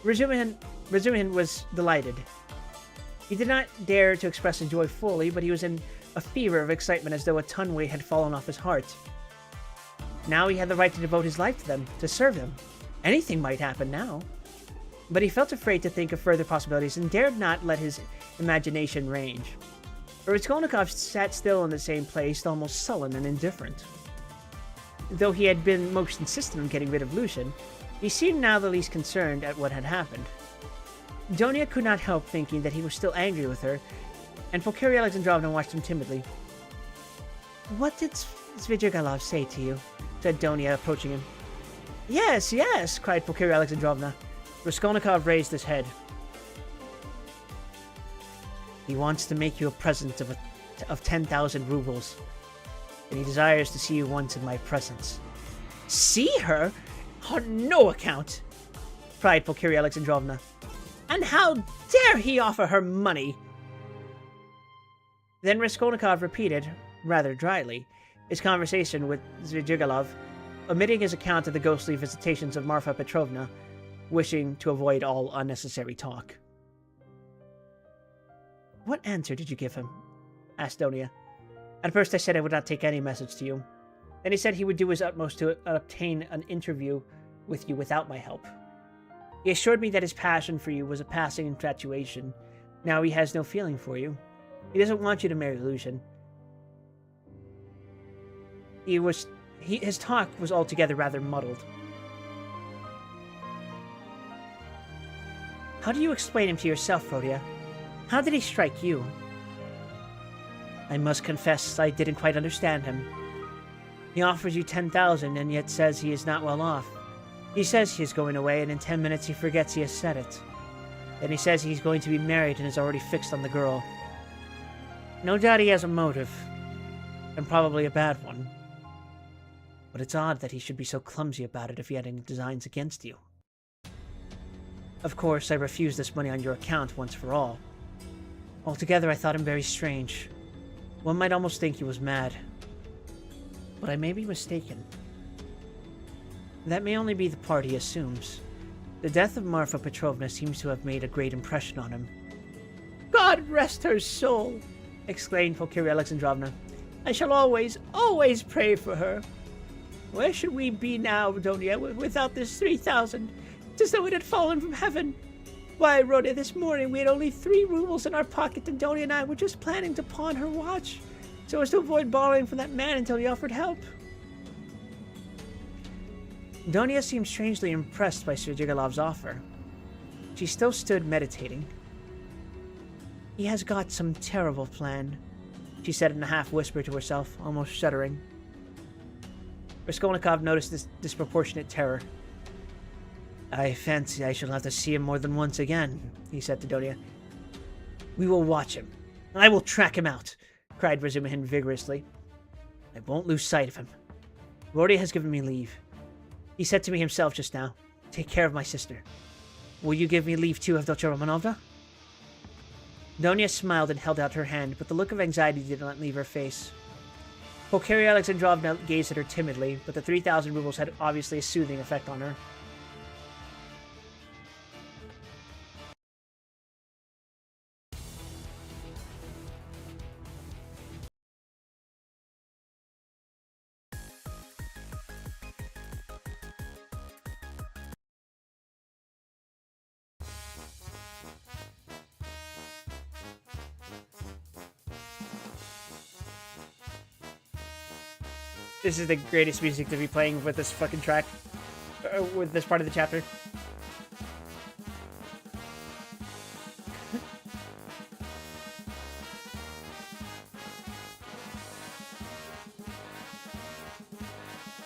Razumin was delighted. He did not dare to express his joy fully, but he was in a fever of excitement as though a ton weight had fallen off his heart. Now he had the right to devote his life to them, to serve them. Anything might happen now. But he felt afraid to think of further possibilities and dared not let his imagination range. Raskolnikov sat still in the same place, almost sullen and indifferent. Though he had been most insistent on getting rid of Lucian, he seemed now the least concerned at what had happened. Donia could not help thinking that he was still angry with her, and Pulcheria Alexandrovna watched him timidly. "What did Svidrigailov say to you?" said Donia, approaching him. Yes, yes, cried Pulcheria Alexandrovna. Raskolnikov raised his head. He wants to make you a present of 10,000 rubles, and he desires to see you once in my presence. See her? On no account! Cried Pulcheria Alexandrovna. And how dare he offer her money? Then Raskolnikov repeated, rather dryly, his conversation with Svidrigailov, omitting his account of the ghostly visitations of Marfa Petrovna, wishing to avoid all unnecessary talk. What answer did you give him? Asked Donia. At first I said I would not take any message to you. Then he said he would do his utmost to obtain an interview with you without my help. He assured me that his passion for you was a passing infatuation. Now he has no feeling for you. He doesn't want you to marry Lucian. His talk was altogether rather muddled. How do you explain him to yourself, Rhodia? How did he strike you? I must confess I didn't quite understand him. He offers you 10,000 and yet says he is not well off. He says he is going away and in 10 minutes he forgets he has said it. Then he says he's going to be married and is already fixed on the girl. No doubt he has a motive, and probably a bad one. But it's odd that he should be so clumsy about it if he had any designs against you. Of course, I refused this money on your account once for all. Altogether, I thought him very strange. One might almost think he was mad. But I may be mistaken. That may only be the part he assumes. The death of Marfa Petrovna seems to have made a great impression on him. God rest her soul! Exclaimed Pulcheria Alexandrovna. I shall always, always pray for her. Where should we be now, Donia, without this 3,000? It's as though it had fallen from heaven. Why, Rhoda, this morning we had only 3 rubles in our pocket, and Donia and I were just planning to pawn her watch, so as to avoid borrowing from that man until he offered help. Donia seemed strangely impressed by Sir Jigalov's offer. She still stood meditating. He has got some terrible plan, she said in a half-whisper to herself, almost shuddering. Raskolnikov noticed this disproportionate terror. I fancy I shall have to see him more than once again, he said to Donia. We will watch him. I will track him out, cried Razumihin vigorously. I won't lose sight of him. Rhodia has given me leave. He said to me himself just now, take care of my sister. Will you give me leave too, Avdotya Romanovna? Donia smiled and held out her hand, but the look of anxiety did not leave her face. Pulcheria Alexandrovna gazed at her timidly, but the 3,000 rubles had obviously a soothing effect on her. This is the greatest music to be playing with this fucking track. With this part of the chapter.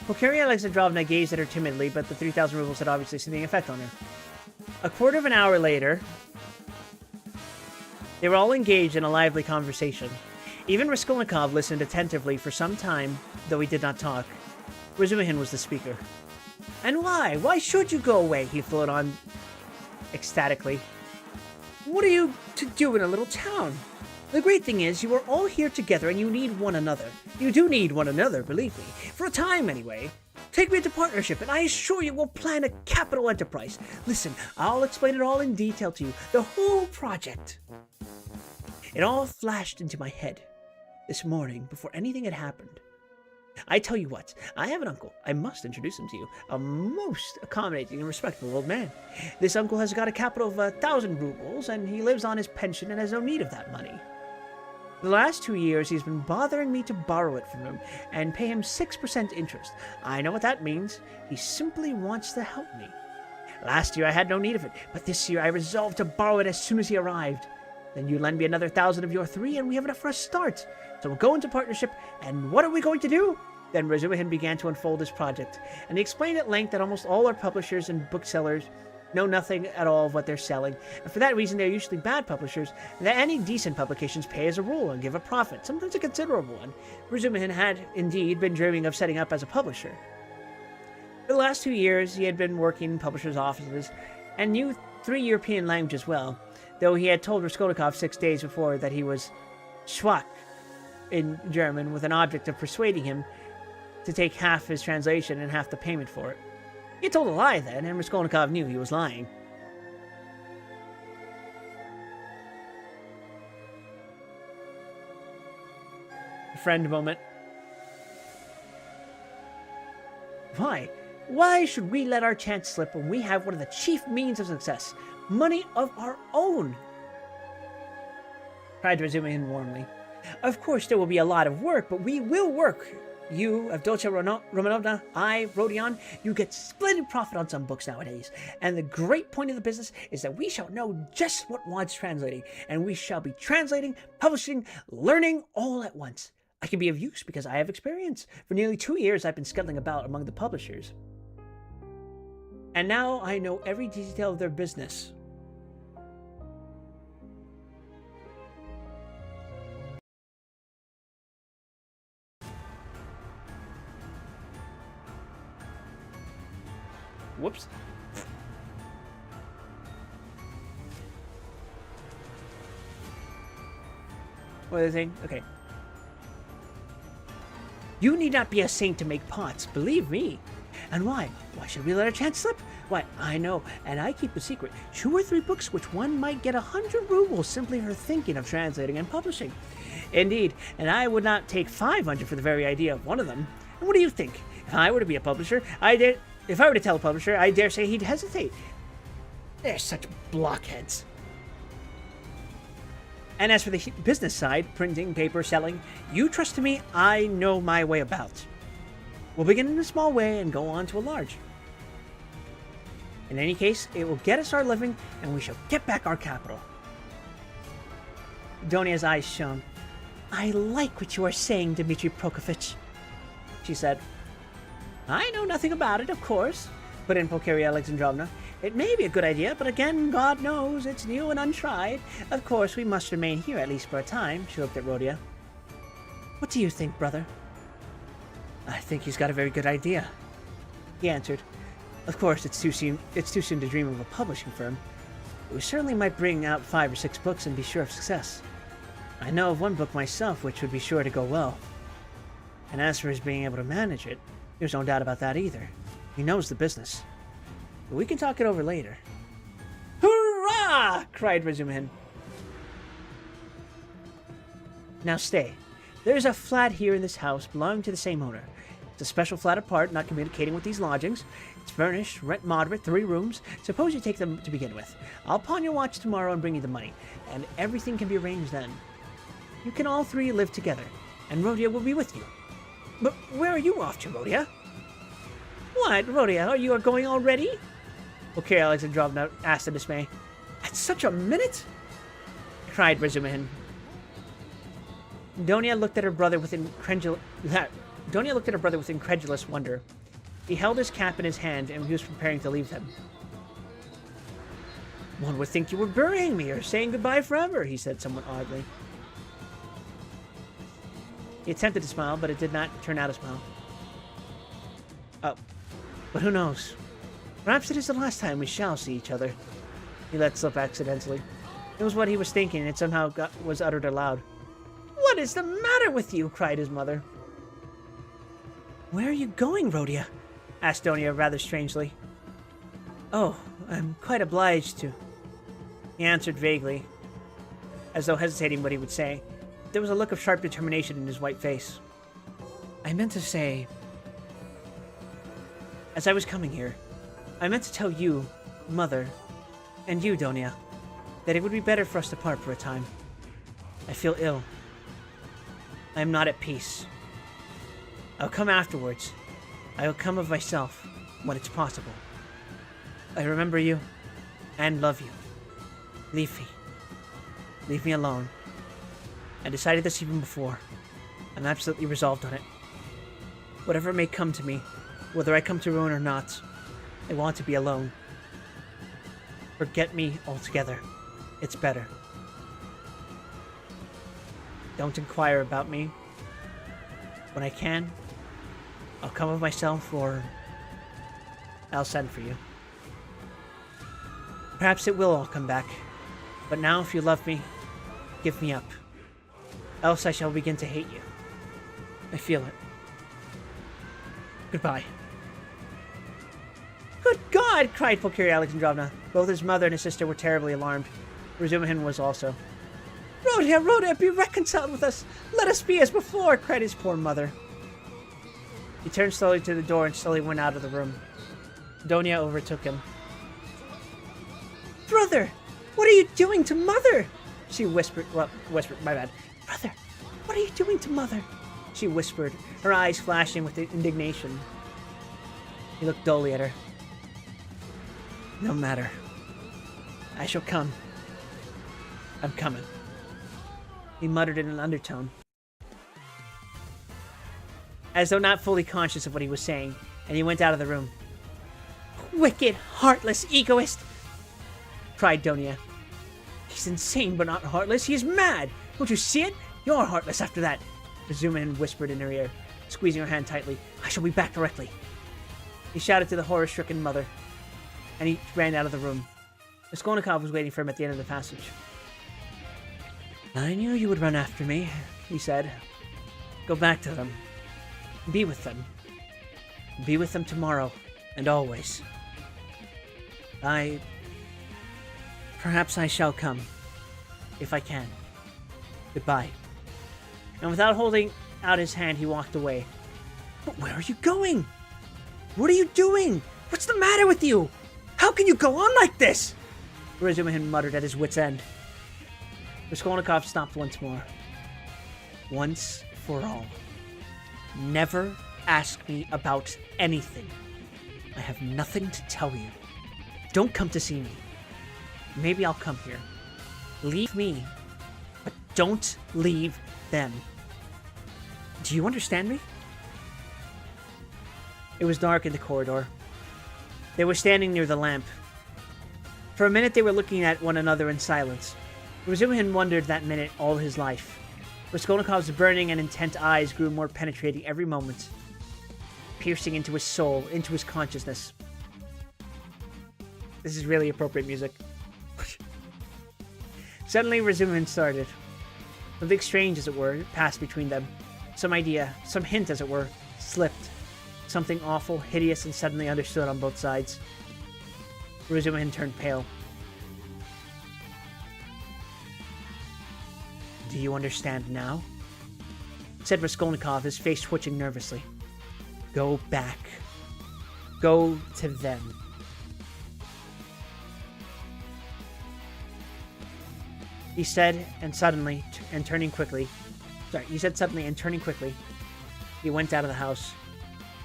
Pulcheria Alexandrovna gazed at her timidly, but the 3,000 rubles had obviously seen the effect on her. A quarter of an hour later, they were all engaged in a lively conversation. Even Raskolnikov listened attentively for some time, though he did not talk. Razumihin was the speaker. And why? Why should you go away? He flowed on ecstatically. What are you to do in a little town? The great thing is, you are all here together and you need one another. You do need one another, believe me. For a time, anyway. Take me into partnership, and I assure you we'll plan a capital enterprise. Listen, I'll explain it all in detail to you. The whole project. It all flashed into my head this morning before anything had happened. I tell you what, I have an uncle. I must introduce him to you. A most accommodating and respectable old man. This uncle has got a capital of 1,000 rubles, and he lives on his pension and has no need of that money. The last 2 years, he's been bothering me to borrow it from him and pay him 6% interest. I know what that means. He simply wants to help me. Last year, I had no need of it, but this year I resolved to borrow it as soon as he arrived. Then you lend me another 1,000 of your 3, and we have enough for a start. So we'll go into partnership, and what are we going to do? Then Razumihin began to unfold his project, and he explained at length that almost all our publishers and booksellers know nothing at all of what they're selling, and for that reason they're usually bad publishers, and that any decent publications pay as a rule and give a profit, sometimes a considerable one. Razumihin had, indeed, been dreaming of setting up as a publisher. For the last 2 years, he had been working in publishers' offices, and knew 3 European languages as well, though he had told Raskolnikov 6 days before that he was schwach in German, with an object of persuading him to take half his translation and half the payment for it. He told a lie then, and Raskolnikov knew he was lying. A friend moment. Why? Why should we let our chance slip when we have one of the chief means of success? Money of our own! Cried Razumihin warmly. Of course, there will be a lot of work, but we will work. You, Avdotya Romanovna, I, Rodion, you get splendid profit on some books nowadays. And the great point of the business is that we shall know just what wants translating, and we shall be translating, publishing, learning all at once. I can be of use because I have experience. For nearly 2 years, I've been scuttling about among the publishers. And now I know every detail of their business. Whoops. What are they saying? Okay. You need not be a saint to make pots, believe me. And why? Why should we let our chance slip? Why, I know, and I keep a secret. 2 or 3 books which one might get 100 rubles simply for thinking of translating and publishing. Indeed, and I would not take 500 for the very idea of one of them. And what do you think? If I were to be a publisher, if I were to tell a publisher, I dare say he'd hesitate. They're such blockheads. And as for the business side, printing, paper, selling, you trust to me, I know my way about. We'll begin in a small way and go on to a large. In any case, it will get us our living, and we shall get back our capital. Donia's eyes shone. I like what you are saying, Dmitri Prokofitch, she said. I know nothing about it, of course, put in Pulcheria Alexandrovna. It may be a good idea, but again, God knows, it's new and untried. Of course, we must remain here at least for a time, she looked at Rodia. What do you think, brother? I think he's got a very good idea, he answered. Of course, it's too soon to dream of a publishing firm. We certainly might bring out 5 or 6 books and be sure of success. I know of one book myself which would be sure to go well. And as for his being able to manage it, there's no doubt about that either. He knows the business. But we can talk it over later. Hurrah! Cried Razumihin. Now stay. There's a flat here in this house belonging to the same owner. It's a special flat apart, not communicating with these lodgings. It's furnished, rent moderate, 3 rooms. Suppose you take them to begin with. I'll pawn your watch tomorrow and bring you the money, and everything can be arranged then. You can all 3 live together, and Rodia will be with you. But where are you off to, Rodia? What, Rodia, are you going already? Okay, Alexandrovna asked in dismay. At such a minute? Cried Razumihin. Donia looked at her brother with incredulous wonder. He held his cap in his hand, and he was preparing to leave them. One would think you were burying me or saying goodbye forever, he said somewhat oddly. He attempted to smile, but it did not turn out a smile. Oh, but who knows? Perhaps it is the last time we shall see each other. He let slip accidentally. It was what he was thinking, and it somehow was uttered aloud. What is the matter with you? Cried his mother. Where are you going, Rodia? Asked Donia rather strangely. Oh, I'm quite obliged to... He answered vaguely, as though hesitating what he would say. There was a look of sharp determination in his white face. I meant to say... As I was coming here, I meant to tell you, Mother, and you, Donia, that it would be better for us to part for a time. I feel ill. I am not at peace. I'll come afterwards. I will come of myself, when it's possible. I remember you, and love you. Leave me. Leave me alone. I decided this even before. I'm absolutely resolved on it. Whatever may come to me, whether I come to ruin or not, I want to be alone. Forget me altogether. It's better. Don't inquire about me. When I can, I'll come of myself, or I'll send for you. Perhaps it will all come back. But now, if you love me, give me up. Else I shall begin to hate you. I feel it. Goodbye. Good God! Cried Pulcheria Alexandrovna. Both his mother and his sister were terribly alarmed. Razumihin was also. Rodia, Rodia, be reconciled with us! Let us be as before! Cried his poor mother. He turned slowly to the door and slowly went out of the room. Donia overtook him. Brother, what are you doing to Mother? She whispered, my bad. Brother, what are you doing to Mother? She whispered, her eyes flashing with indignation. He looked dully at her. No matter. I shall come. I'm coming. He muttered in an undertone, as though not fully conscious of what he was saying, and he went out of the room. Wicked, heartless egoist! Cried Donia. He's insane but not heartless. He is mad! Don't you see it? You're heartless after that! Razumihin whispered in her ear, squeezing her hand tightly. I shall be back directly. He shouted to the horror-stricken mother, and he ran out of the room. Raskolnikov was waiting for him at the end of the passage. I knew you would run after me, he said. Go back to them. Be with them. Be with them tomorrow, and always. Perhaps I shall come, if I can. Goodbye. And without holding out his hand, he walked away. But where are you going? What are you doing? What's the matter with you? How can you go on like this? Razumihin muttered at his wit's end. Raskolnikov stopped once more. Once for all. Never ask me about anything. I have nothing to tell you. Don't come to see me. Maybe I'll come here. Leave me, but don't leave them. Do you understand me? It was dark in the corridor. They were standing near the lamp. For a minute they were looking at one another in silence. Razumihin wondered that minute all his life. Raskolnikov's burning and intent eyes grew more penetrating every moment, piercing into his soul, into his consciousness. This is really appropriate music. Suddenly Razumihin started. Something strange, as it were, passed between them. Some idea, some hint, as it were, slipped. Something awful, hideous, and suddenly understood on both sides. Razumihin turned pale. Do you understand now? Said Raskolnikov, his face twitching nervously. Go back. Go to them. He said, and suddenly, and turning quickly, he went out of the house.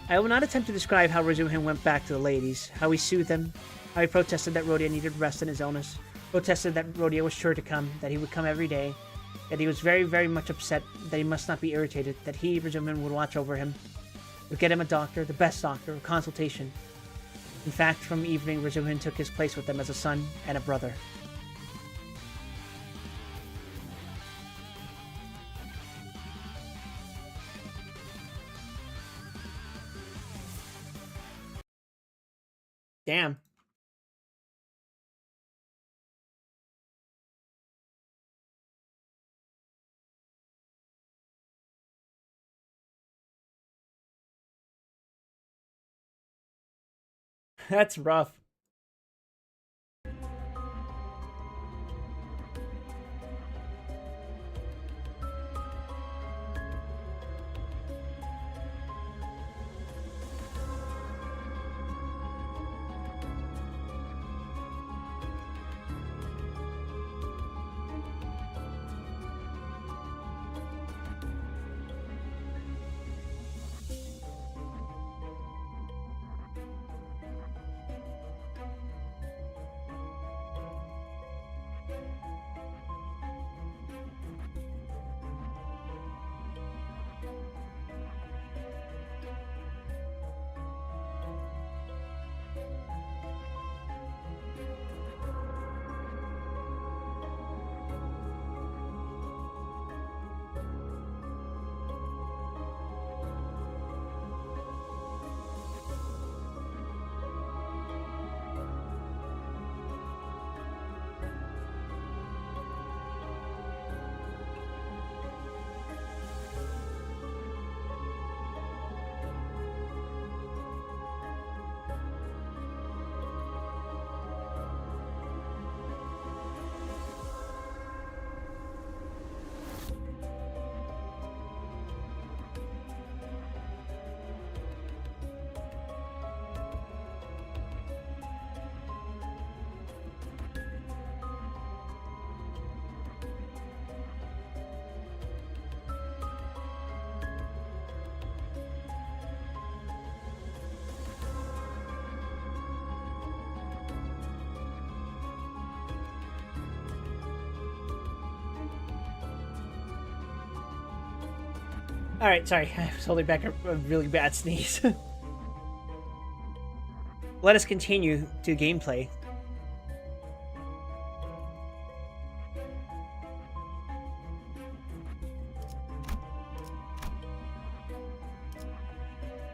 I will not attempt to describe how Razumihin went back to the ladies, how he soothed them, how he protested that Rodia needed rest in his illness, protested that Rodia was sure to come, that he would come every day, that he was very, very much upset, that he must not be irritated, that he, Razumihin, would watch over him, would get him a doctor, the best doctor, a consultation. In fact, from evening, Razumihin took his place with them as a son and a brother. Damn. That's rough. Alright, sorry. I was holding back a really bad sneeze. Let us continue to gameplay.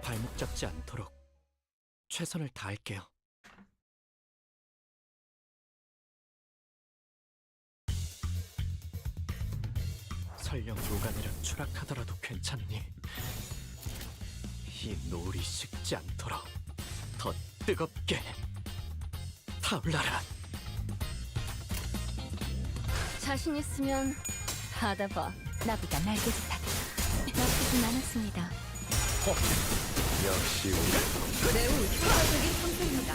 발목 잡지 않도록 최선을 다할게요. 설령 요간이라 추락하더라도 괜찮니? 이 노을이 식지 않도록 더 뜨겁게 타올라라. 자신 있으면 받아봐. 나비가 날개짓하다. 나쁘진 않았습니다. 역시 우리 매우 효과적인 선택입니다.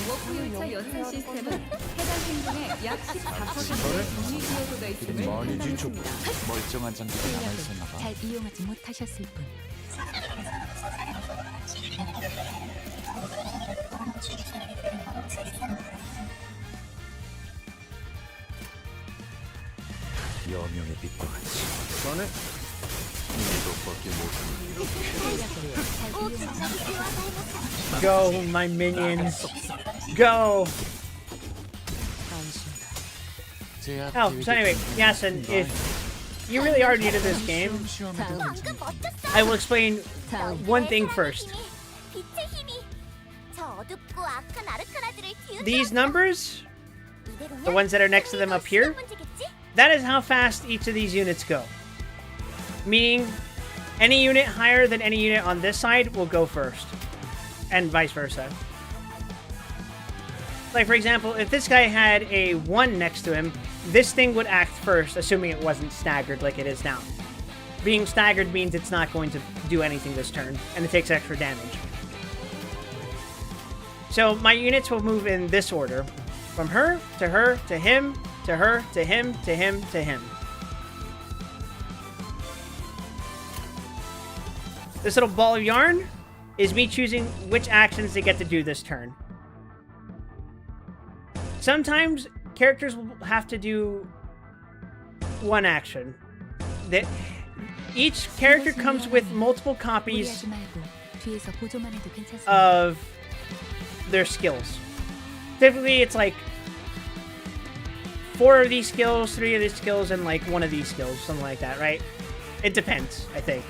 워크열차 연산 시스템은 해당 행동의 약 14%의 정리 기여도가 있음을 판단했습니다. 멀쩡한 장비가 남아 있었나 봐. 잘 이용하지 못하셨을 뿐. 여명의 빛과 같이. 전에 이것밖에 못. Go, my minions. Go! Oh, so anyway, yes, and if you really are new to this game, I will explain one thing first. These numbers, the ones that are next to them up here, that is how fast each of these units go. Meaning, any unit higher than any unit on this side will go first. And vice versa. Like, for example, if this guy had a 1 next to him, this thing would act first, assuming it wasn't staggered like it is now. Being staggered means it's not going to do anything this turn, and it takes extra damage. So my units will move in this order. From her, to him, to her, to him, to him, to him. This little ball of yarn is me choosing which actions they get to do this turn. Sometimes characters will have to do one action. Each character comes with multiple copies of their skills. Typically, it's like 4 of these skills, 3 of these skills, and like 1 of these skills, something like that, right? It depends, I think.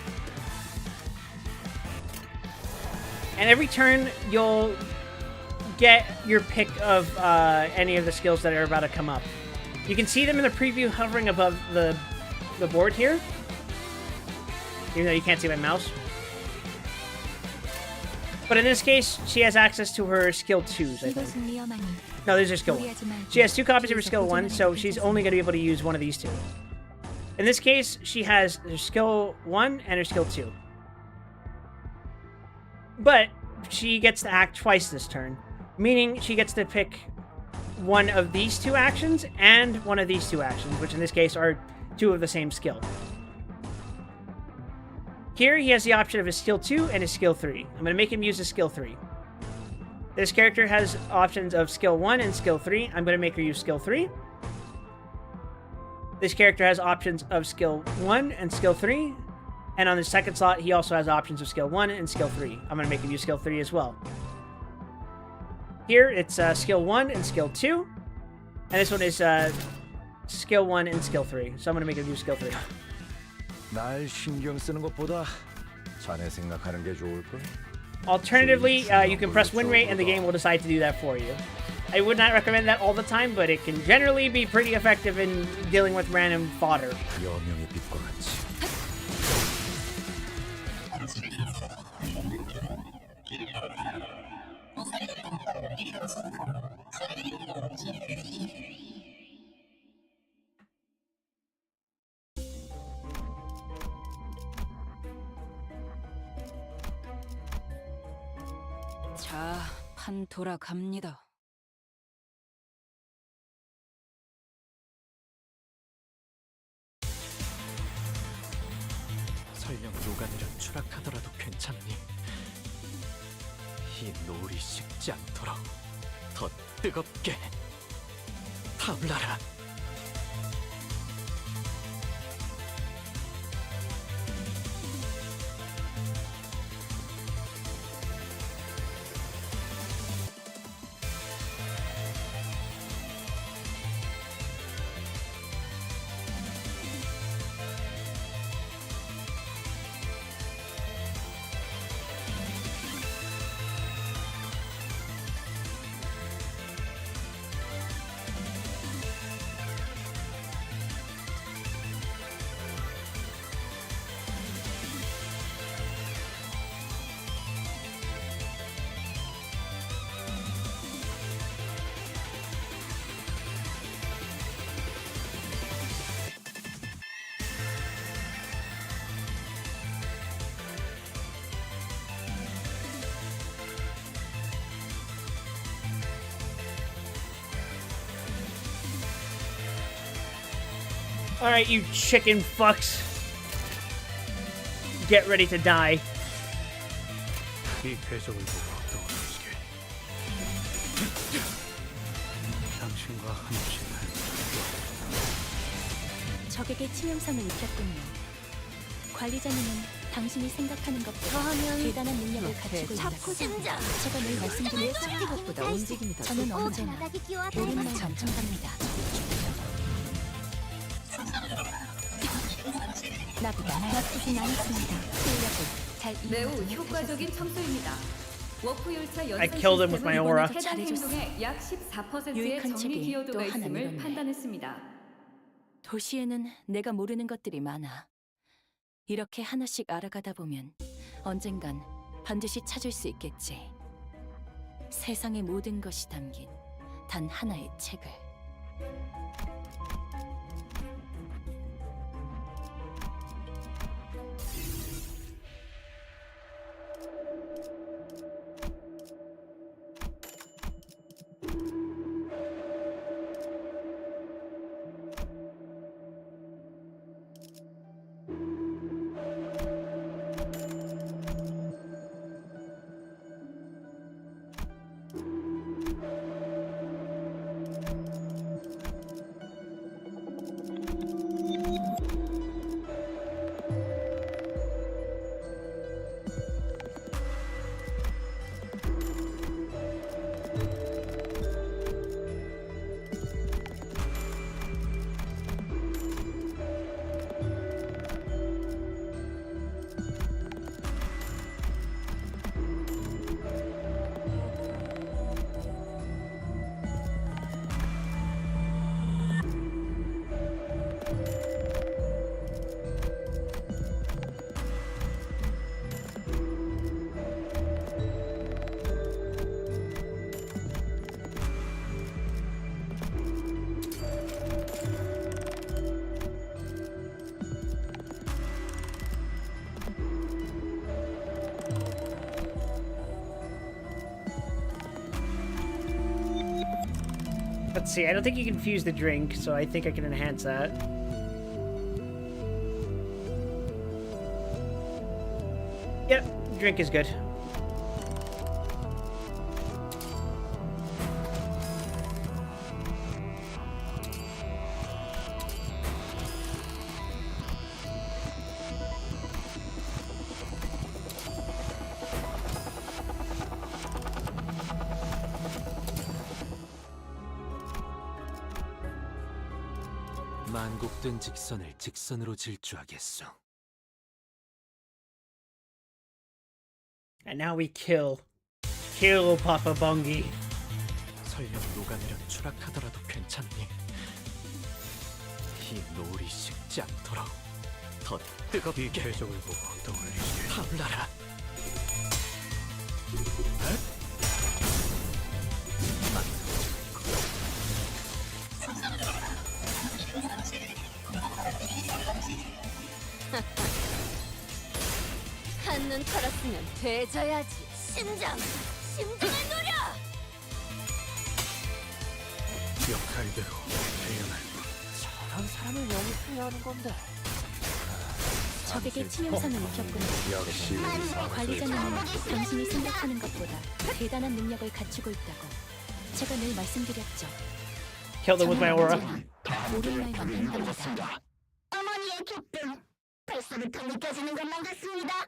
And every turn, you'll get your pick of any of the skills that are about to come up. You can see them in the preview hovering above the board here. Even though you can't see my mouse. But in this case, she has access to her skill 2s, I think. No, these are skill 1. She has 2 copies of her skill 1, so she's only going to be able to use one of these 2. In this case, she has her skill 1 and her skill 2. But she gets to act twice this turn, meaning she gets to pick one of these 2 actions and one of these 2 actions, which in this case are 2 of the same skill. Here, he has the option of his skill 2 and his skill 3. I'm going to make him use his skill 3. This character has options of skill 1 and skill 3. I'm going to make her use skill 3. This character has options of skill 1 and skill 3. And on the second slot, he also has options of skill 1 and skill 3. I'm going to make him use skill 3 as well. Here, it's skill 1 and skill 2. And this one is skill 1 and skill 3. So I'm going to make him use skill 3. 날 신경 쓰는 것보다 자네 생각하는 게 좋을 걸. Alternatively, you can press win rate and the game will decide to do that for you. I would not recommend that all the time, but it can generally be pretty effective in dealing with random fodder. 여명의 빛과 같이. 자, 판 돌아갑니다. 설령 요간이라 추락하더라도 괜찮니? 이 노을이 식지 않도록 더 뜨겁게 타올라라. Alright, you chicken fucks. Get ready to die. 이 궤적을 보고 떠올리시게. 당신과 함께 적에게 치명상을 입혔군요. 관리자님은 당신이 생각하는 것보다 더하면 대단한 능력을 가지고 있다고 심장. 제가 늘 말씀드린 것보다 움직임이 더 저는 大き 언제나 な打撃を与え 옳은 ま 말 した 전청합니다. 나보다 나쁘진 않았습니다. 실력을 잘 매우 효과적인 청소입니다. 워프 열차 I 연산 killed him with my aura. 해당 행동의 약 14%의 유익한 정리 책이 기여도가 또 하나 있음을 늘었네. 판단했습니다. 도시에는 내가 모르는 것들이 많아. 이렇게 하나씩 알아가다 보면 언젠간 반드시 찾을 수 있겠지. 세상의 모든 것이 담긴 단 하나의 책을. Let's see, I don't think you can fuse the drink, so I think I can enhance that. Yep, drink is good. 만곡된 직선을 직선으로 질주하겠소. And now we kill Papa Bungie. 설령 녹아내려 추락하더라도 괜찮니? 이 노을이 식지 않도록 더 뜨겁게 궤적을 보고 떠올리시게. 타올라라. 한눈 팔았으면 되져야지. 심장을 노려. 역할대로 대응할 저런 사람을 영입해야 하는 건데. 적에게 치명상을 입혔군요. 역시 관리자님은 당신이 생각하는 것보다 대단한 능력을 갖추고 있다고 제가 늘 말씀드렸죠. Killed him with my aura. 옳은 말만 한답니다. 어머니의 기쁨 벌써부터 느껴지는 것만 같습니다.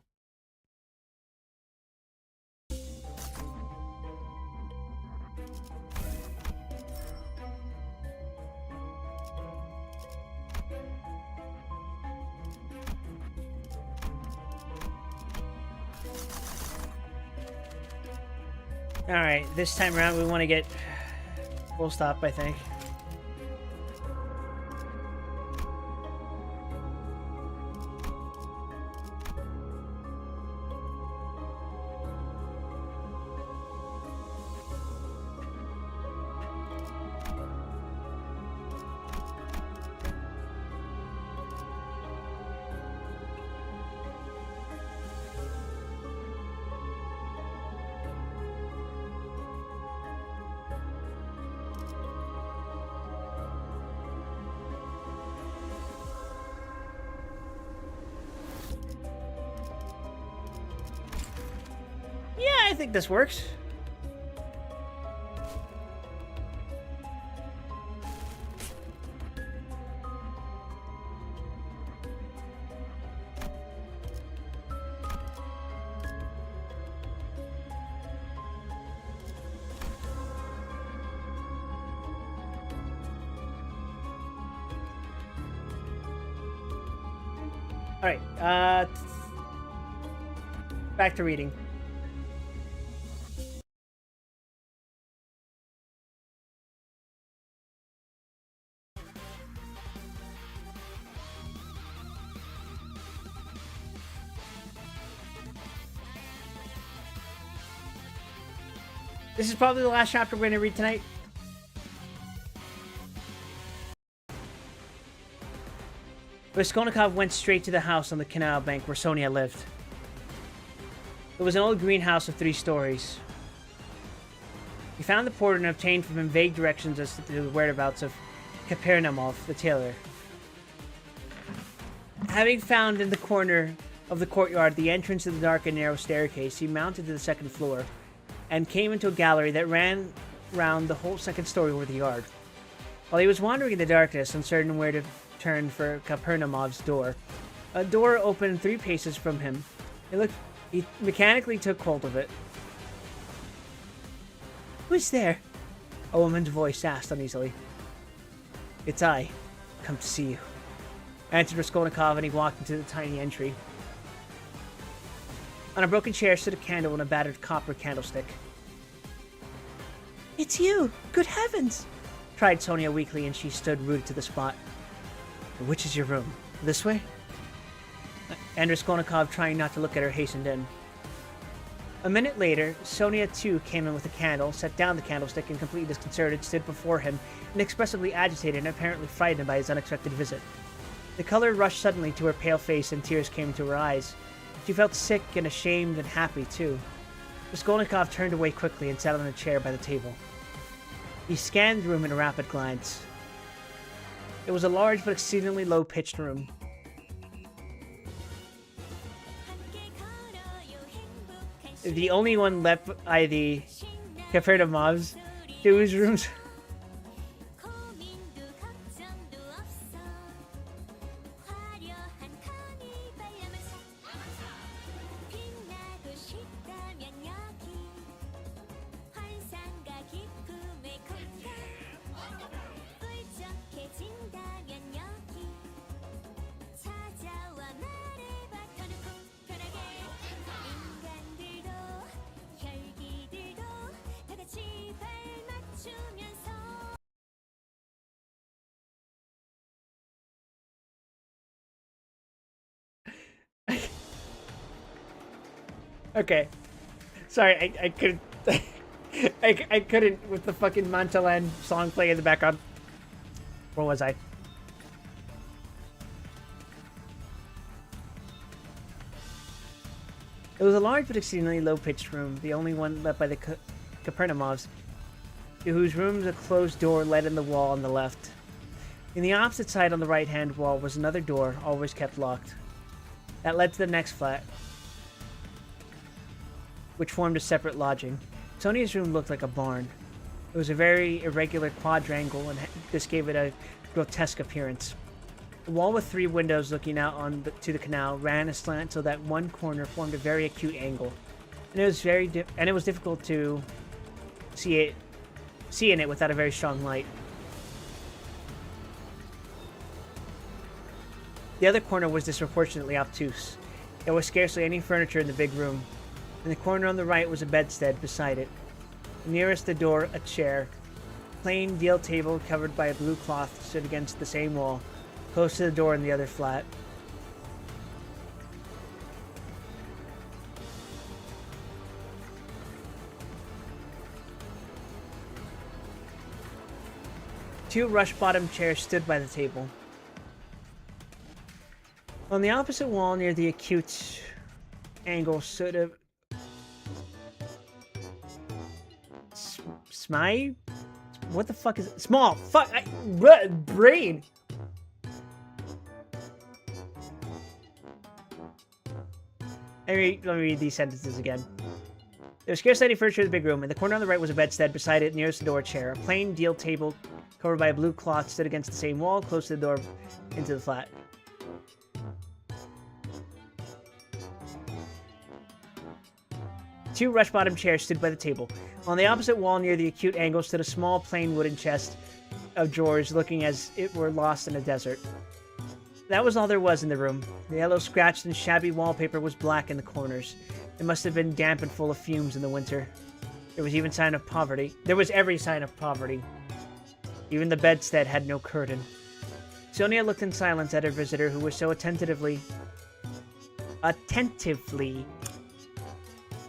Alright, this time around we want to get full stop, I think. think this works. Alright, back to reading. This is probably the last chapter we're going to read tonight. Raskolnikov went straight to the house on the canal bank where Sonia lived. It was an old greenhouse of 3 stories. He found the porter and obtained from him vague directions as to the whereabouts of Kapernamov, the tailor. Having found in the corner of the courtyard the entrance to the dark and narrow staircase, he mounted to the 2nd floor and came into a gallery that ran round the whole 2nd story over the yard. While he was wandering in the darkness, uncertain where to turn for Kapernamov's door, a door opened 3 paces from him. He mechanically took hold of it. "Who's there?" a woman's voice asked uneasily. "It's I. Come to see you," answered Raskolnikov, and he walked into the tiny entry. On a broken chair stood a candle and a battered copper candlestick. "It's you! Good heavens!" cried Sonia weakly, and she stood rooted to the spot. "Which is your room? This way?" And Raskolnikov, trying not to look at her, hastened in. A minute later, Sonia too came in with a candle, set down the candlestick, and completely disconcerted stood before him, inexpressibly agitated and apparently frightened by his unexpected visit. The color rushed suddenly to her pale face and tears came into her eyes. She felt sick and ashamed and happy too. Raskolnikov turned away quickly and sat on a chair by the table. He scanned the room in a rapid glance. It was a large but exceedingly low-pitched room. The only one left by the Kapernamovs, whose rooms... Okay. Sorry, I couldn't... I couldn't with the fucking Mantalan song playing in the background. Where was I? It was a large but exceedingly low-pitched room, the only one left by the Kapernamovs, to whose rooms a closed door led in the wall on the left. In the opposite side on the right-hand wall was another door, always kept locked. That led to the next flat, which formed a separate lodging. Sonia's room looked like a barn. It was a very irregular quadrangle, and this gave it a grotesque appearance. The wall with 3 windows looking out to the canal ran aslant so that one corner formed a very acute angle, and it was difficult to see in it without a very strong light. The other corner was disproportionately obtuse. There was scarcely any furniture in the big room. In the corner on the right was a bedstead beside it. Nearest the door, a chair. A plain deal table covered by a blue cloth stood against the same wall, close to the door in the other flat. Two rush-bottomed chairs stood by the table. On the opposite wall near the acute angle stood a what the fuck is it? Small fuck brain. Let me read these sentences again. There was scarcely any furniture in the big room. In the corner on the right was a bedstead. Beside it, nearest the door, a chair. A plain deal table covered by a blue cloth stood against the same wall, close to the door into the flat. Two rush-bottom chairs stood by the table. On the opposite wall, near the acute angle, stood a small, plain wooden chest of drawers, looking as it were lost in a desert. That was all there was in the room. The yellow, scratched and shabby wallpaper was black in the corners. It must have been damp and full of fumes in the winter. There was even sign of poverty. There was every sign of poverty. Even the bedstead had no curtain. Sonia looked in silence at her visitor, who was so attentively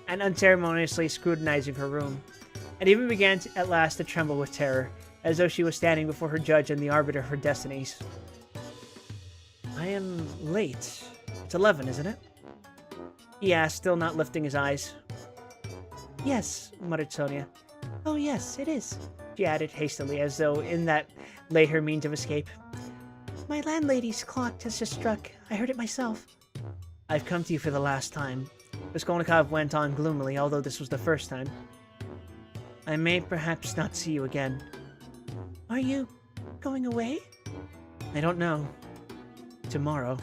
and unceremoniously scrutinizing her room, and even began at last to tremble with terror, as though she was standing before her judge and the arbiter of her destinies. I am late. It's 11, isn't it? He asked, still not lifting his eyes. Yes, muttered Sonia. Oh yes, it is, she added hastily, as though in that lay her means of escape. My landlady's clock has just struck. I heard it myself. I've come to you for the last time. Raskolnikov went on gloomily, although this was the first time. I may perhaps not see you again. Are you going away? I don't know. Tomorrow.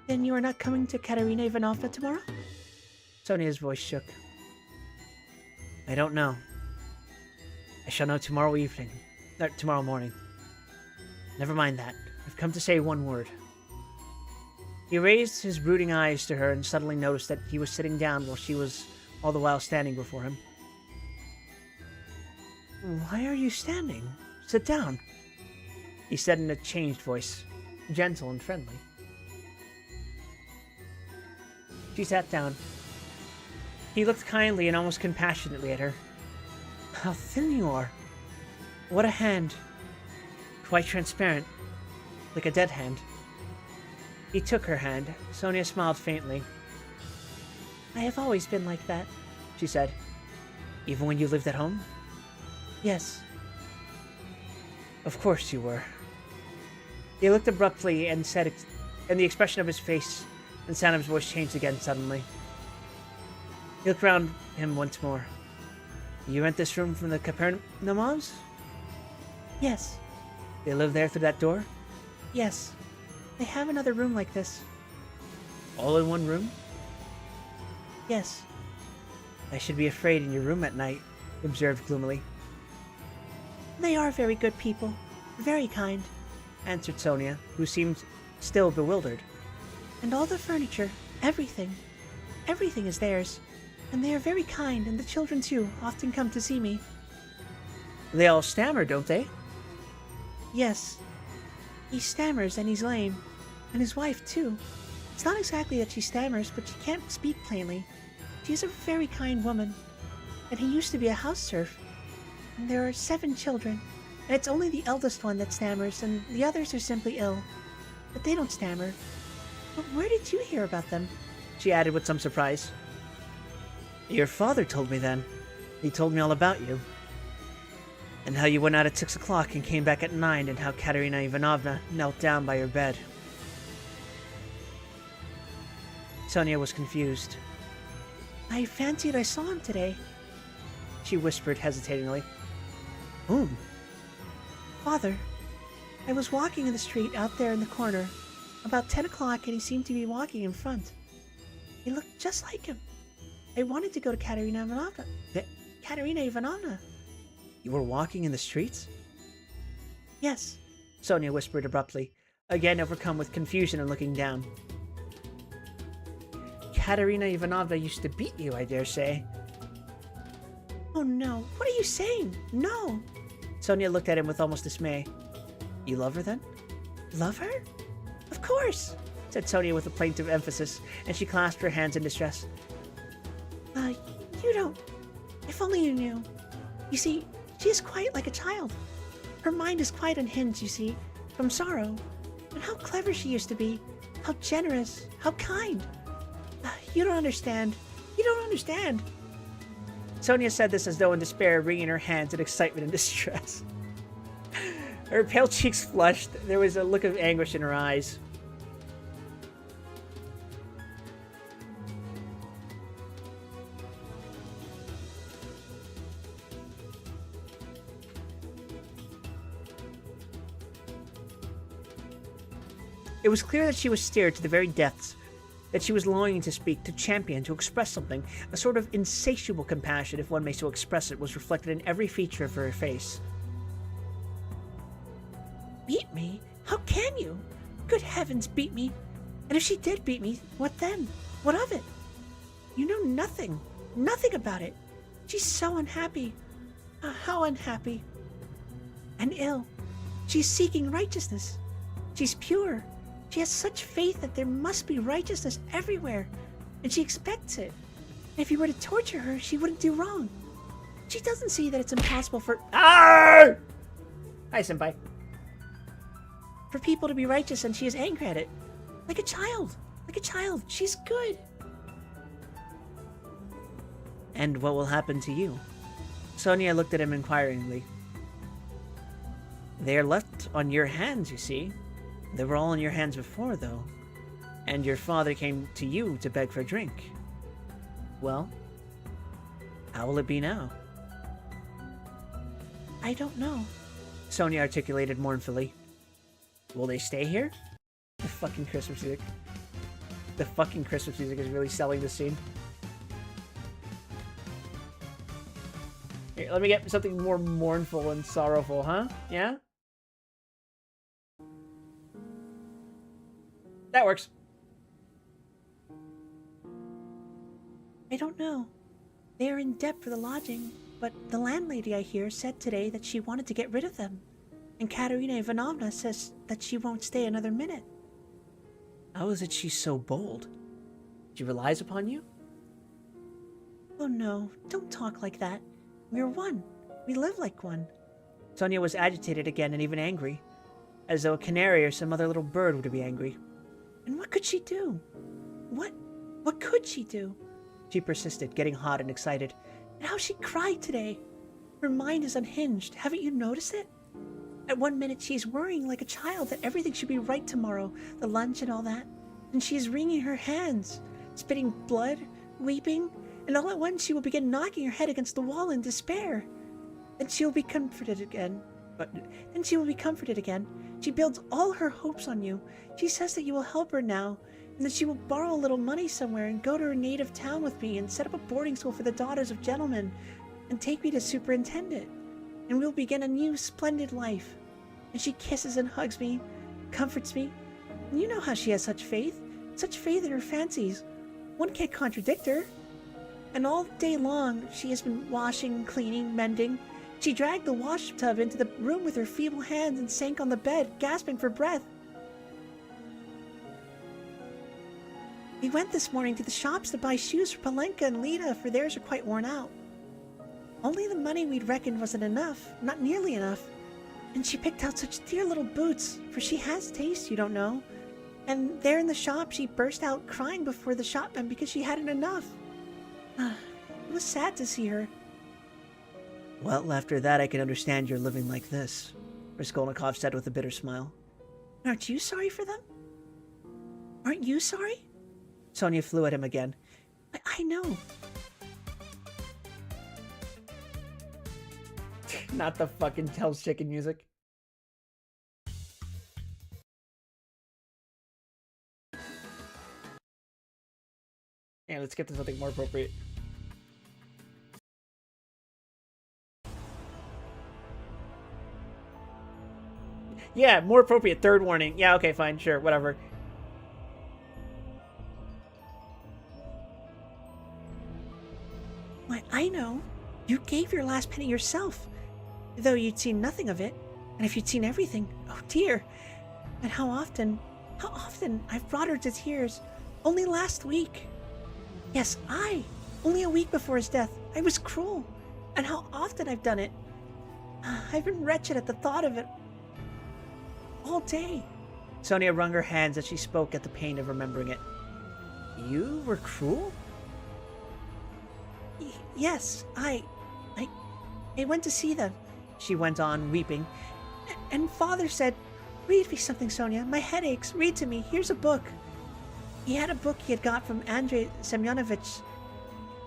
Then you are not coming to Katerina Ivanovna tomorrow? Sonia's voice shook. I don't know. I shall know tomorrow evening. Or tomorrow morning. Never mind that. I've come to say one word. He raised his brooding eyes to her and suddenly noticed that he was sitting down while she was all the while standing before him. Why are you standing? Sit down, he said in a changed voice, gentle and friendly. She sat down. He looked kindly and almost compassionately at her. How thin you are. What a hand. Quite transparent, like a dead hand. He took her hand. Sonia smiled faintly. I have always been like that, she said. Even when you lived at home? Yes. Of course you were. He looked abruptly and said, and the expression of his face and sound of his voice changed again suddenly. He looked round him once more. You rent this room from the Kapernaumos? Yes. They live there through that door? Yes. They have another room like this. All in one room? Yes. I should be afraid in your room at night, he observed gloomily. They are very good people. Very kind, answered Sonia, who seemed still bewildered. And all the furniture, everything is theirs. And they are very kind, and the children too often come to see me. They all stammer, don't they? Yes. He stammers and he's lame. And his wife, too. It's not exactly that she stammers, but she can't speak plainly. She's a very kind woman. And he used to be a house serf. And there are 7 children. And it's only the eldest one that stammers, and the others are simply ill. But they don't stammer. But where did you hear about them? She added with some surprise. Your father told me then. He told me all about you. And how you went out at 6 o'clock and came back at 9, and how Katerina Ivanovna knelt down by your bed. Sonia was confused. I fancied I saw him today, she whispered hesitatingly. Whom? Father. I was walking in the street out there in the corner, about 10 o'clock, and he seemed to be walking in front. He looked just like him. I wanted to go to Katerina Ivanovna. Katerina Ivanovna. You were walking in the streets? Yes, Sonia whispered abruptly, again overcome with confusion and looking down. Katerina Ivanovna used to beat you, I dare say. Oh no, what are you saying? No! Sonia looked at him with almost dismay. You love her then? Love her? Of course, said Sonia with a plaintive emphasis, and she clasped her hands in distress. You don't. If only you knew. You see, she is quite like a child. Her mind is quite unhinged, you see, from sorrow. And how clever she used to be. How generous. How kind. You don't understand. You don't understand. Sonia said this as though in despair, wringing her hands in excitement and distress. Her pale cheeks flushed. There was a look of anguish in her eyes. It was clear that she was stirred to the very depths, that she was longing to speak, to champion, to express something. A sort of insatiable compassion, if one may so express it, was reflected in every feature of her face. Beat me? How can you? Good heavens, beat me. And if she did beat me, what then? What of it? You know nothing. Nothing about it. She's so unhappy. How unhappy. And ill. She's seeking righteousness. She's pure. She has such faith that there must be righteousness everywhere. And she expects it. And if you were to torture her, she wouldn't do wrong. She doesn't see that it's impossible for... Arr! Hi, senpai. For people to be righteous, and she is angry at it. Like a child. Like a child. She's good. And what will happen to you? Sonia looked at him inquiringly. They are left on your hands, you see. They were all in your hands before, though. And your father came to you to beg for a drink. Well, how will it be now? I don't know, Sonia articulated mournfully. Will they stay here? The fucking Christmas music. The fucking Christmas music is really selling this scene. Here, let me get something more mournful and sorrowful, huh? Yeah? That works. I don't know. They are in debt for the lodging, but the landlady, I hear, said today that she wanted to get rid of them. And Katerina Ivanovna says that she won't stay another minute. How is it she's so bold? She relies upon you? Oh no, don't talk like that. We're one. We live like one. Sonia was agitated again and even angry, as though a canary or some other little bird would be angry. And what could she do? What could she do? She persisted, getting hot and excited. And how she cried today. Her mind is unhinged. Haven't you noticed it? At one minute she's worrying like a child that everything should be right tomorrow, the lunch and all that. And she is wringing her hands, spitting blood, weeping, and all at once she will begin knocking her head against the wall in despair. Then she will be comforted again. She builds all her hopes on you. She says that you will help her now, and that she will borrow a little money somewhere and go to her native town with me and set up a boarding school for the daughters of gentlemen and take me to superintend it. And we'll begin a new, splendid life. And she kisses and hugs me, comforts me. And you know how she has such faith in her fancies. One can't contradict her. And all day long she has been washing, cleaning, mending. She dragged the wash tub into the room with her feeble hands and sank on the bed, gasping for breath. We went this morning to the shops to buy shoes for Palenka and Lita, for theirs are quite worn out. Only the money we'd reckoned wasn't enough, not nearly enough. And she picked out such dear little boots, for she has taste, you don't know. And there in the shop she burst out crying before the shopman because she hadn't enough. It was sad to see her. Well, after that I can understand you're living like this, Raskolnikov said with a bitter smile. Aren't you sorry for them? Aren't you sorry? Sonia flew at him again. I know. Not the fucking Hell's Chicken music. Yeah, let's get to something more appropriate. Yeah, more appropriate. Third warning. Yeah, okay, fine, sure, whatever. Why, I know. You gave your last penny yourself, though you'd seen nothing of it. And if you'd seen everything, oh dear. And how often I've brought her to tears. Only last week. Yes, only a week before his death. I was cruel. And how often I've done it. I've been wretched at the thought of it. All day. Sonia wrung her hands as she spoke at the pain of remembering it. You were cruel? Yes, I went to see them, she went on, weeping. And Father said, read me something, Sonia. My head aches. Read to me. Here's a book. He had a book he had got from Andrei Semyonovich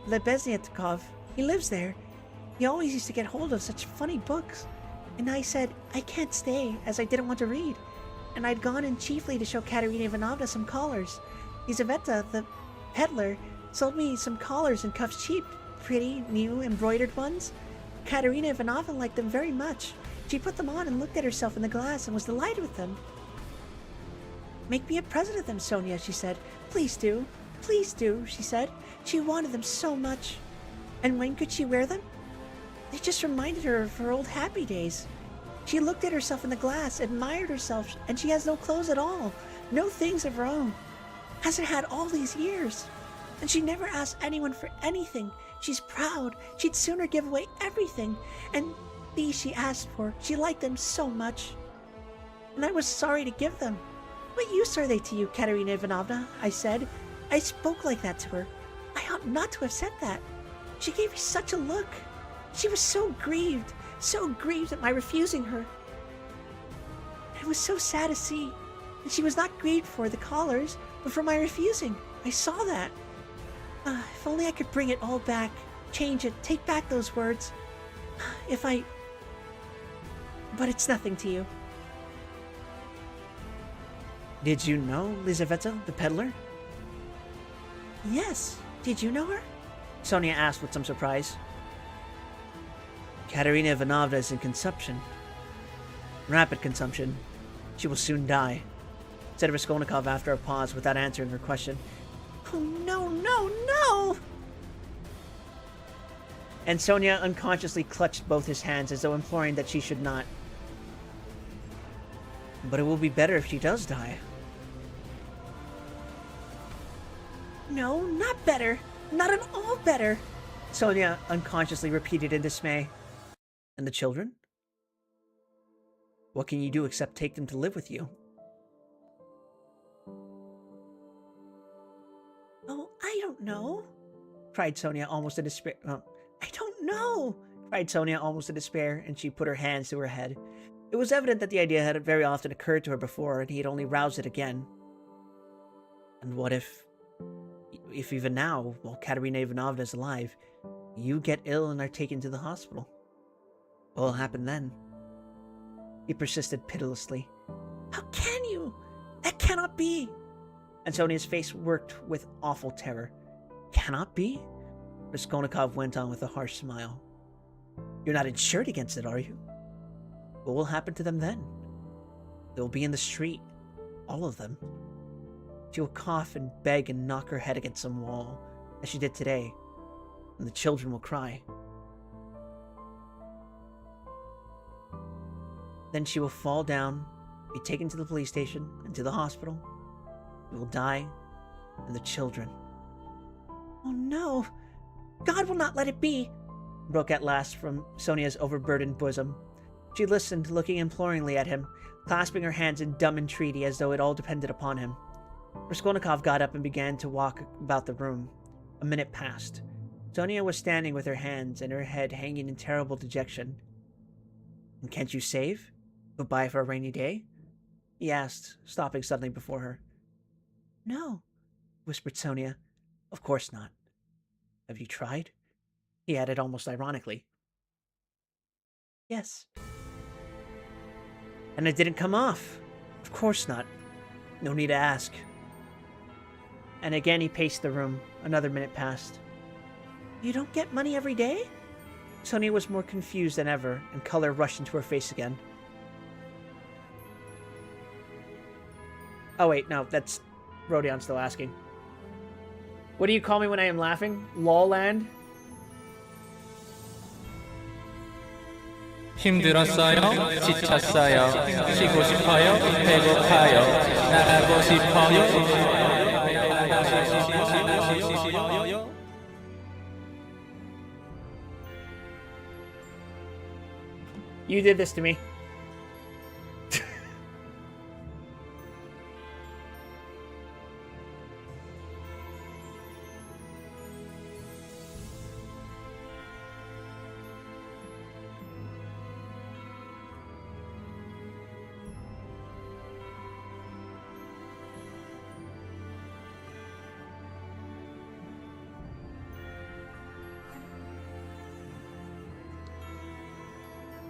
Lebesniatkov. He lives there. He always used to get hold of such funny books. And I said, I can't stay, as I didn't want to read. and I'd gone in chiefly to show Katerina Ivanovna some collars. Lizaveta, the peddler, sold me some collars and cuffs cheap, pretty, new, embroidered ones. Katerina Ivanovna liked them very much. She put them on and looked at herself in the glass and was delighted with them. "Make me a present of them, Sonia," she said. "Please do. Please do," she said. She wanted them so much. And when could she wear them? They just reminded her of her old happy days. She looked at herself in the glass, admired herself, and she has no clothes at all, no things of her own. Hasn't had all these years. And she never asked anyone for anything. She's proud. She'd sooner give away everything. And these she asked for. She liked them so much. And I was sorry to give them. "What use are they to you, Katerina Ivanovna?" I said. I spoke like that to her. I ought not to have said that. She gave me such a look. She was so grieved at my refusing her. It was so sad to see. And she was not grieved for the collars, but for my refusing. I saw that. If only I could bring it all back, change it, take back those words. But it's nothing to you. Did you know Lizaveta, the peddler? Yes. Did you know her? Sonia asked with some surprise. Katerina Ivanovna is in consumption. Rapid consumption. She will soon die, said Raskolnikov after a pause without answering her question. Oh, no, no, no! And Sonia unconsciously clutched both his hands as though imploring that she should not. But it will be better if she does die. No, not better. Not at all better, Sonia unconsciously repeated in dismay. And the children? What can you do except take them to live with you? Oh, I don't know, cried Sonia almost in despair. I don't know, cried Sonia almost in despair, and she put her hands to her head. It was evident that the idea had very often occurred to her before, and he had only roused it again. And what if even now, while Katerina Ivanovna is alive, you get ill and are taken to the hospital? What will happen then? He persisted pitilessly. How can you? That cannot be. And Sonia's face worked with awful terror. Cannot be? Raskolnikov went on with a harsh smile. You're not insured against it, are you? What will happen to them then? They will be in the street. All of them. She will cough and beg and knock her head against some wall, as she did today, and the children will cry. Then she will fall down, be taken to the police station and to the hospital. She will die, and the children. Oh no! God will not let it be! Broke at last from Sonia's overburdened bosom. She listened, looking imploringly at him, clasping her hands in dumb entreaty as though it all depended upon him. Raskolnikov got up and began to walk about the room. A minute passed. Sonia was standing with her hands and her head hanging in terrible dejection. And can't you save? Goodbye for a rainy day? He asked, stopping suddenly before her. No, whispered Sonia. Of course not. Have you tried? He added almost ironically. Yes. And it didn't come off. Of course not. No need to ask. And again he paced the room. Another minute passed. You don't get money every day? Sonia was more confused than ever, and color rushed into her face again. Oh wait, no, that's Rodion still asking. What do you call me when I am laughing? Lawland? 힘들었어요? 지쳤어요? 쉬고 싶어요? 배고파요? 나가고 싶어요? You did this to me.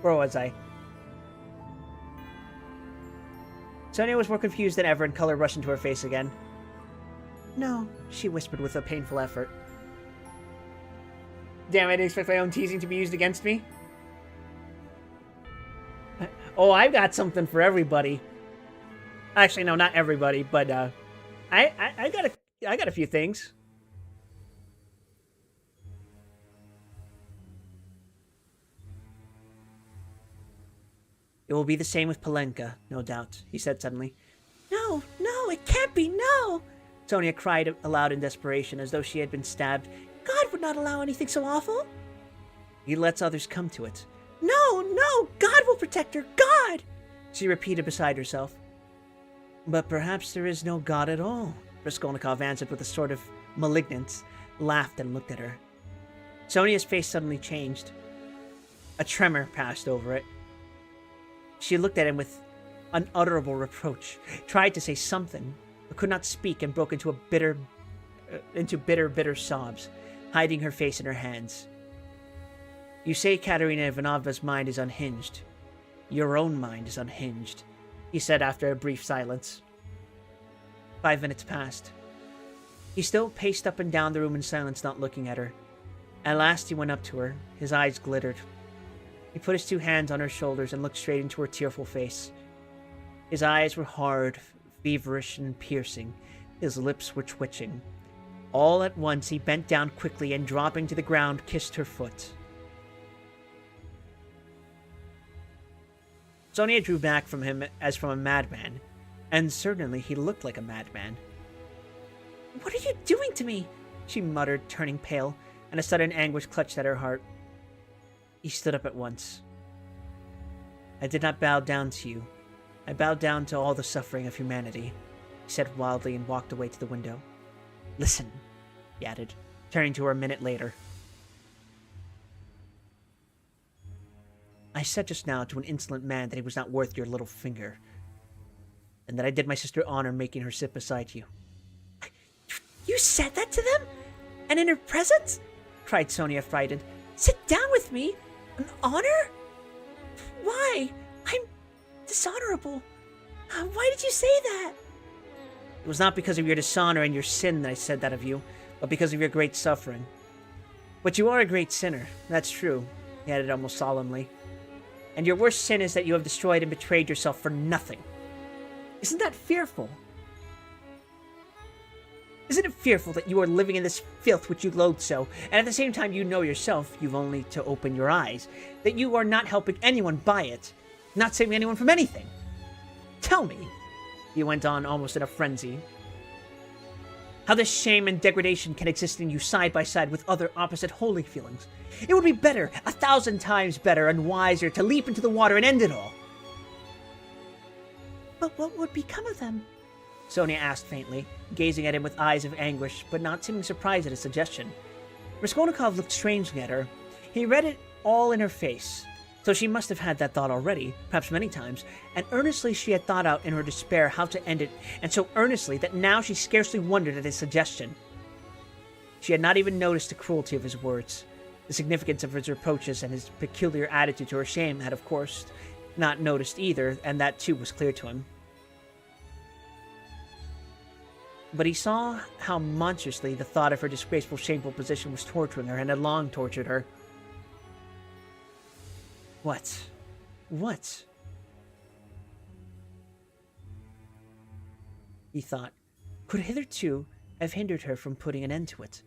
Where was I? Sonia was more confused than ever, and color rushed into her face again. No, she whispered with a painful effort. Damn, I didn't expect my own teasing to be used against me. Oh, I've got something for everybody. Actually, no, not everybody, but I got a few things. It will be the same with Polenka, no doubt, he said suddenly. No, no, it can't be, no! Sonia cried aloud in desperation, as though she had been stabbed. God would not allow anything so awful. He lets others come to it. No, no, God will protect her, God! She repeated beside herself. But perhaps there is no God at all, Raskolnikov answered with a sort of malignance, laughed and looked at her. Sonia's face suddenly changed. A tremor passed over it. She looked at him with unutterable reproach, tried to say something, but could not speak, and broke into bitter sobs, hiding her face in her hands. You say Katerina Ivanovna's mind is unhinged. Your own mind is unhinged, he said after a brief silence. 5 minutes passed. He still paced up and down the room in silence, not looking at her. At last he went up to her. His eyes glittered. He put his 2 hands on her shoulders and looked straight into her tearful face. His eyes were hard, feverish, and piercing. His lips were twitching. All at once he bent down quickly and, dropping to the ground, kissed her foot. Sonia drew back from him as from a madman, and certainly he looked like a madman. What are you doing to me? She muttered, turning pale, and a sudden anguish clutched at her heart. He stood up at once. I did not bow down to you. I bowed down to all the suffering of humanity, he said wildly, and walked away to the window. Listen, he added, turning to her a minute later. I said just now to an insolent man that he was not worth your little finger, and that I did my sister honor making her sit beside you. You said that to them? And in her presence? Cried Sonia, frightened. Sit down with me? An honor? Why? I'm dishonorable. Why did you say that? It was not because of your dishonor and your sin that I said that of you, but because of your great suffering. But you are a great sinner, that's true, he added almost solemnly. And your worst sin is that you have destroyed and betrayed yourself for nothing. Isn't that fearful? Isn't it fearful that you are living in this filth which you loathe so, and at the same time you know yourself, you've only to open your eyes, that you are not helping anyone by it, not saving anyone from anything? Tell me, he went on almost in a frenzy, how this shame and degradation can exist in you side by side with other opposite holy feelings. It would be better, 1,000 times better and wiser, to leap into the water and end it all. But what would become of them? Sonia asked faintly, gazing at him with eyes of anguish, but not seeming surprised at his suggestion. Raskolnikov looked strangely at her. He read it all in her face. So she must have had that thought already, perhaps many times, and earnestly she had thought out in her despair how to end it, and so earnestly that now she scarcely wondered at his suggestion. She had not even noticed the cruelty of his words. The significance of his reproaches and his peculiar attitude to her shame had, of course, not noticed either, and that too was clear to him. But he saw how monstrously the thought of her disgraceful, shameful position was torturing her, and had long tortured her. What? What? He thought, could hitherto have hindered her from putting an end to it?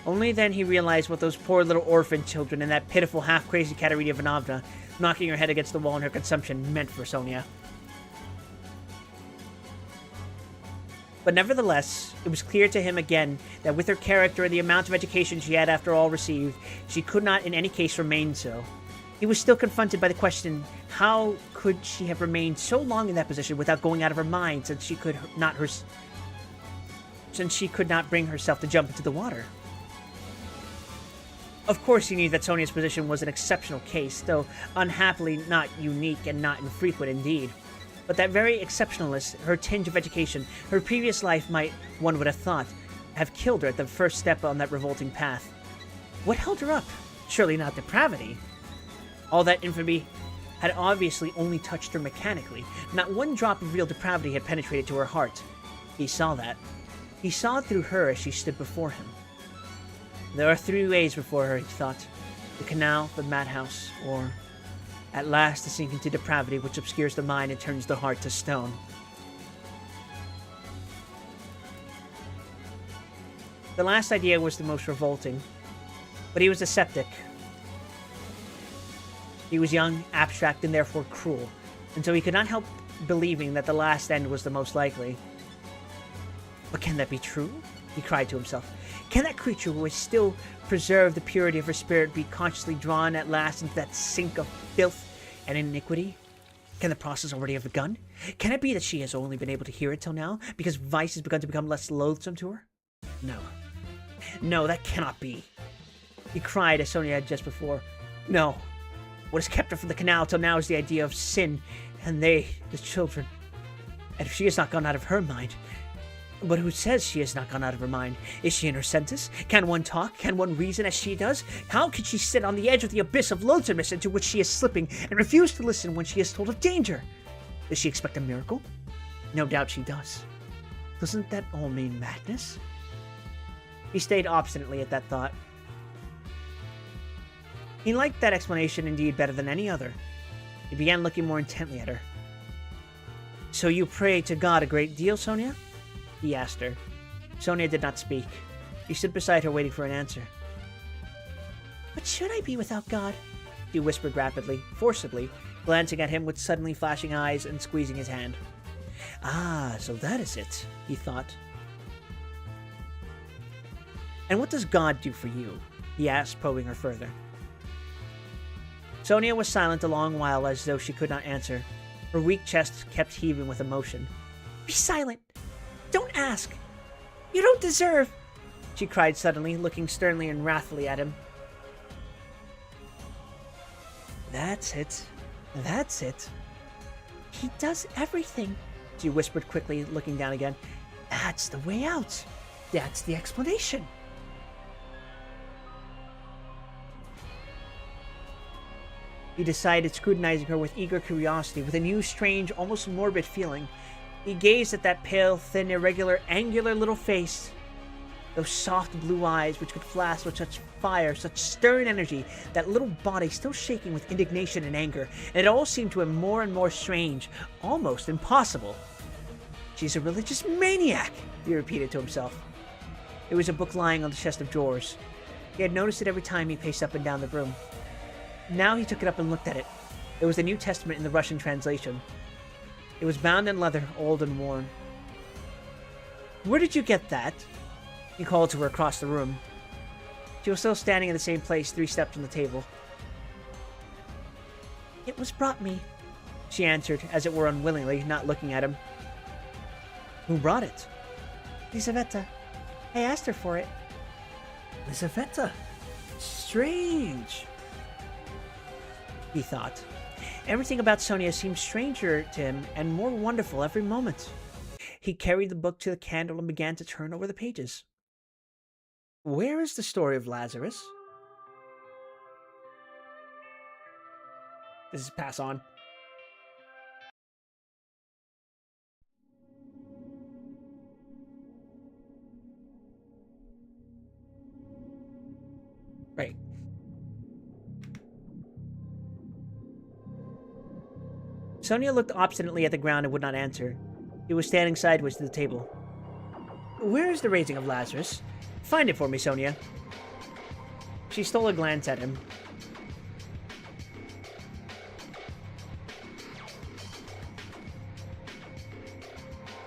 Only then he realized what those poor little orphan children and that pitiful half-crazy Katerina Ivanovna, knocking her head against the wall in her consumption, meant for Sonia. But nevertheless, it was clear to him again that with her character and the amount of education she had after all received, she could not in any case remain so. He was still confronted by the question, how could she have remained so long in that position without going out of her mind, since she could not bring herself to jump into the water? Of course he knew that Sonia's position was an exceptional case, though unhappily not unique and not infrequent indeed. But that very exceptionalness, her tinge of education, her previous life might, one would have thought, have killed her at the first step on that revolting path. What held her up? Surely not depravity. All that infamy had obviously only touched her mechanically. Not one drop of real depravity had penetrated to her heart. He saw that. He saw it through her as she stood before him. There are 3 ways before her, he thought. The canal, the madhouse, or, at last, the sink into depravity which obscures the mind and turns the heart to stone. The last idea was the most revolting, but he was a skeptic. He was young, abstract, and therefore cruel, and so he could not help believing that the last end was the most likely. But can that be true? He cried to himself. Can that creature who has still preserved the purity of her spirit be consciously drawn at last into that sink of filth and iniquity? Can the process already have begun? Can it be that she has only been able to hear it till now, because vice has begun to become less loathsome to her? No. No, that cannot be. He cried as Sonia had just before. No. What has kept her from the canal till now is the idea of sin, and they, the children. And if she has not gone out of her mind... But who says she has not gone out of her mind? Is she in her senses? Can one talk? Can one reason as she does? How can she sit on the edge of the abyss of loathsomeness into which she is slipping and refuse to listen when she is told of danger? Does she expect a miracle? No doubt she does. Doesn't that all mean madness? He stayed obstinately at that thought. He liked that explanation indeed better than any other. He began looking more intently at her. So you pray to God a great deal, Sonia? He asked her. Sonia did not speak. He stood beside her waiting for an answer. What should I be without God? She whispered rapidly, forcibly, glancing at him with suddenly flashing eyes and squeezing his hand. Ah, so that is it, he thought. And what does God do for you? He asked, probing her further. Sonia was silent a long while as though she could not answer. Her weak chest kept heaving with emotion. Be silent! Don't ask! You don't deserve! She cried suddenly, looking sternly and wrathfully at him. That's it. That's it. He does everything, she whispered quickly, looking down again. That's the way out. That's the explanation. He decided, scrutinizing her with eager curiosity, with a new, strange, almost morbid feeling. He gazed at that pale, thin, irregular, angular little face. Those soft blue eyes which could flash with such fire, such stern energy, that little body still shaking with indignation and anger, and it all seemed to him more and more strange, almost impossible. She's a religious maniac, he repeated to himself. There was a book lying on the chest of drawers. He had noticed it every time he paced up and down the room. Now he took it up and looked at it. It was the New Testament in the Russian translation. It was bound in leather, old and worn. Where did you get that? He called to her across the room. She was still standing in the same place, 3 steps from the table. It was brought me, she answered, as it were unwillingly, not looking at him. Who brought it? Lizaveta. I asked her for it. Lizaveta? Strange, he thought. Everything about Sonia seemed stranger to him and more wonderful every moment. He carried the book to the candle and began to turn over the pages. Where is the story of Lazarus? This is pass on. Right. Sonia looked obstinately at the ground and would not answer. He was standing sideways to the table. Where is the raising of Lazarus? Find it for me, Sonia. She stole a glance at him.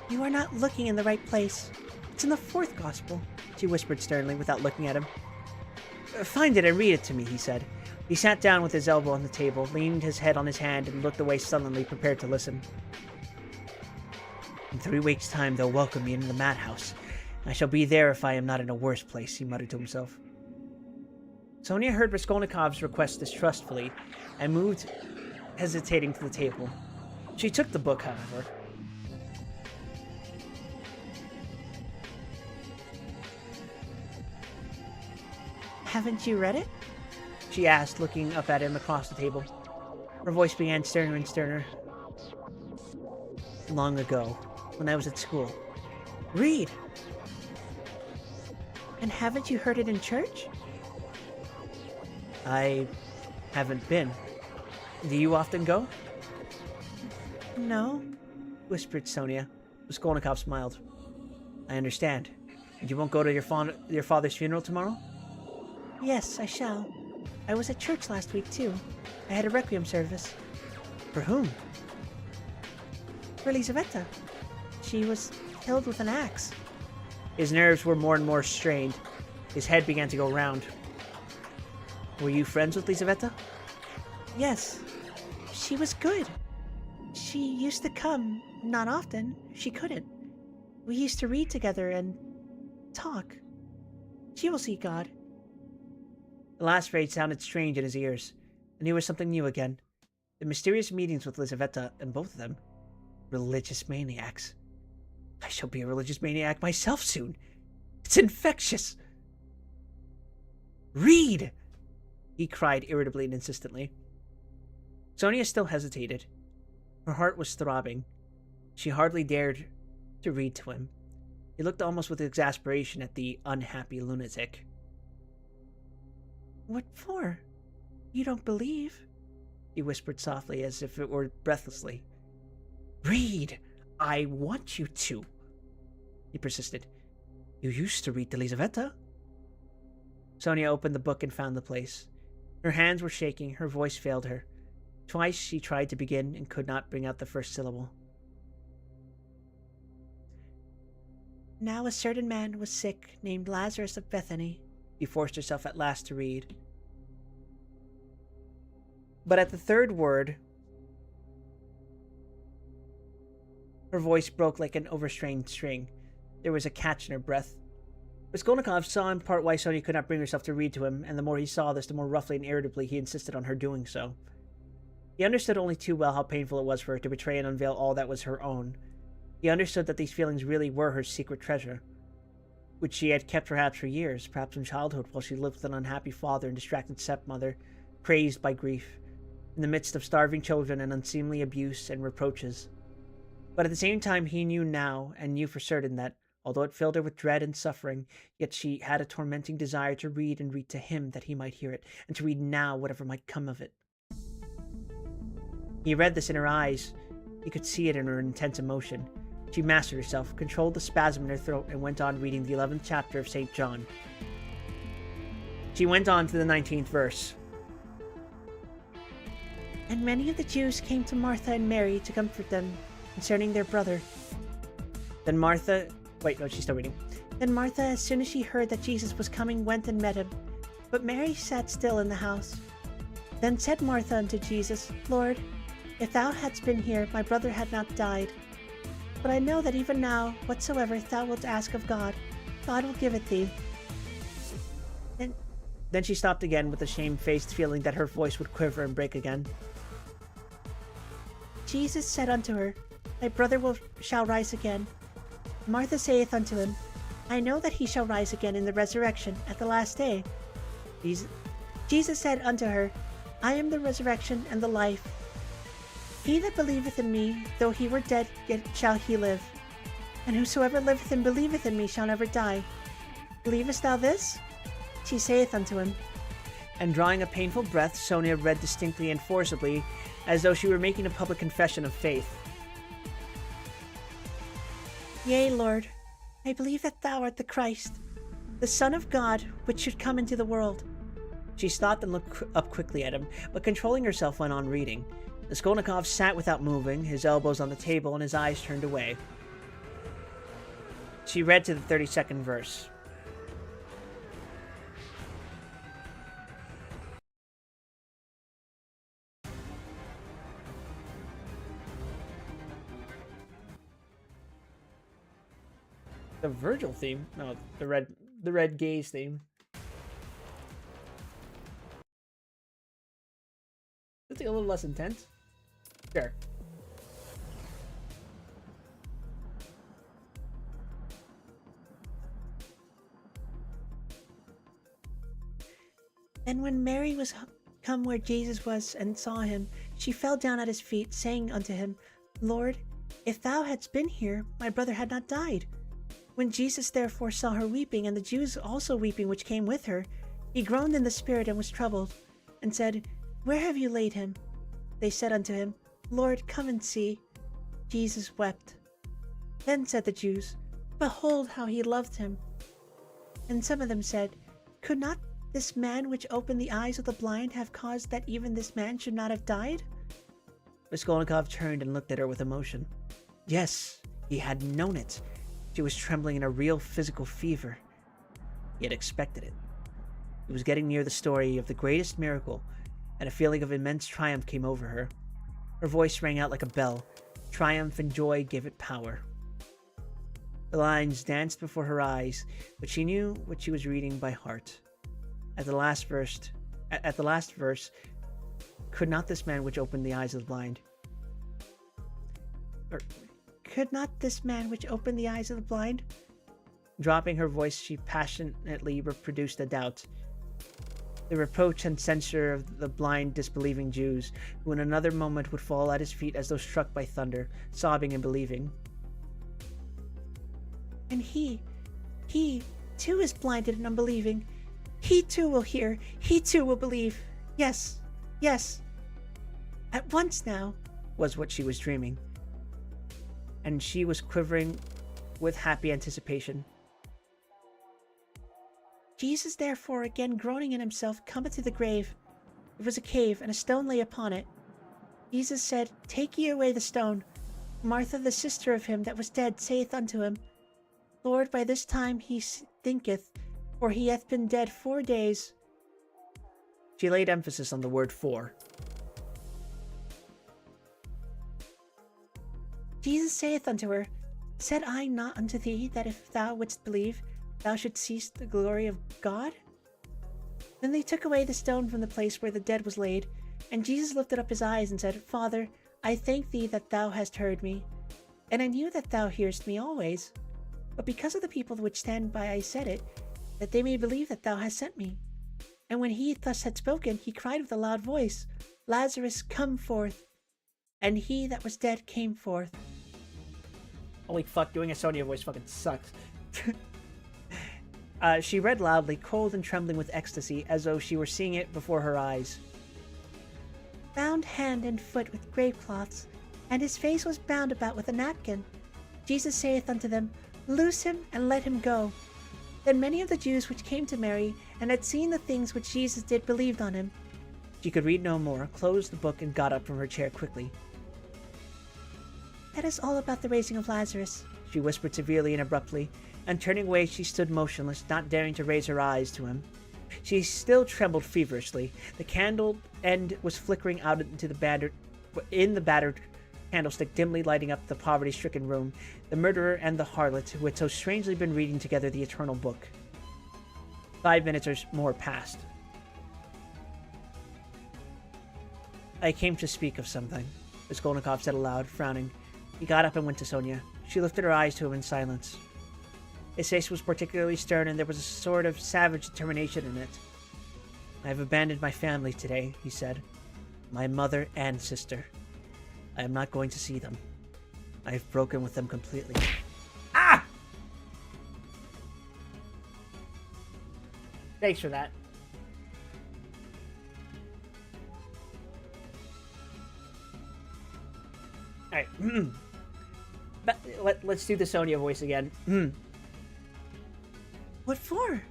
You are not looking in the right place. It's in the 4th Gospel, she whispered sternly without looking at him. Find it and read it to me, he said. He sat down with his elbow on the table, leaned his head on his hand, and looked away sullenly, prepared to listen. In 3 weeks' time, they'll welcome me into the madhouse. I shall be there if I am not in a worse place, he muttered to himself. Sonia heard Raskolnikov's request distrustfully, and moved, hesitating, to the table. She took the book, however. Haven't you read it? She asked, looking up at him across the table. Her voice began sterner and sterner. Long ago, when I was at school. Read! And haven't you heard it in church? I haven't been. Do you often go? No, whispered Sonia. Raskolnikov smiled. I understand. And you won't go to your father's funeral tomorrow? Yes, I shall. I was at church last week, too. I had a requiem service. For whom? For Lizaveta. She was killed with an axe. His nerves were more and more strained. His head began to go round. Were you friends with Lizaveta? Yes. She was good. She used to come. Not often. She couldn't. We used to read together and talk. She will see God. The last phrase sounded strange in his ears, and he was something new again. The mysterious meetings with Lizaveta and both of them. Religious maniacs. I shall be a religious maniac myself soon. It's infectious. Read! He cried irritably and insistently. Sonia still hesitated. Her heart was throbbing. She hardly dared to read to him. He looked almost with exasperation at the unhappy lunatic. What for? You don't believe? He whispered softly, as if it were breathlessly. Read! I want you to. He persisted. You used to read to Lizaveta. Sonia opened the book and found the place. Her hands were shaking, her voice failed her. Twice she tried to begin and could not bring out the first syllable. Now a certain man was sick, named Lazarus of Bethany. She forced herself at last to read. But at the third word, her voice broke like an overstrained string. There was a catch in her breath. Raskolnikov saw in part why Sonia could not bring herself to read to him, and the more he saw this, the more roughly and irritably he insisted on her doing so. He understood only too well how painful it was for her to betray and unveil all that was her own. He understood that these feelings really were her secret treasure, which she had kept perhaps for years, perhaps from childhood, while she lived with an unhappy father and distracted stepmother, crazed by grief, in the midst of starving children and unseemly abuse and reproaches. But at the same time he knew now, and knew for certain, that, although it filled her with dread and suffering, yet she had a tormenting desire to read and read to him that he might hear it, and to read now whatever might come of it. He read this in her eyes. He could see it in her intense emotion. She mastered herself, controlled the spasm in her throat, and went on reading the 11th chapter of St. John. She went on to the 19th verse. And many of the Jews came to Martha and Mary to comfort them concerning their brother. Then Martha... Wait, no, she's still reading. Then Martha, as soon as she heard that Jesus was coming, went and met him. But Mary sat still in the house. Then said Martha unto Jesus, Lord, if thou hadst been here, my brother had not died. But I know that even now, whatsoever thou wilt ask of God, God will give it thee. Then she stopped again with a shamefaced feeling that her voice would quiver and break again. Jesus said unto her, Thy brother shall rise again. Martha saith unto him, I know that he shall rise again in the resurrection at the last day. Jesus said unto her, I am the resurrection and the life. He that believeth in me, though he were dead, yet shall he live. And whosoever liveth and believeth in me shall never die. Believest thou this? She saith unto him. And drawing a painful breath, Sonia read distinctly and forcibly, as though she were making a public confession of faith. Yea, Lord, I believe that thou art the Christ, the Son of God, which should come into the world. She stopped and looked up quickly at him, but controlling herself went on reading. Raskolnikov sat without moving, his elbows on the table and his eyes turned away. She read to the 32nd verse. The Virgil theme? No, the red gaze theme. Is it a little less intense? Sure. Then when Mary was come where Jesus was and saw him, she fell down at his feet, saying unto him, Lord, if thou hadst been here, my brother had not died. When Jesus therefore saw her weeping, and the Jews also weeping which came with her, he groaned in the spirit and was troubled, and said, Where have you laid him? They said unto him, Lord, come and see. Jesus wept. Then said the Jews, Behold how he loved him. And some of them said, Could not this man which opened the eyes of the blind have caused that even this man should not have died? Raskolnikov turned and looked at her with emotion. Yes, he had known it. She was trembling in a real physical fever. He had expected it. He was getting near the story of the greatest miracle, and a feeling of immense triumph came over her. Her voice rang out like a bell. Triumph and joy gave it power. The lines danced before her eyes, but she knew what she was reading by heart. At the last verse, could not this man which opened the eyes of the blind, could not this man which opened the eyes of the blind? Dropping her voice, she passionately reproduced the doubt, the reproach and censure of the blind, disbelieving Jews, who in another moment would fall at his feet as though struck by thunder, sobbing and believing. And he too is blinded and unbelieving. He too will hear. He too will believe. Yes, yes. At once now, was what she was dreaming. And she was quivering with happy anticipation. Jesus therefore, again groaning in himself, cometh to the grave. It was a cave, and a stone lay upon it. Jesus said, Take ye away the stone. Martha, the sister of him that was dead, saith unto him, Lord, by this time he stinketh, for he hath been dead 4 days. She laid emphasis on the word 4. Jesus saith unto her, Said I not unto thee that if thou wouldst believe, thou shouldst see the glory of God? Then they took away the stone from the place where the dead was laid, and Jesus lifted up his eyes and said, Father, I thank thee that thou hast heard me, and I knew that thou hearest me always. But because of the people which stand by I said it, that they may believe that thou hast sent me. And when he thus had spoken, he cried with a loud voice, Lazarus, come forth. And he that was dead came forth. Holy fuck, doing a Sonia voice fucking sucks. She read loudly, cold and trembling with ecstasy, as though she were seeing it before her eyes. Bound hand and foot with grave cloths, and his face was bound about with a napkin. Jesus saith unto them, Loose him, and let him go. Then many of the Jews which came to Mary, and had seen the things which Jesus did, believed on him. She could read no more, closed the book, and got up from her chair quickly. That is all about the raising of Lazarus, she whispered severely and abruptly, and turning away she stood motionless, not daring to raise her eyes to him. She still trembled feverishly. The candle end was flickering out into the battered candlestick, dimly lighting up the poverty-stricken room, the murderer and the harlot who had so strangely been reading together the eternal book. 5 minutes or more passed. I came to speak of something, Raskolnikov said aloud, frowning. He got up and went to Sonia. She lifted her eyes to him in silence. His face was particularly stern, and there was a sort of savage determination in it. I have abandoned my family today, he said. My mother and sister. I am not going to see them. I have broken with them completely. Ah! Thanks for that. Alright. Let's do the Sonia voice again. What for?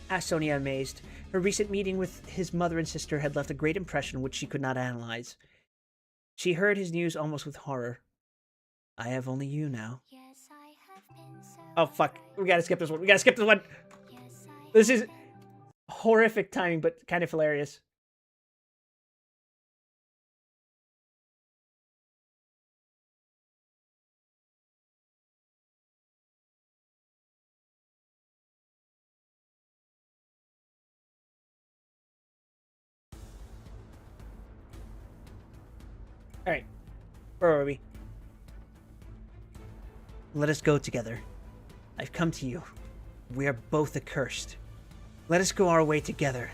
Asked Sonia, amazed. Her recent meeting with his mother and sister had left a great impression which she could not analyze. She heard his news almost with horror. I have only you now. Yes, I have been so Oh, fuck. We gotta skip this one. This is horrific timing, but kind of hilarious. Alright. Where are we? Let us go together. I've come to you. We are both accursed. Let us go our way together.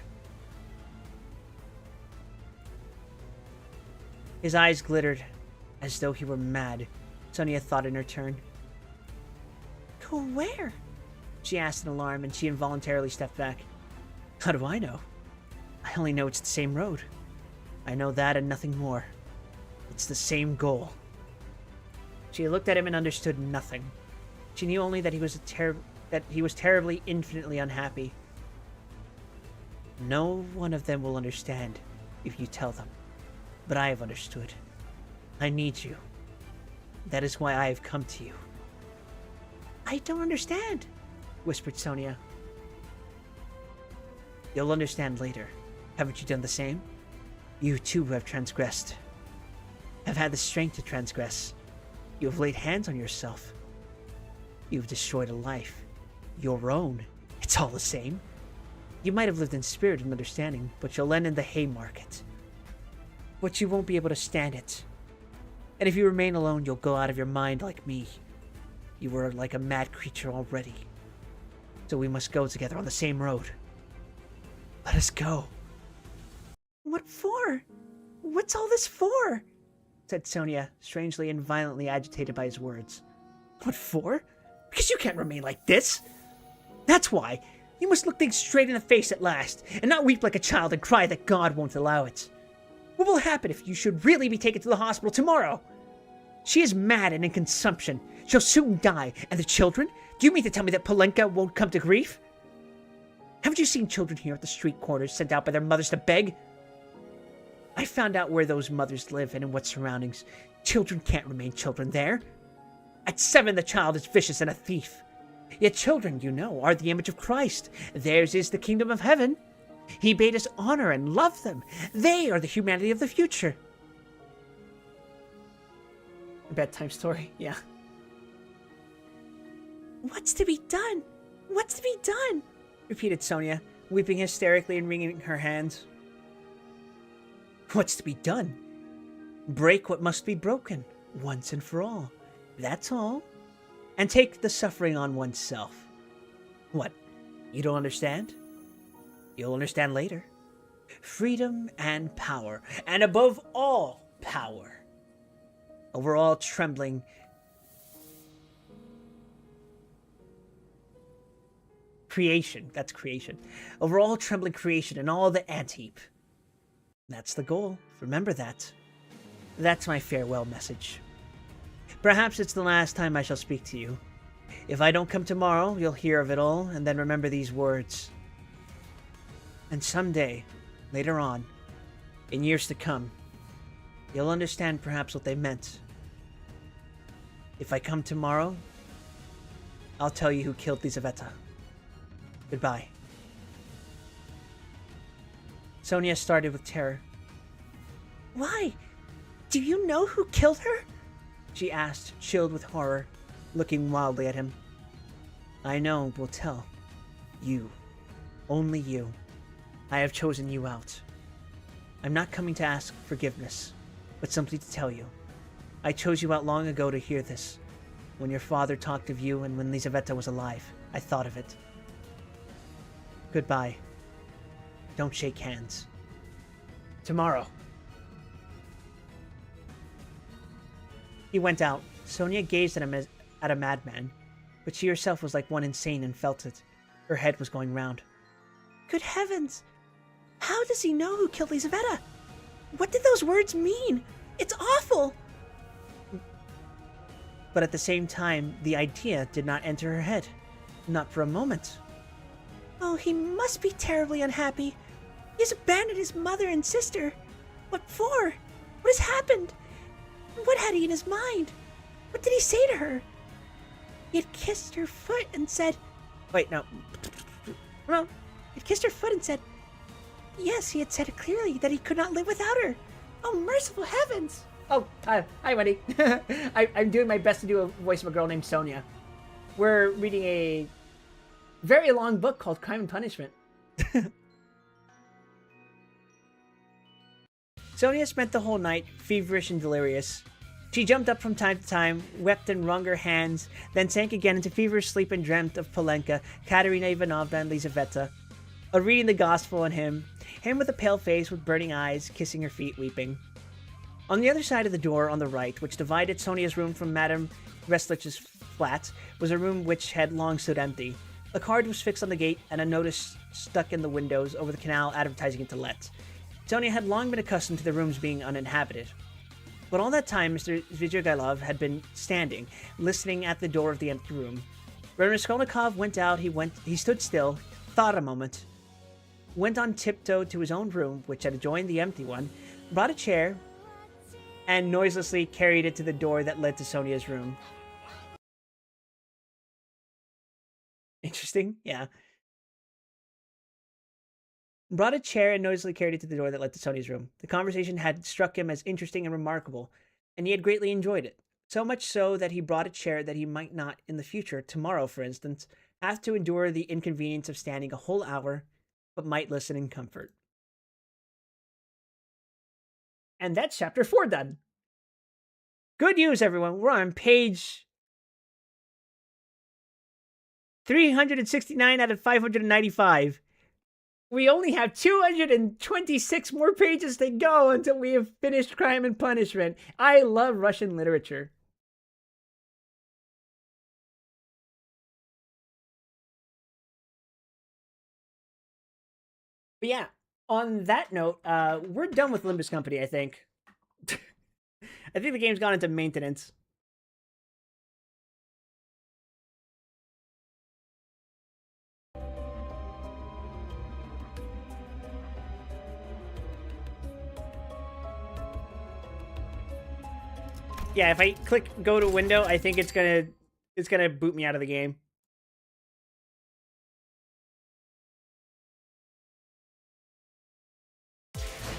His eyes glittered, as though he were mad, Sonia thought in her turn. Go where? She asked in alarm, and she involuntarily stepped back. How do I know? I only know it's the same road. I know that and nothing more. It's the same goal. She looked at him and understood nothing. She knew only that he was terribly, infinitely unhappy. No one of them will understand if you tell them, but I have understood. I need you. That is why I have come to you. I don't understand, whispered Sonia. You'll understand later. Haven't you done the same? You too have transgressed. Have had the strength to transgress. You have laid hands on yourself. You've destroyed a life. Your own. It's all the same. You might have lived in spirit and understanding, but you'll end in the Haymarket. But you won't be able to stand it. And if you remain alone, you'll go out of your mind like me. You were like a mad creature already. So we must go together on the same road. Let us go. What for? What's all this for? Said Sonia, strangely and violently agitated by his words. What for? Because you can't remain like this. That's why. You must look things straight in the face at last, and not weep like a child and cry that God won't allow it. What will happen if you should really be taken to the hospital tomorrow? She is mad and in consumption. She'll soon die. And the children? Do you mean to tell me that Polenka won't come to grief? Haven't you seen children here at the street corners sent out by their mothers to beg? I found out where those mothers live and in what surroundings. Children can't remain children there. At 7, the child is vicious and a thief. Yet children, you know, are the image of Christ. Theirs is the kingdom of heaven. He bade us honor and love them. They are the humanity of the future. A bedtime story, yeah. What's to be done? What's to be done? Repeated Sonia, weeping hysterically and wringing her hands. What's to be done? Break what must be broken, once and for all. That's all. And take the suffering on oneself. What? You don't understand? You'll understand later. Freedom and power, and above all, power. Over all trembling creation. That's creation. Over all trembling creation and all the ant-heap. That's the goal. Remember that. That's my farewell message. Perhaps it's the last time I shall speak to you. If I don't come tomorrow, you'll hear of it all, and then remember these words. And someday, later on, in years to come, you'll understand perhaps what they meant. If I come tomorrow, I'll tell you who killed Lizaveta. Goodbye. Sonia started with terror. Why? Do you know who killed her? She asked, chilled with horror, looking wildly at him. I know, will tell. You. Only you. I have chosen you out. I'm not coming to ask forgiveness, but simply to tell you. I chose you out long ago to hear this. When your father talked of you and when Lizaveta was alive, I thought of it. Goodbye. Don't shake hands. Tomorrow. He went out. Sonia gazed at him as at a madman, but she herself was like one insane and felt it. Her head was going round. Good heavens! How does he know who killed Lizaveta? What did those words mean? It's awful! But at the same time, the idea did not enter her head. Not for a moment. Oh, he must be terribly unhappy. He has abandoned his mother and sister. What for? What has happened? What had he in his mind? What did he say to her? He had kissed her foot and said... Wait, no. No. He had kissed her foot and said... Yes, he had said it clearly that he could not live without her. Oh, merciful heavens! Oh, hi, buddy. I'm doing my best to do a voice of a girl named Sonia. We're reading a very long book called Crime and Punishment. Sonia spent the whole night feverish and delirious. She jumped up from time to time, wept and wrung her hands, then sank again into feverish sleep and dreamt of Polenka, Katerina Ivanovna, and Lizaveta, of reading the gospel and him with a pale face with burning eyes, kissing her feet, weeping. On the other side of the door on the right, which divided Sonia's room from Madame Restlich's flat, was a room which had long stood empty. A card was fixed on the gate, and a notice stuck in the windows over the canal advertising it to let. Sonia had long been accustomed to the rooms being uninhabited. But all that time, Mr. Zvijigailov had been standing, listening at the door of the empty room. When Raskolnikov went out, he stood still, thought a moment, went on tiptoe to his own room, which had adjoined the empty one, brought a chair, and noiselessly carried it to the door that led to Sonia's room. Interesting, yeah. Brought a chair and noisily carried it to the door that led to Sonia's room. The conversation had struck him as interesting and remarkable, and he had greatly enjoyed it. So much so that he brought a chair that he might not, in the future, tomorrow for instance, have to endure the inconvenience of standing a whole hour, but might listen in comfort. And that's chapter 4 done. Good news, everyone. We're on page 369 out of 595. We only have 226 more pages to go until we have finished Crime and Punishment. I love Russian literature. But yeah, on that note, we're done with Limbus Company, I think. I think the game's gone into maintenance. Yeah, if I click go to window, I think it's gonna boot me out of the game.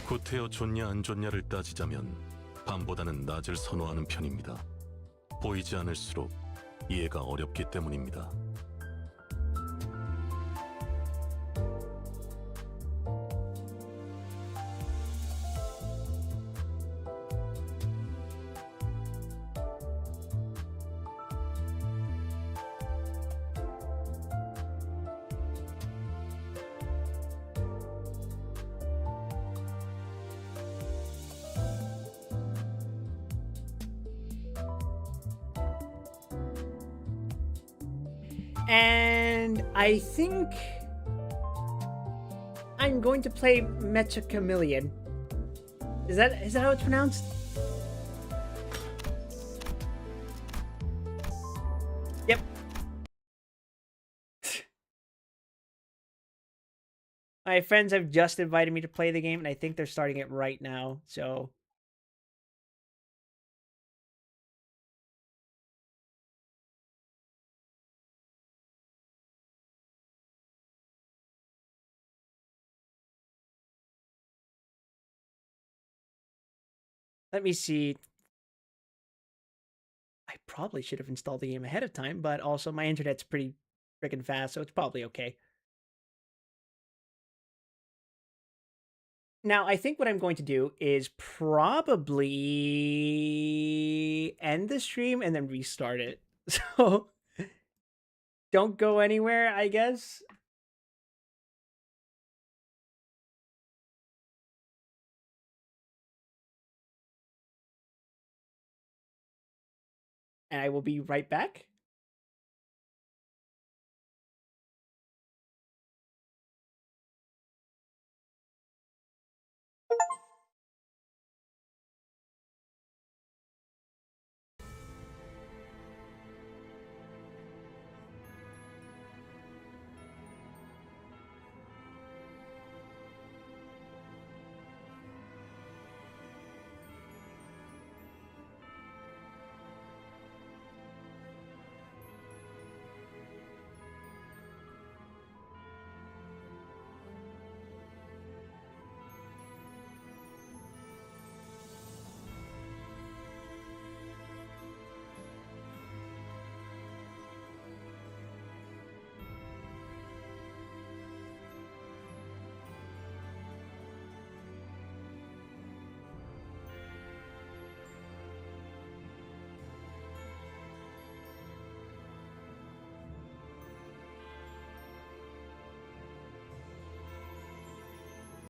구태여 좋냐 안 좋냐를 따지자면 밤보다는 낮을 선호하는 편입니다. 보이지 않을수록 이해가 어렵기 때문입니다. And I think I'm going to play Mecha Chameleon. Is that how it's pronounced? Yep. My friends have just invited me to play the game, and I think they're starting it right now, so... Let me see. I probably should have installed the game ahead of time, but also my internet's pretty freaking fast, so it's probably okay. Now, I think what I'm going to do is probably end the stream and then restart it. So, don't go anywhere, I guess. And I will be right back.